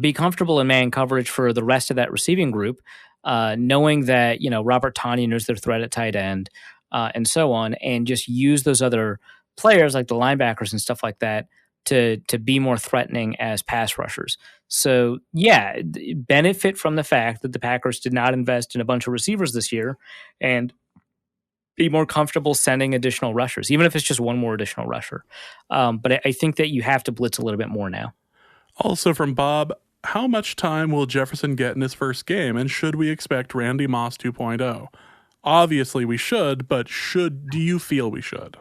be comfortable in man coverage for the rest of that receiving group, knowing that, Robert Tonyan is their threat at tight end, and so on, and just use those other players like the linebackers and stuff like that to be more threatening as pass rushers. So benefit from the fact that the Packers did not invest in a bunch of receivers this year, and be more comfortable sending additional rushers, even if it's just one more additional rusher. But I think that you have to blitz a little bit more now. Also from Bob, how much time will Jefferson get in his first game, and should we expect Randy Moss 2.0? Obviously we should, but do you feel we should?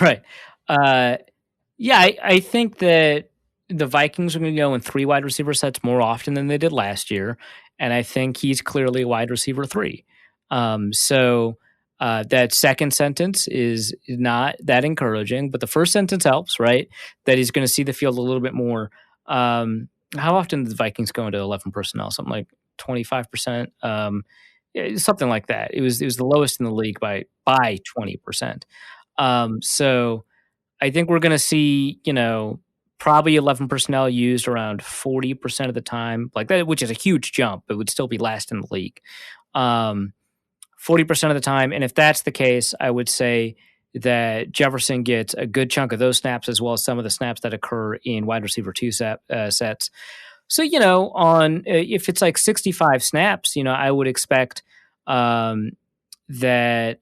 Right. I think that the Vikings are going to go in 3 wide receiver sets more often than they did last year, and I think he's clearly a wide receiver 3. That second sentence is not that encouraging, but the first sentence helps, right? That he's going to see the field a little bit more. How often do the Vikings go into 11 personnel? Something like 25%, something like that. It was the lowest in the league by 20%. So I think we're going to see, probably 11 personnel used around 40% of the time, like that, which is a huge jump, but would still be last in the league. 40% of the time. And if that's the case, I would say that Jefferson gets a good chunk of those snaps, as well as some of the snaps that occur in wide receiver 2 sets. So, if it's like 65 snaps, I would expect that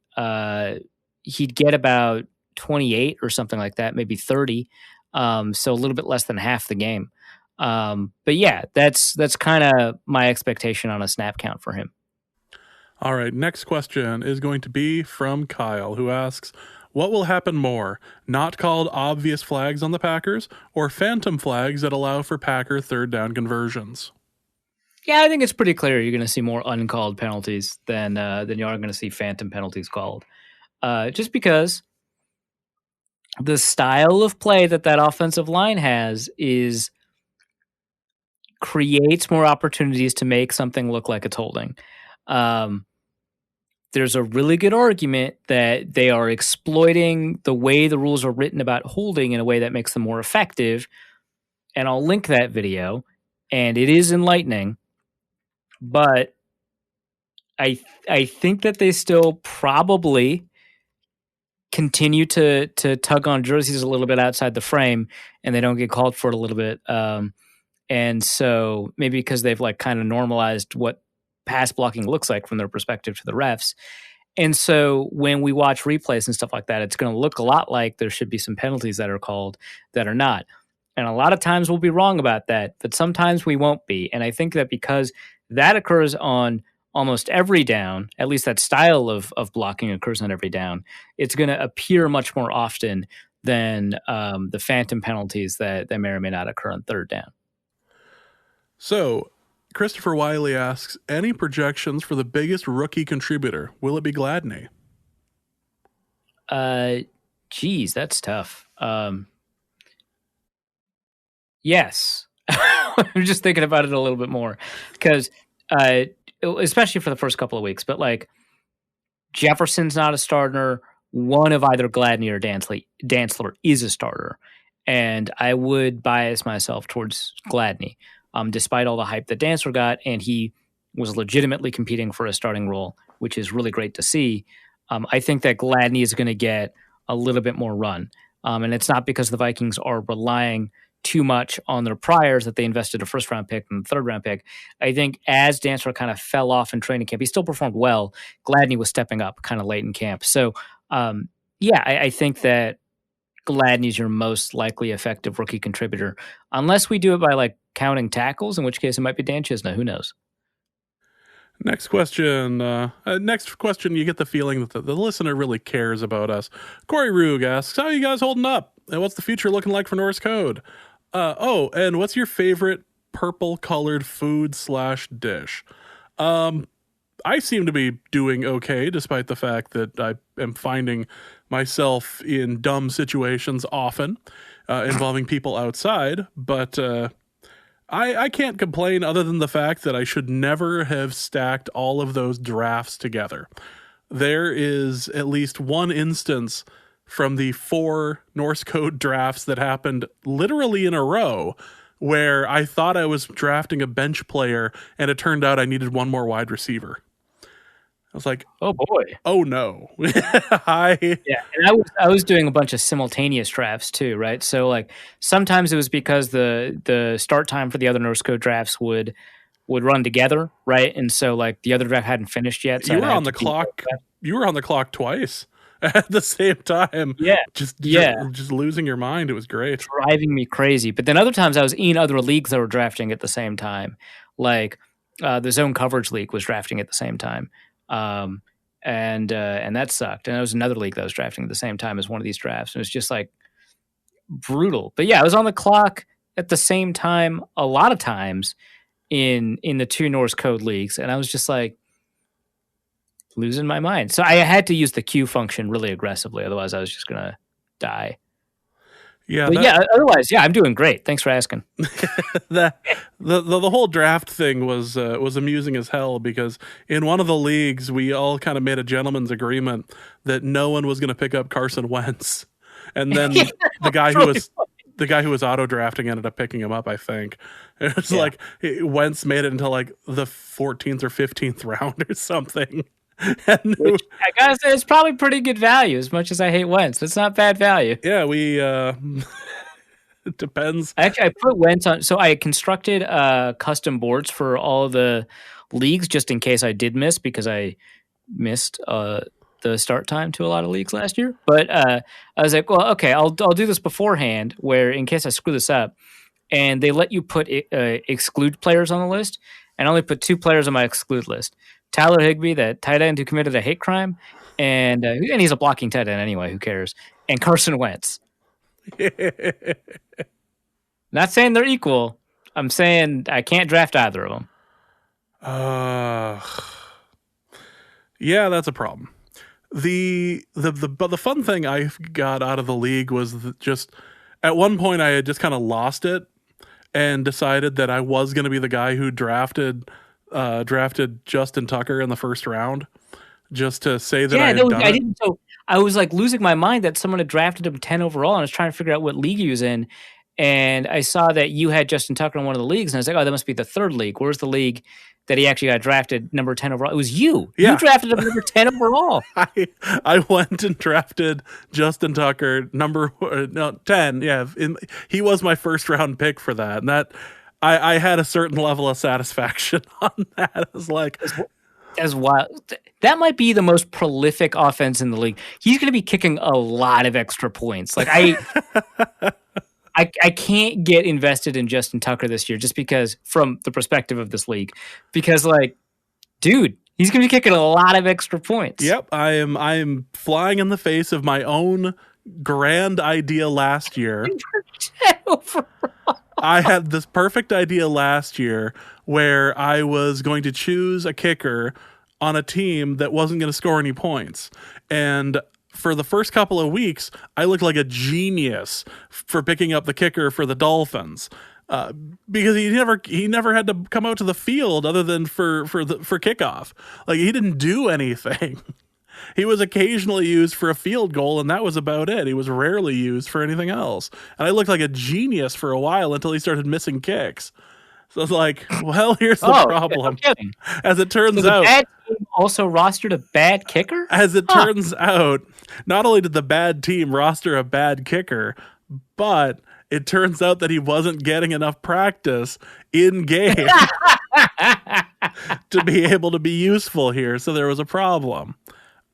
he'd get about 28 or something like that, maybe 30. So a little bit less than half the game. But that's kind of my expectation on a snap count for him. All right, next question is going to be from Kyle, who asks, What will happen more? Not called obvious flags on the Packers, or phantom flags that allow for Packer third down conversions? Yeah, I think it's pretty clear you're going to see more uncalled penalties than you are going to see phantom penalties called. Just because the style of play that offensive line has creates more opportunities to make something look like it's holding. There's a really good argument that they are exploiting the way the rules are written about holding in a way that makes them more effective. And I'll link that video, and it is enlightening. But I think that they still probably continue to tug on jerseys a little bit outside the frame, and they don't get called for it a little bit. And so maybe because they've like kind of normalized what pass blocking looks like from their perspective to the refs. And so when we watch replays and stuff like that, it's going to look a lot like there should be some penalties that are called that are not. And a lot of times we'll be wrong about that, but sometimes we won't be. And I think that because that occurs on almost every down, at least that style of blocking occurs on every down, it's going to appear much more often than the phantom penalties that may or may not occur on third down. So, Christopher Wiley asks, any projections for the biggest rookie contributor? Will it be Gladney? Geez, that's tough. Yes. I'm just thinking about it a little bit more because, especially for the first couple of weeks, but like Jefferson's not a starter. One of either Gladney or Dantzler is a starter. And I would bias myself towards Gladney. Despite all the hype that Dantzler got, and he was legitimately competing for a starting role, which is really great to see. I think that Gladney is going to get a little bit more run. And it's not because the Vikings are relying too much on their priors that they invested a first-round pick and a third-round pick. I think as Dantzler kind of fell off in training camp, he still performed well. Gladney was stepping up kind of late in camp. So, I think that Gladney's your most likely effective rookie contributor, unless we do it by like counting tackles, in which case it might be Dan Chisna. Who knows? Next question. You get the feeling that the listener really cares about us. Corey Rug asks, how are you guys holding up? And what's the future looking like for Norse Code? And what's your favorite purple-colored food/dish? I seem to be doing okay, despite the fact that I am finding myself in dumb situations often involving people outside. But I can't complain other than the fact that I should never have stacked all of those drafts together. There is at least one instance from the 4 Norse Code drafts that happened literally in a row where I thought I was drafting a bench player and it turned out I needed one more wide receiver. I was like, oh boy, oh no. Yeah, and I was doing a bunch of simultaneous drafts too, right? So like sometimes it was because the start time for the other Norse Code drafts would run together, right? And so like the other draft hadn't finished yet. So you were on the clock. You were on the clock twice at the same time. Yeah, just losing your mind. It was great, driving me crazy. But then other times I was in other leagues that were drafting at the same time, like the zone coverage league was drafting at the same time. And that sucked. And there was another league that was drafting at the same time as one of these drafts. And it was just like brutal. But yeah, I was on the clock at the same time a lot of times in the 2 Norse Code leagues. And I was just like losing my mind. So I had to use the queue function really aggressively. Otherwise I was just going to die. Yeah. Otherwise, I'm doing great. Thanks for asking. the whole draft thing was amusing as hell because in one of the leagues we all kind of made a gentleman's agreement that no one was going to pick up Carson Wentz, and then the guy who was auto drafting ended up picking him up. I think it was like Wentz made it into like the 14th or 15th round or something. Which, I gotta say, it's probably pretty good value. As much as I hate Wentz, it's not bad value. Yeah, we. It depends. Actually, I put Wentz on. So I constructed custom boards for all the leagues just in case I did miss, because I missed the start time to a lot of leagues last year. But I was like, well, okay, I'll do this beforehand, where in case I screw this up, and they let you put exclude players on the list, and I only put 2 players on my exclude list. Tyler Higbee, that tight end who committed a hate crime, and he's a blocking tight end anyway. Who cares? And Carson Wentz. Not saying they're equal. I'm saying I can't draft either of them. Yeah, that's a problem. The fun thing I got out of the league was just at one point I had just kind of lost it and decided that I was going to be the guy who drafted Justin Tucker in the first round, just to say that I had done it. Didn't. So I was like losing my mind that someone had drafted him 10 overall, and I was trying to figure out what league he was in. And I saw that you had Justin Tucker in one of the leagues, and I was like, oh, that must be the third league. Where's the league that he actually got drafted number 10 overall? It was you. Yeah. You drafted him number 10 overall. I went and drafted Justin Tucker number 10. Yeah, he was my first round pick for that. And that I had a certain level of satisfaction on that. I was like, as wild. That might be the most prolific offense in the league. He's going to be kicking a lot of extra points. Like I can't get invested in Justin Tucker this year just because from the perspective of this league, because like, dude, he's going to be kicking a lot of extra points. Yep. I am flying in the face of my own grand idea last year. I had this perfect idea last year where I was going to choose a kicker on a team that wasn't going to score any points. And for the first couple of weeks, I looked like a genius for picking up the kicker for the Dolphins, because he never had to come out to the field other than for kickoff. Like, he didn't do anything. He was occasionally used for a field goal, and that was about it. He was rarely used for anything else. And I looked like a genius for a while until he started missing kicks. So I was like, well, here's the problem. As it turns out, the bad team also rostered a bad kicker? As it turns out, not only did the bad team roster a bad kicker, but it turns out that he wasn't getting enough practice in game to be able to be useful here. So there was a problem.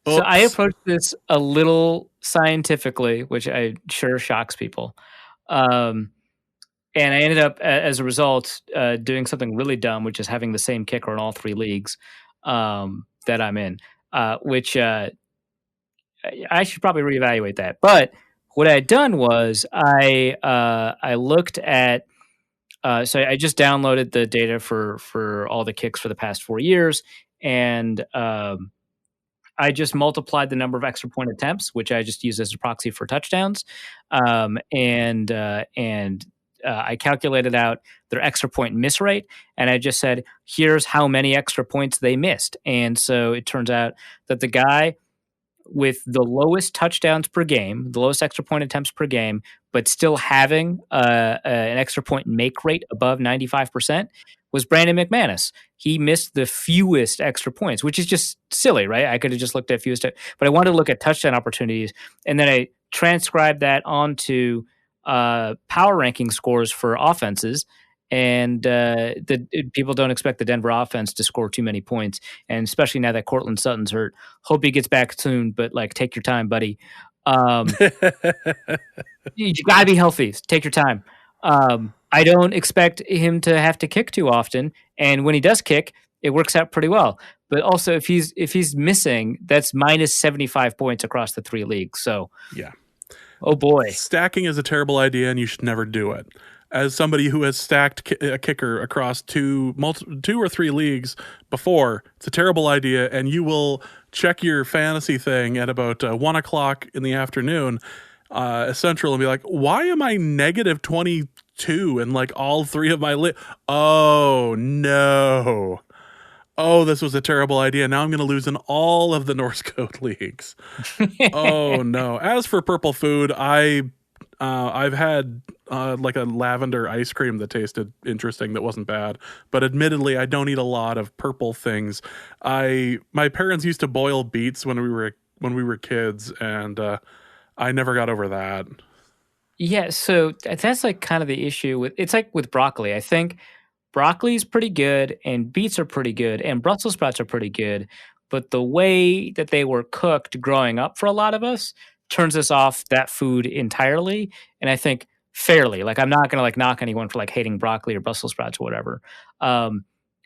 Oops. So I approached this a little scientifically, which I'm sure shocks people. And I ended up, as a result, doing something really dumb, which is having the same kicker in all three leagues that I'm in, which I should probably reevaluate that. But what I had done was I looked at, so I just downloaded the data for all the kicks for the past 4 years, and I just multiplied the number of extra point attempts, which I just use as a proxy for touchdowns, and I calculated out their extra point miss rate, and I just said, here's how many extra points they missed. And so it turns out that the guy with the lowest touchdowns per game, the lowest extra point attempts per game, but still having an extra point make rate above 95% was Brandon McManus. He missed the fewest extra points, which is just silly, right? I could have just looked at fewest, but I wanted to look at touchdown opportunities, and then I transcribed that onto power ranking scores for offenses, and people don't expect the Denver offense to score too many points, and especially now that Cortland Sutton's hurt. Hope he gets back soon, but like, take your time, buddy. You gotta be healthy. Take your time. I don't expect him to have to kick too often, and when he does kick, it works out pretty well. But also, if he's missing, that's minus 75 points across the three leagues. So yeah. Oh boy. Stacking is a terrible idea, and you should never do it. As somebody who has stacked a kicker across two or three leagues before, it's a terrible idea, and you will check your fantasy thing at about 1 o'clock in the afternoon Central and be like, why am I negative 22 in like all three of my oh, no. Oh, this was a terrible idea. Now I'm going to lose in all of the Norse Code leagues. Oh, no. As for purple food, I've had like a lavender ice cream that tasted interesting that wasn't bad. But admittedly, I don't eat a lot of purple things. My parents used to boil beets when we were kids, and I never got over that. Yeah, so that's like kind of the issue with it's like with broccoli. I think broccoli's pretty good, and beets are pretty good, and Brussels sprouts are pretty good, but the way that they were cooked growing up for a lot of us turns us off that food entirely, and I think fairly. Like, I'm not going to like knock anyone for like hating broccoli or Brussels sprouts or whatever.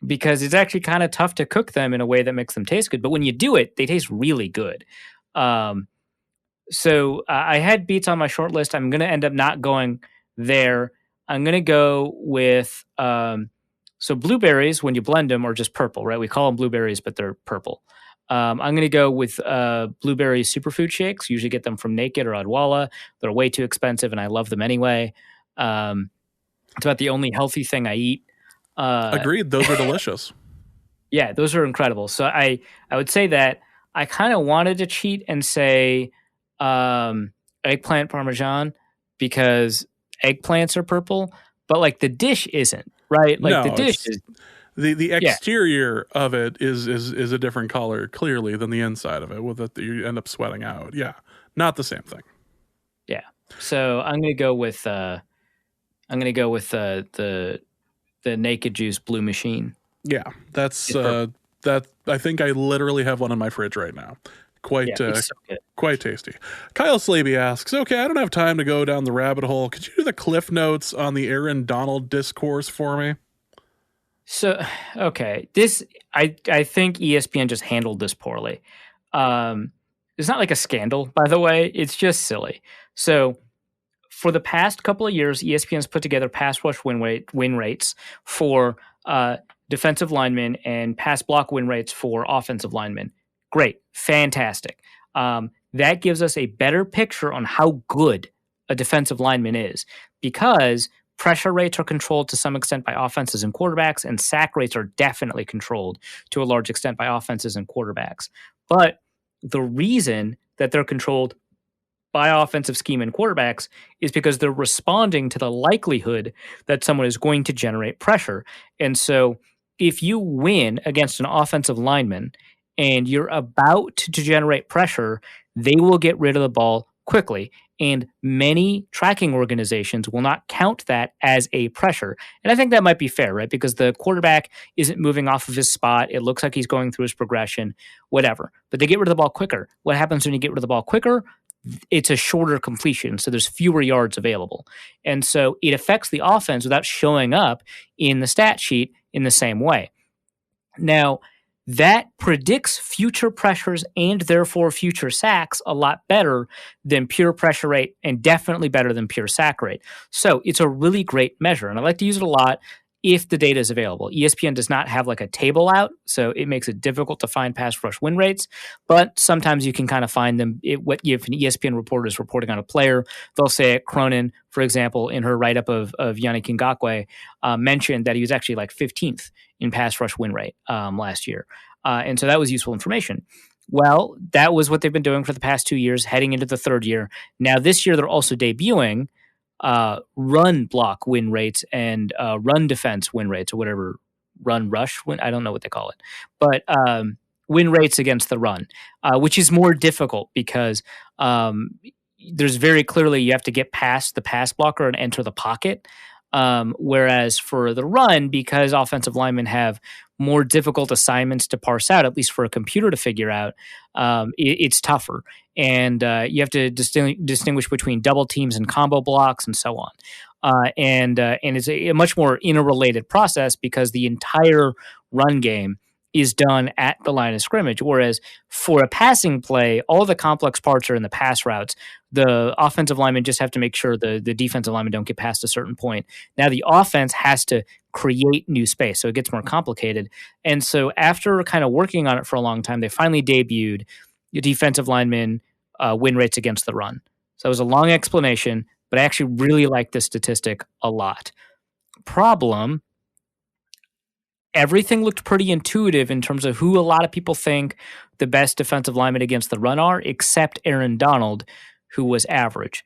because it's actually kind of tough to cook them in a way that makes them taste good. But when you do it, they taste really good. So I had beets on my short list. I'm going to end up not going there. I'm going to go with so blueberries, when you blend them, are just purple, right? We call them blueberries, but they're purple. I'm going to go with blueberry superfood shakes. Usually get them from Naked or Odwalla. They're way too expensive, and I love them anyway. It's about the only healthy thing I eat. Agreed. Those are delicious. Yeah, those are incredible. So I would say that I kind of wanted to cheat and say eggplant parmesan because eggplants are purple, but like the dish isn't, right? Like the dish is the exterior of it is a different color clearly than the inside of it. With it, you end up sweating out. Yeah, not the same thing. Yeah. So I'm gonna go with the Naked Juice Blue Machine. Yeah, that's that. I think I literally have one in my fridge right now. Quite tasty. Kyle Slaby asks, okay, I don't have time to go down the rabbit hole. Could you do the cliff notes on the Aaron Donald discourse for me? So, okay, this I think ESPN just handled this poorly. It's not like a scandal, by the way. It's just silly. So, for the past couple of years, ESPN's put together pass rush win rates for defensive linemen and pass block win rates for offensive linemen. Great. Fantastic. That gives us a better picture on how good a defensive lineman is because pressure rates are controlled to some extent by offenses and quarterbacks, and sack rates are definitely controlled to a large extent by offenses and quarterbacks. But the reason that they're controlled by offensive scheme and quarterbacks is because they're responding to the likelihood that someone is going to generate pressure. And so if you win against an offensive lineman and you're about to generate pressure, they will get rid of the ball quickly. And many tracking organizations will not count that as a pressure. And I think that might be fair, right? Because the quarterback isn't moving off of his spot. It looks like he's going through his progression, whatever. But they get rid of the ball quicker. What happens when you get rid of the ball quicker? It's a shorter completion, so there's fewer yards available. And so it affects the offense without showing up in the stat sheet in the same way. Now, that predicts future pressures and therefore future sacks a lot better than pure pressure rate and definitely better than pure sack rate. So it's a really great measure, and I like to use it a lot if the data is available. ESPN does not have like a table out, so it makes it difficult to find pass rush win rates, but sometimes you can kind of find them. If an ESPN reporter is reporting on a player, they'll say Cronin, for example, in her write-up of Yannick Ngakoue, mentioned that he was actually like 15th in pass rush win rate last year. And so that was useful information. Well, that was what they've been doing for the past 2 years, heading into the third year. Now this year, they're also debuting run block win rates and run defense win rates, or whatever, run rush win. I don't know what they call it, but win rates against the run, which is more difficult because there's very clearly you have to get past the pass blocker and enter the pocket. Whereas for the run, because offensive linemen have more difficult assignments to parse out, at least for a computer to figure out, it's tougher. And you have to distinguish between double teams and combo blocks and so on. And it's a much more interrelated process because the entire run game is done at the line of scrimmage. Whereas for a passing play, all the complex parts are in the pass routes. The offensive linemen just have to make sure the defensive linemen don't get past a certain point. Now the offense has to create new space, so it gets more complicated. And so after kind of working on it for a long time, they finally debuted defensive linemen win rates against the run. So it was a long explanation, but I actually really like this statistic a lot. Problem: everything looked pretty intuitive in terms of who a lot of people think the best defensive linemen against the run are, except Aaron Donald, who was average.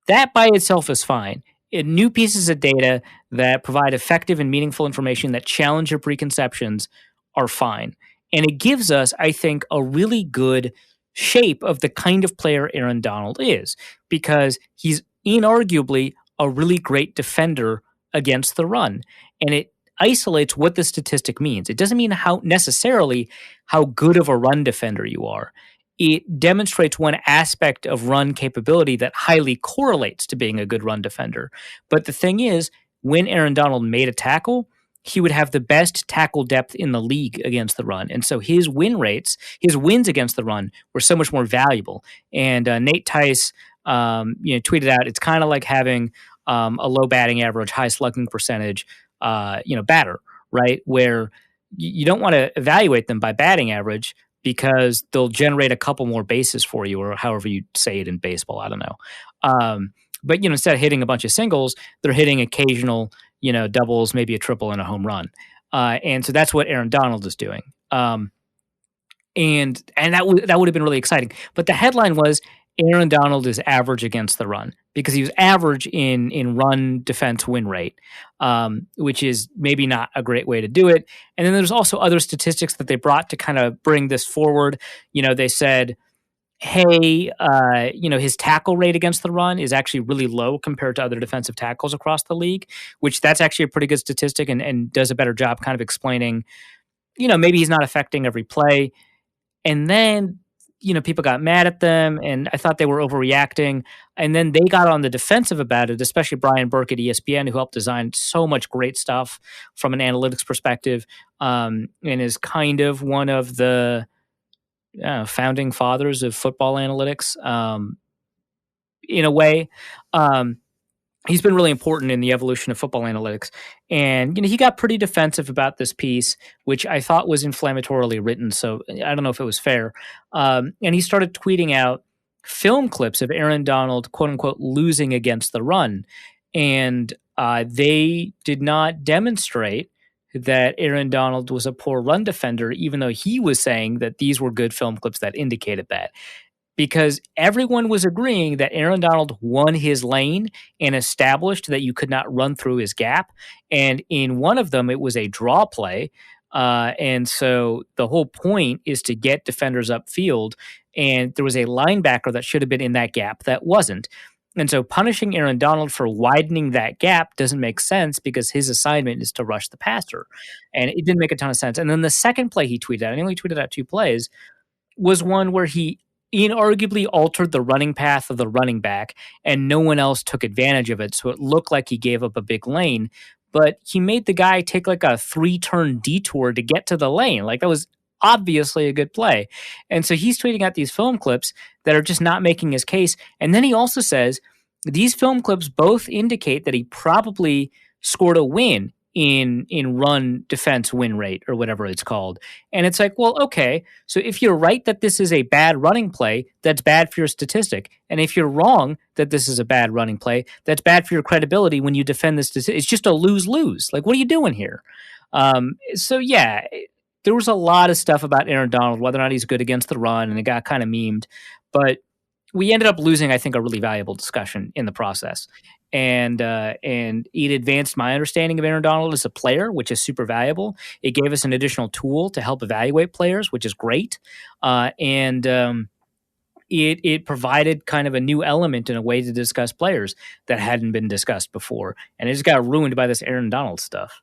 That by itself is fine. New pieces of data that provide effective and meaningful information that challenge your preconceptions are fine. And it gives us, I think, a really good shape of the kind of player Aaron Donald is, because he's inarguably a really great defender against the run. And it isolates what the statistic means. It doesn't mean necessarily how good of a run defender you are. It demonstrates one aspect of run capability that highly correlates to being a good run defender. But the thing is, when Aaron Donald made a tackle, he would have the best tackle depth in the league against the run. And so his wins against the run were so much more valuable. And Nate Tice, tweeted out, it's kind of like having a low batting average, high slugging percentage, batter, right? Where you don't want to evaluate them by batting average because they'll generate a couple more bases for you, or however you say it in baseball. I don't know. But instead of hitting a bunch of singles, they're hitting occasional, doubles, maybe a triple and a home run. And so that's what Aaron Donald is doing. And that would have been really exciting. But the headline was Aaron Donald is average against the run, because he was average in run defense win rate, which is maybe not a great way to do it. And then there's also other statistics that they brought to kind of bring this forward. They said, hey, his tackle rate against the run is actually really low compared to other defensive tackles across the league, which that's actually a pretty good statistic and does a better job kind of explaining, maybe he's not affecting every play. And then, people got mad at them, and I thought they were overreacting. And then they got on the defensive about it, especially Brian Burke at ESPN, who helped design so much great stuff from an analytics perspective, and is kind of one of the founding fathers of football analytics, in a way. He's been really important in the evolution of football analytics. And, he got pretty defensive about this piece, which I thought was inflammatorily written. So I don't know if it was fair. And he started tweeting out film clips of Aaron Donald, quote unquote, losing against the run. And they did not demonstrate that Aaron Donald was a poor run defender, even though he was saying that these were good film clips that indicated that. Because everyone was agreeing that Aaron Donald won his lane and established that you could not run through his gap. And in one of them, it was a draw play. And so the whole point is to get defenders upfield. And there was a linebacker that should have been in that gap that wasn't. And so punishing Aaron Donald for widening that gap doesn't make sense, because his assignment is to rush the passer. And it didn't make a ton of sense. And then the second play he tweeted out, and he only tweeted out 2 plays, was one where he inarguably altered the running path of the running back, and no one else took advantage of it. So it looked like he gave up a big lane, but he made the guy take like a 3-turn detour to get to the lane. Like, that was obviously a good play. And so he's tweeting out these film clips that are just not making his case. And then he also says these film clips both indicate that he probably scored a win in run defense win rate, or whatever it's called. And it's like, well, okay, so if you're right that this is a bad running play, that's bad for your statistic. And if you're wrong that this is a bad running play, that's bad for your credibility when you defend this. It's just a lose-lose. Like, what are you doing here? So yeah, there was a lot of stuff about Aaron Donald, whether or not he's good against the run, and it got kind of memed. But we ended up losing, I think, a really valuable discussion in the process. And it advanced my understanding of Aaron Donald as a player, which is super valuable. It gave us an additional tool to help evaluate players, which is great. It provided kind of a new element in a way to discuss players that hadn't been discussed before. And it just got ruined by this Aaron Donald stuff.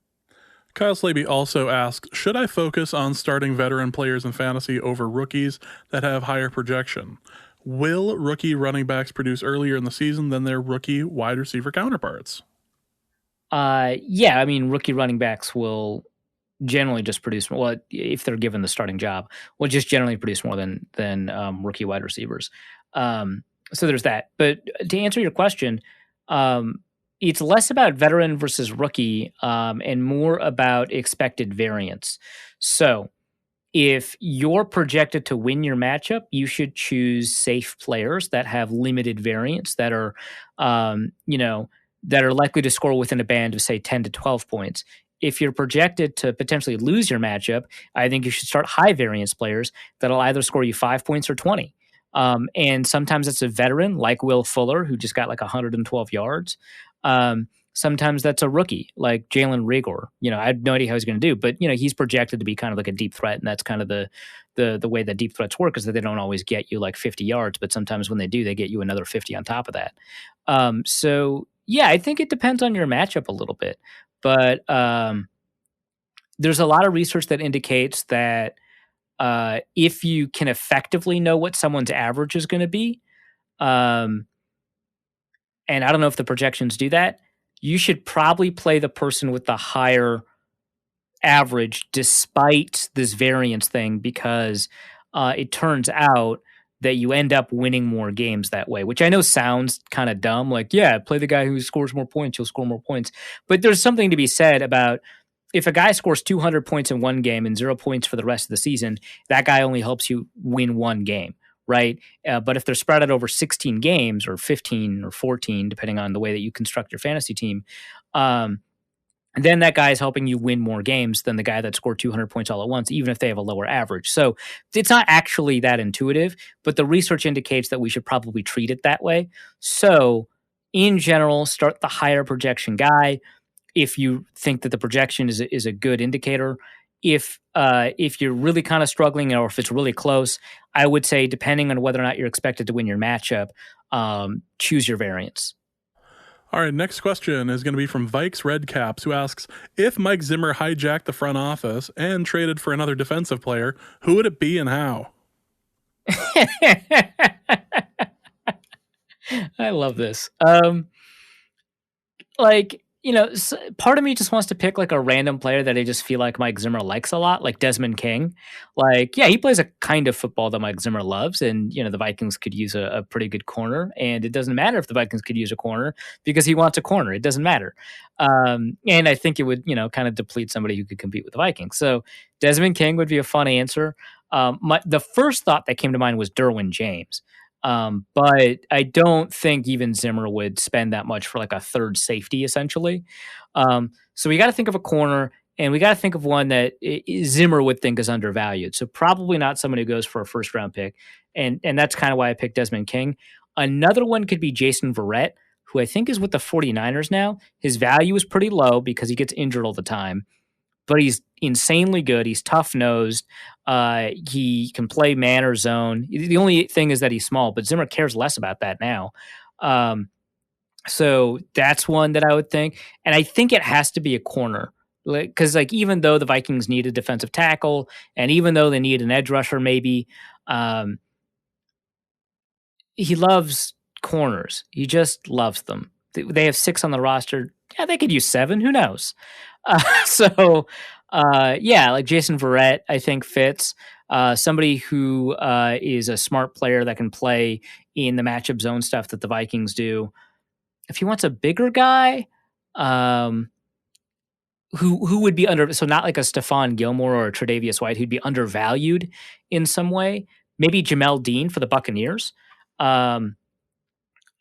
Kyle Slaby also asked, should I focus on starting veteran players in fantasy over rookies that have higher projection? Will rookie running backs produce earlier in the season than their rookie wide receiver counterparts? Yeah, I mean, rookie running backs will generally just produce, well, if they're given the starting job, will just generally produce more than rookie wide receivers. So there's that. But to answer your question, it's less about veteran versus rookie, and more about expected variance. So if you're projected to win your matchup, you should choose safe players that have limited variance, that are, that are likely to score within a band of, say, 10 to 12 points. If you're projected to potentially lose your matchup, I think you should start high variance players that'll either score you 5 points or 20. And sometimes it's a veteran like Will Fuller, who just got like 112 yards. Sometimes that's a rookie like Jalen Reagor. I have no idea how he's going to do, but he's projected to be kind of like a deep threat, and that's kind of the way that deep threats work, is that they don't always get you like 50 yards, but sometimes when they do, they get you another 50 on top of that. So yeah, I think it depends on your matchup a little bit, but there's a lot of research that indicates that if you can effectively know what someone's average is going to be, and I don't know if the projections do that, you should probably play the person with the higher average despite this variance thing because it turns out that you end up winning more games that way, which I know sounds kind of dumb. Like, yeah, play the guy who scores more points, he'll score more points. But there's something to be said about if a guy scores 200 points in one game and 0 points for the rest of the season, that guy only helps you win one game, right? But if they're spread out over 16 games or 15 or 14, depending on the way that you construct your fantasy team, then that guy is helping you win more games than the guy that scored 200 points all at once, even if they have a lower average. So it's not actually that intuitive, but the research indicates that we should probably treat it that way. So in general, start the higher projection guy if you think that the projection is a good indicator. If you're really kind of struggling or if it's really close, I would say, depending on whether or not you're expected to win your matchup, choose your variance. All right, next question is going to be from Vikes Redcaps, who asks, if Mike Zimmer hijacked the front office and traded for another defensive player, who would it be and how? I love this. Part of me just wants to pick like a random player that I just feel like Mike Zimmer likes a lot, like Desmond King. Like, yeah, he plays a kind of football that Mike Zimmer loves, and the Vikings could use a pretty good corner, and it doesn't matter if the Vikings could use a corner because he wants a corner. It doesn't matter, and I think it would kind of deplete somebody who could compete with the Vikings. So Desmond King would be a fun answer. The first thought that came to mind was Derwin James. But I don't think even Zimmer would spend that much for like a third safety, essentially. So we got to think of a corner, and we got to think of one that Zimmer would think is undervalued. So probably not someone who goes for a first round pick. And that's kind of why I picked Desmond King. Another one could be Jason Verrett, who I think is with the 49ers now. His value is pretty low because he gets injured all the time, but he's insanely good. He's tough-nosed. He can play man or zone. The only thing is that he's small, but Zimmer cares less about that now. So that's one that I would think. And I think it has to be a corner. Because even though the Vikings need a defensive tackle, and even though they need an edge rusher maybe, he loves corners. He just loves them. They have 6 on the roster. Yeah, they could use 7. Who knows? Like Jason Verrett, I think fits. Somebody who is a smart player that can play in the matchup zone stuff that the Vikings do. If he wants a bigger guy, who would be so not like a Stephon Gilmore or a Tre'Davious White, who'd be undervalued in some way. Maybe Jamel Dean for the Buccaneers.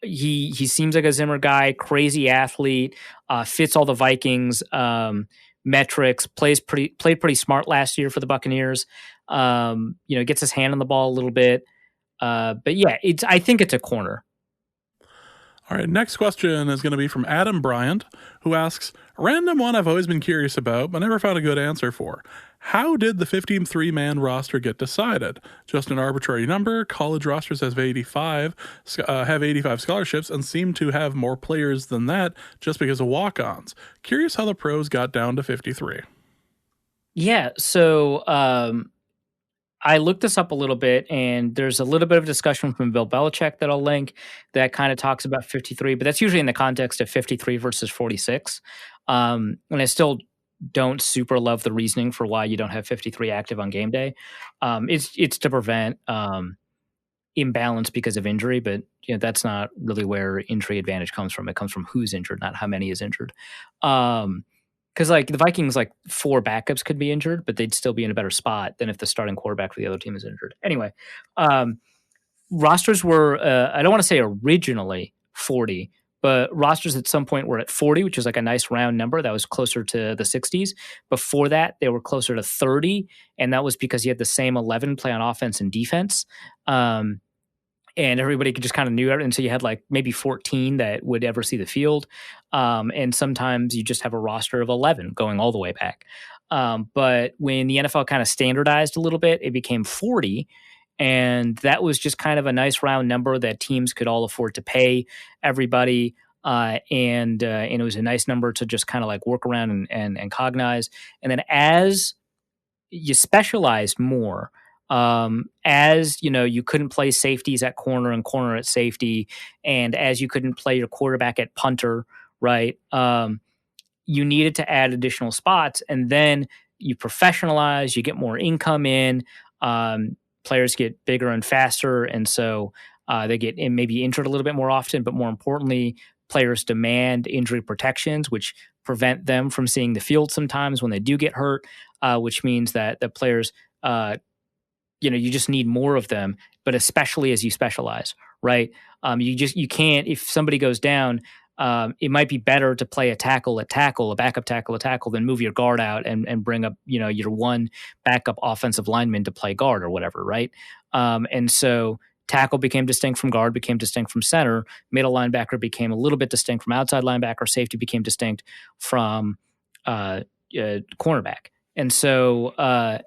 He seems like a Zimmer guy, crazy athlete, fits all the Vikings metrics, played pretty smart last year for the Buccaneers. Gets his hand on the ball a little bit. But yeah, I think it's a corner. All right, next question is going to be from Adam Bryant, who asks, a random one I've always been curious about, but never found a good answer for. How did the 53-man roster get decided? Just an arbitrary number? College rosters have 85 scholarships and seem to have more players than that just because of walk-ons. Curious how the pros got down to 53. Yeah, so I looked this up a little bit, and there's a little bit of discussion from Bill Belichick that I'll link that kind of talks about 53, but that's usually in the context of 53 versus 46. And I still don't super love the reasoning for why you don't have 53 active on game day. It's to prevent imbalance because of injury, but that's not really where injury advantage comes from. It comes from who's injured, not how many is injured. Because the Vikings, 4 backups could be injured, but they'd still be in a better spot than if the starting quarterback for the other team is injured. Anyway, rosters were, I don't want to say originally 40, but rosters at some point were at 40, which is a nice round number. That was closer to the 60s. Before that, they were closer to 30, and that was because you had the same 11 play on offense and defense. And everybody could just kind of knew it. And so you had maybe 14 that would ever see the field. And sometimes you just have a roster of 11 going all the way back. But when the NFL kind of standardized a little bit, it became 40. And that was just kind of a nice round number that teams could all afford to pay everybody. And it was a nice number to just kind of work around and cognize. And then as you specialized more, as you couldn't play safeties at corner and corner at safety, and as you couldn't play your quarterback at punter, right? You needed to add additional spots, and then you professionalize, you get more income in, players get bigger and faster, and so they get maybe injured a little bit more often, but more importantly, players demand injury protections, which prevent them from seeing the field sometimes when they do get hurt, which means that the players, you just need more of them, but especially as you specialize, right? You can't, if somebody goes down, it might be better to play a backup tackle, than move your guard out and bring up, your one backup offensive lineman to play guard or whatever, right? And so tackle became distinct from guard, became distinct from center. Middle linebacker became a little bit distinct from outside linebacker. Safety became distinct from cornerback. And so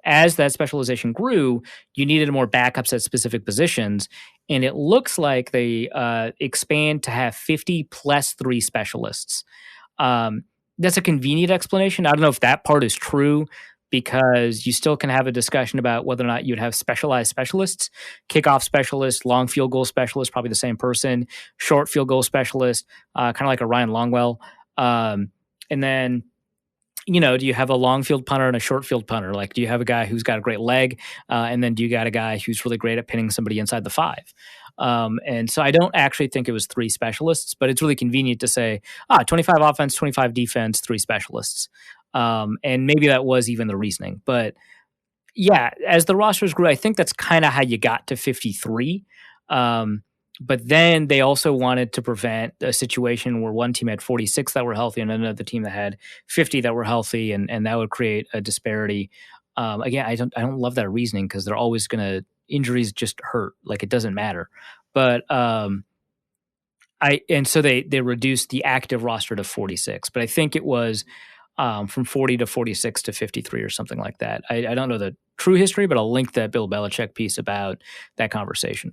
as that specialization grew, you needed more backups at specific positions. And it looks like they expand to have 50 plus 3 specialists. That's a convenient explanation. I don't know if that part is true, because you still can have a discussion about whether or not you'd have specialized specialists, kickoff specialist, long field goal specialist, probably the same person, short field goal specialist, kind of like a Ryan Longwell. And then, do you have a long field punter and a short field punter? Like, do you have a guy who's got a great leg? And then do you got a guy who's really great at pinning somebody inside the 5? And so I don't actually think it was 3 specialists, but it's really convenient to say, 25 offense, 25 defense, 3 specialists. And maybe that was even the reasoning. But yeah, as the rosters grew, I think that's kind of how you got to 53. But then they also wanted to prevent a situation where one team had 46 that were healthy and another team that had 50 that were healthy, and that would create a disparity. Again, I don't love that reasoning, because they're always injuries just hurt. Like, it doesn't matter. But so they reduced the active roster to 46, but I think it was from 40 to 46 to 53 or something like that. I don't know the true history, but I'll link that Bill Belichick piece about that conversation.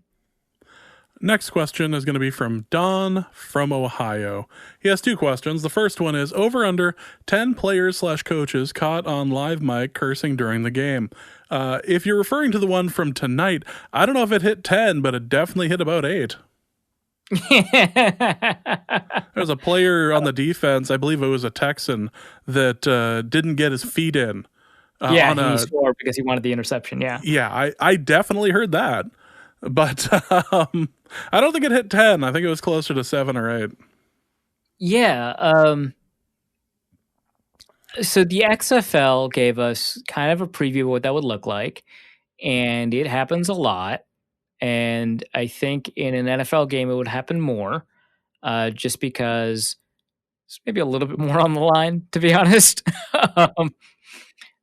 Next question is going to be from Don from Ohio. He has 2 questions. The first one is, over under 10 players/coaches caught on live mic cursing during the game. If you're referring to the one from tonight, I don't know if it hit 10, but it definitely hit about 8. There's a player on the defense, I believe it was a Texan, that didn't get his feet in. He scored because he wanted the interception, yeah. Yeah, I definitely heard that. But I don't think it hit 10. I think it was closer to 7 or 8. Yeah. So the XFL gave us kind of a preview of what that would look like, and it happens a lot. And I think in an NFL game, it would happen more, just because it's maybe a little bit more on the line, to be honest.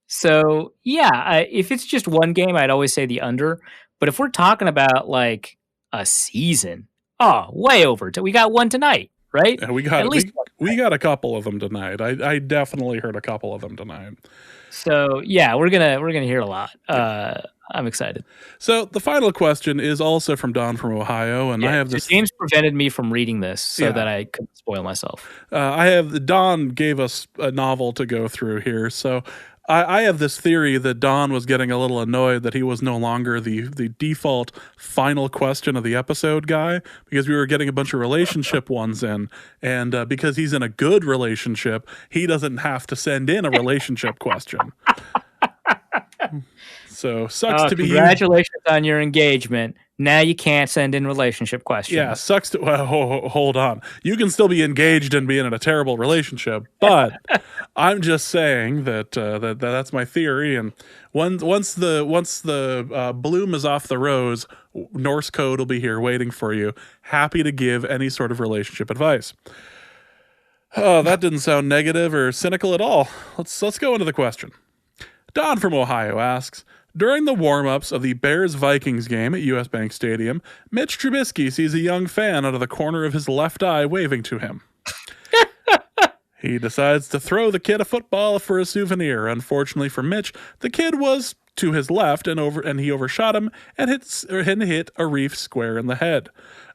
So yeah, if it's just one game, I'd always say the under. But if we're talking about like a season, way over. We got one tonight, right? Yeah, we got a couple of them tonight. I definitely heard a couple of them tonight. So yeah, we're gonna hear a lot. I'm excited. So the final question is also from Don from Ohio, and I have this. James prevented me from reading this that I couldn't spoil myself. Don gave us a novel to go through here, so. I have this theory that Don was getting a little annoyed that he was no longer the default final question of the episode guy, because we were getting a bunch of relationship ones in, and because he's in a good relationship, he doesn't have to send in a relationship question. So sucks to be you. Congratulations on your engagement. Now you can't send in relationship questions. Yeah, sucks to... Well, hold on. You can still be engaged and be in a terrible relationship, but I'm just saying that that's my theory. And once the bloom is off the rose, Norse Code will be here waiting for you, happy to give any sort of relationship advice. Oh, that didn't sound negative or cynical at all. Let's go into the question. Don from Ohio asks, during the warm-ups of the Bears-Vikings game at US Bank Stadium, Mitch Trubisky sees a young fan out of the corner of his left eye waving to him. He decides to throw the kid a football for a souvenir. Unfortunately for Mitch, the kid was to his left and he overshot him and hit Arif square in the head.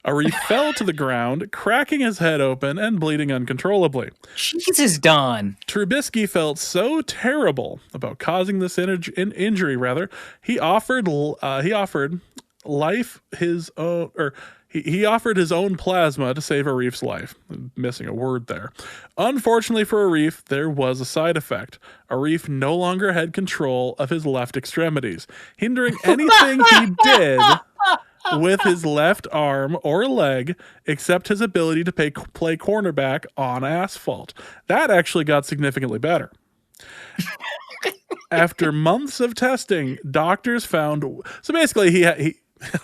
Arif fell to the ground, cracking his head open and bleeding uncontrollably. Jesus, Don. Trubisky felt so terrible about causing this injury. He offered life his own, or He offered his own plasma to save Arif's life. I'm missing a word there. Unfortunately for Arif, there was a side effect. Arif no longer had control of his left extremities, hindering anything he did with his left arm or leg except his ability to play cornerback on asphalt. That actually got significantly better. After months of testing, doctors found... So basically, he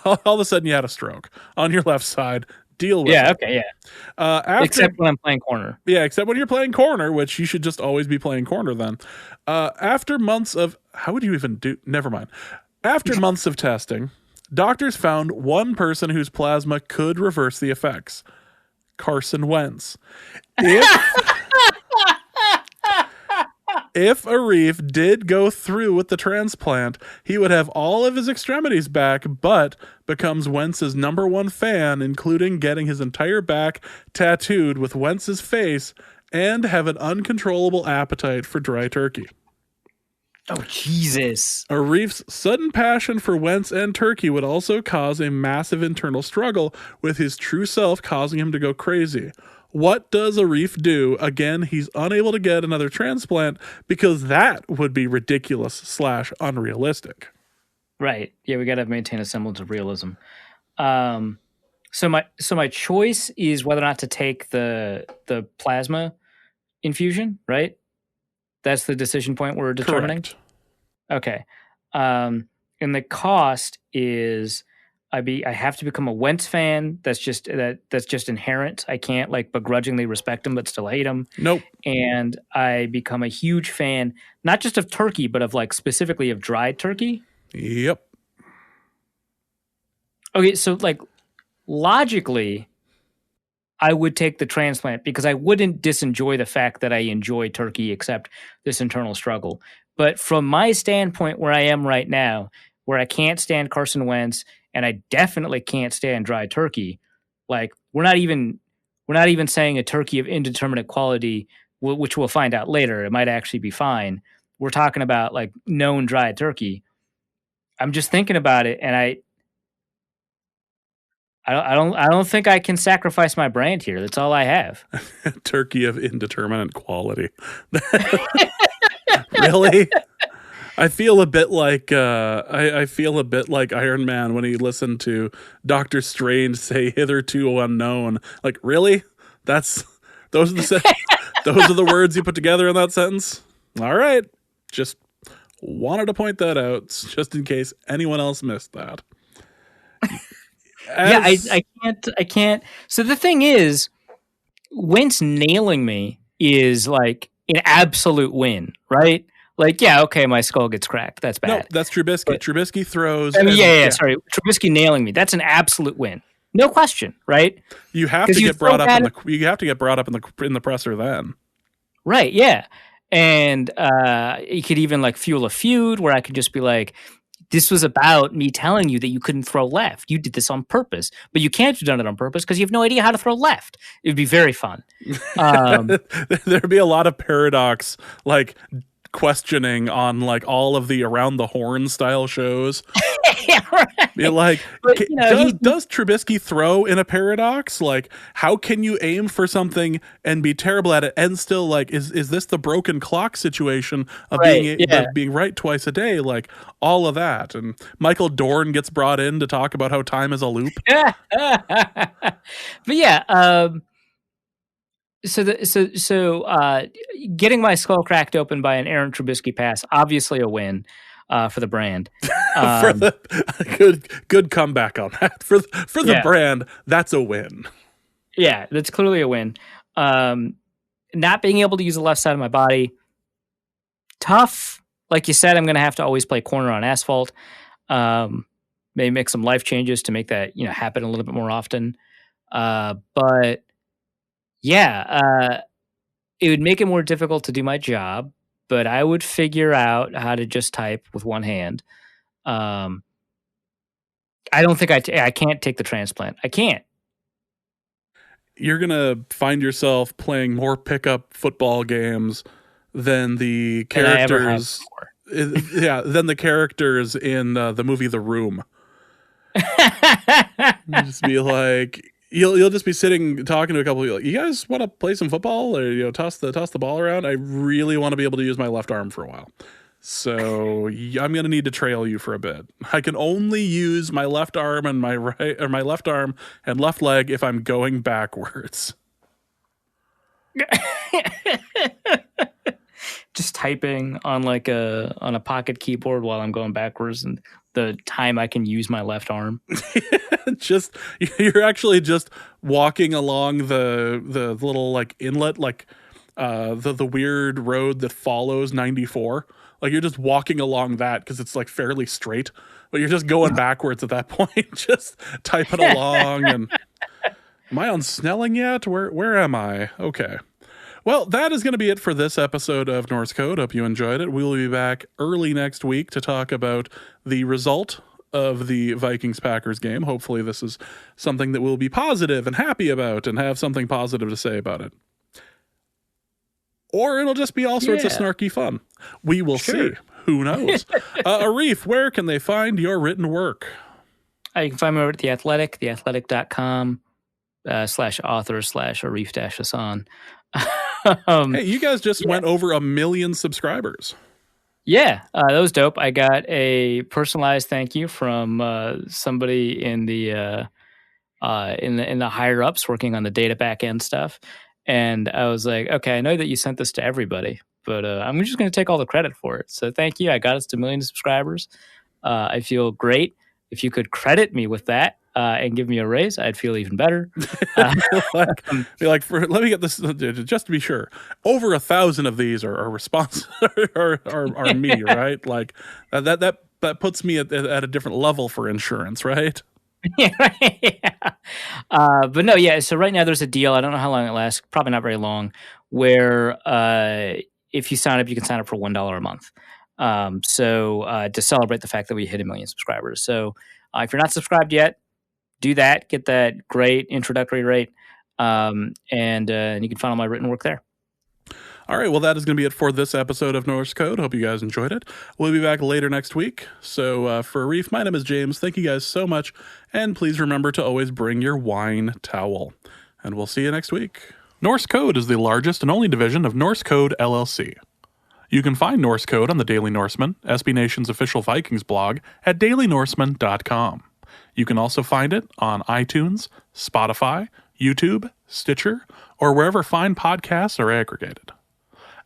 all of a sudden you had a stroke on your left side. Deal with it. Yeah, okay, yeah. Except when I'm playing corner. Yeah, except when you're playing corner, which you should just always be playing corner then. After months of... How would you even do... Never mind. After months of testing, doctors found one person whose plasma could reverse the effects. Carson Wentz. If Arif did go through with the transplant, he would have all of his extremities back, but becomes Wentz's number one fan, including getting his entire back tattooed with Wentz's face and have an uncontrollable appetite for dry turkey. Oh, Jesus. Arif's sudden passion for Wentz and turkey would also cause a massive internal struggle with his true self, causing him to go crazy. What does Arif do? Again, he's unable to get another transplant because that would be ridiculous / unrealistic. Right. Yeah, we got to maintain a semblance of realism. So my choice is whether or not to take the plasma infusion, right? That's the decision point we're determining. Correct. Okay. And the cost is I have to become a Wentz fan. That's just inherent. I can't like begrudgingly respect him but still hate him. Nope. And I become a huge fan, not just of turkey, but of like specifically of dried turkey. Yep. Okay, so like logically, I would take the transplant because I wouldn't disenjoy the fact that I enjoy turkey, except this internal struggle. But from my standpoint, where I am right now, where I can't stand Carson Wentz and I definitely can't stand dry turkey, like we're not even saying a turkey of indeterminate quality, which we'll find out later. It might actually be fine. We're talking about like known dry turkey. I'm just thinking about it, and I don't think I can sacrifice my brand here. That's all I have. Turkey of indeterminate quality. Really? I feel a bit like I feel a bit like Iron Man when he listened to Doctor Strange say "hitherto unknown." Like, really? Those are the words you put together in that sentence. All right, just wanted to point that out, just in case anyone else missed that. I can't. So the thing is, Wentz nailing me is like an absolute win, right? Like, yeah, okay, my skull gets cracked. That's bad. No, that's Trubisky. But Trubisky throws. I mean, sorry. Trubisky nailing me. That's an absolute win. No question, right? You have to get brought up in the presser then. Right, yeah. And you could even like fuel a feud where I could just be like, this was about me telling you that you couldn't throw left. You did this on purpose, but you can't have done it on purpose because you have no idea how to throw left. It would be very fun. There'd be a lot of paradox, like questioning on like all of the Around the Horn style shows. Yeah, right. Be like, but, does Trubisky throw in a paradox? Like, how can you aim for something and be terrible at it and still like, is this the broken clock situation of being right twice a day? Like all of that. And Michael Dorn gets brought in to talk about how time is a loop. But yeah, So getting my skull cracked open by an Aaron Trubisky pass, obviously a win for the brand. For the good comeback on that. For the brand, that's a win. Yeah, that's clearly a win. Not being able to use the left side of my body, tough. Like you said, I'm going to have to always play corner on asphalt. Maybe make some life changes to make that happen a little bit more often. But yeah, it would make it more difficult to do my job, but I would figure out how to just type with one hand. I don't think I can't take the transplant. I can't. You're going to find yourself playing more pickup football games than the characters. Than the characters in the movie The Room. Just be like, you'll just be sitting talking to a couple of people. Like, you guys want to play some football or toss the ball around? I really want to be able to use my left arm for a while. So I'm going to need to trail you for a bit. I can only use my left arm and my left arm and left leg if I'm going backwards. Just typing on a pocket keyboard while I'm going backwards, and the time I can use my left arm. You're actually just walking along the little like inlet, like the weird road that follows 94. Like you're just walking along that because it's like fairly straight, but you're just going backwards at that point, just typing along. And am I on Snelling yet? Where am I? Okay. Well, that is going to be it for this episode of Norse Code. Hope you enjoyed it. We will be back early next week to talk about the result of the Vikings-Packers game. Hopefully this is something that we'll be positive and happy about and have something positive to say about it. Or it'll just be all sorts of snarky fun. We will see. Who knows? Arif, where can they find your written work? You can find me over at The Athletic, theathletic.com /author/Arif-Hassan. Hey, you guys just went over 1 million subscribers. Yeah, that was dope. I got a personalized thank you from somebody in the higher ups working on the data backend stuff, and I was like, okay, I know that you sent this to everybody, but I'm just going to take all the credit for it. So thank you. I got us to 1 million subscribers. I feel great. If you could credit me with that and give me a raise, I'd feel even better. Let me get this just to be sure. Over 1,000 of these are me, right? Like that puts me at a different level for insurance, right? But no, yeah. So right now there's a deal. I don't know how long it lasts. Probably not very long. Where if you sign up, you can sign up for $1 a month. So to celebrate the fact that we hit 1 million subscribers. So if you're not subscribed yet, do that. Get that great introductory rate, and you can find all my written work there. All right, well, that is going to be it for this episode of Norse Code. Hope you guys enjoyed it. We'll be back later next week. So for Arif, my name is James. Thank you guys so much, and please remember to always bring your wine towel. And we'll see you next week. Norse Code is the largest and only division of Norse Code LLC. You can find Norse Code on the Daily Norseman, SB Nation's official Vikings blog, at dailynorseman.com. You can also find it on iTunes, Spotify, YouTube, Stitcher, or wherever fine podcasts are aggregated.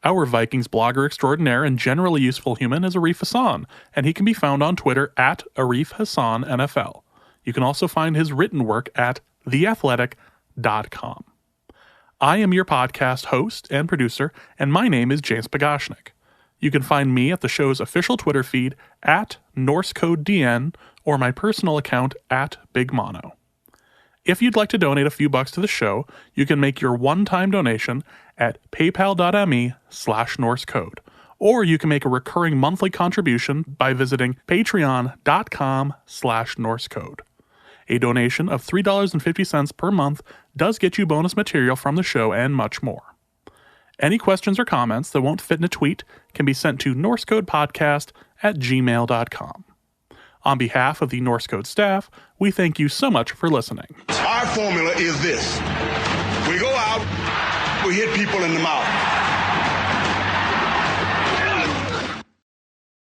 Our Vikings blogger extraordinaire and generally useful human is Arif Hassan, and he can be found on Twitter at Arif Hassan NFL. You can also find his written work at theathletic.com. I am your podcast host and producer, and my name is James Pagashnik. You can find me at the show's official Twitter feed at NorseCodeDN or my personal account at BigMono. If you'd like to donate a few bucks to the show, you can make your one-time donation at paypal.me/NorseCode, or you can make a recurring monthly contribution by visiting patreon.com/NorseCode. A donation of $3.50 per month does get you bonus material from the show and much more. Any questions or comments that won't fit in a tweet can be sent to norsecodepodcast@gmail.com. On behalf of the Norse Code staff, we thank you so much for listening. Our formula is this. We go out, we hit people in the mouth.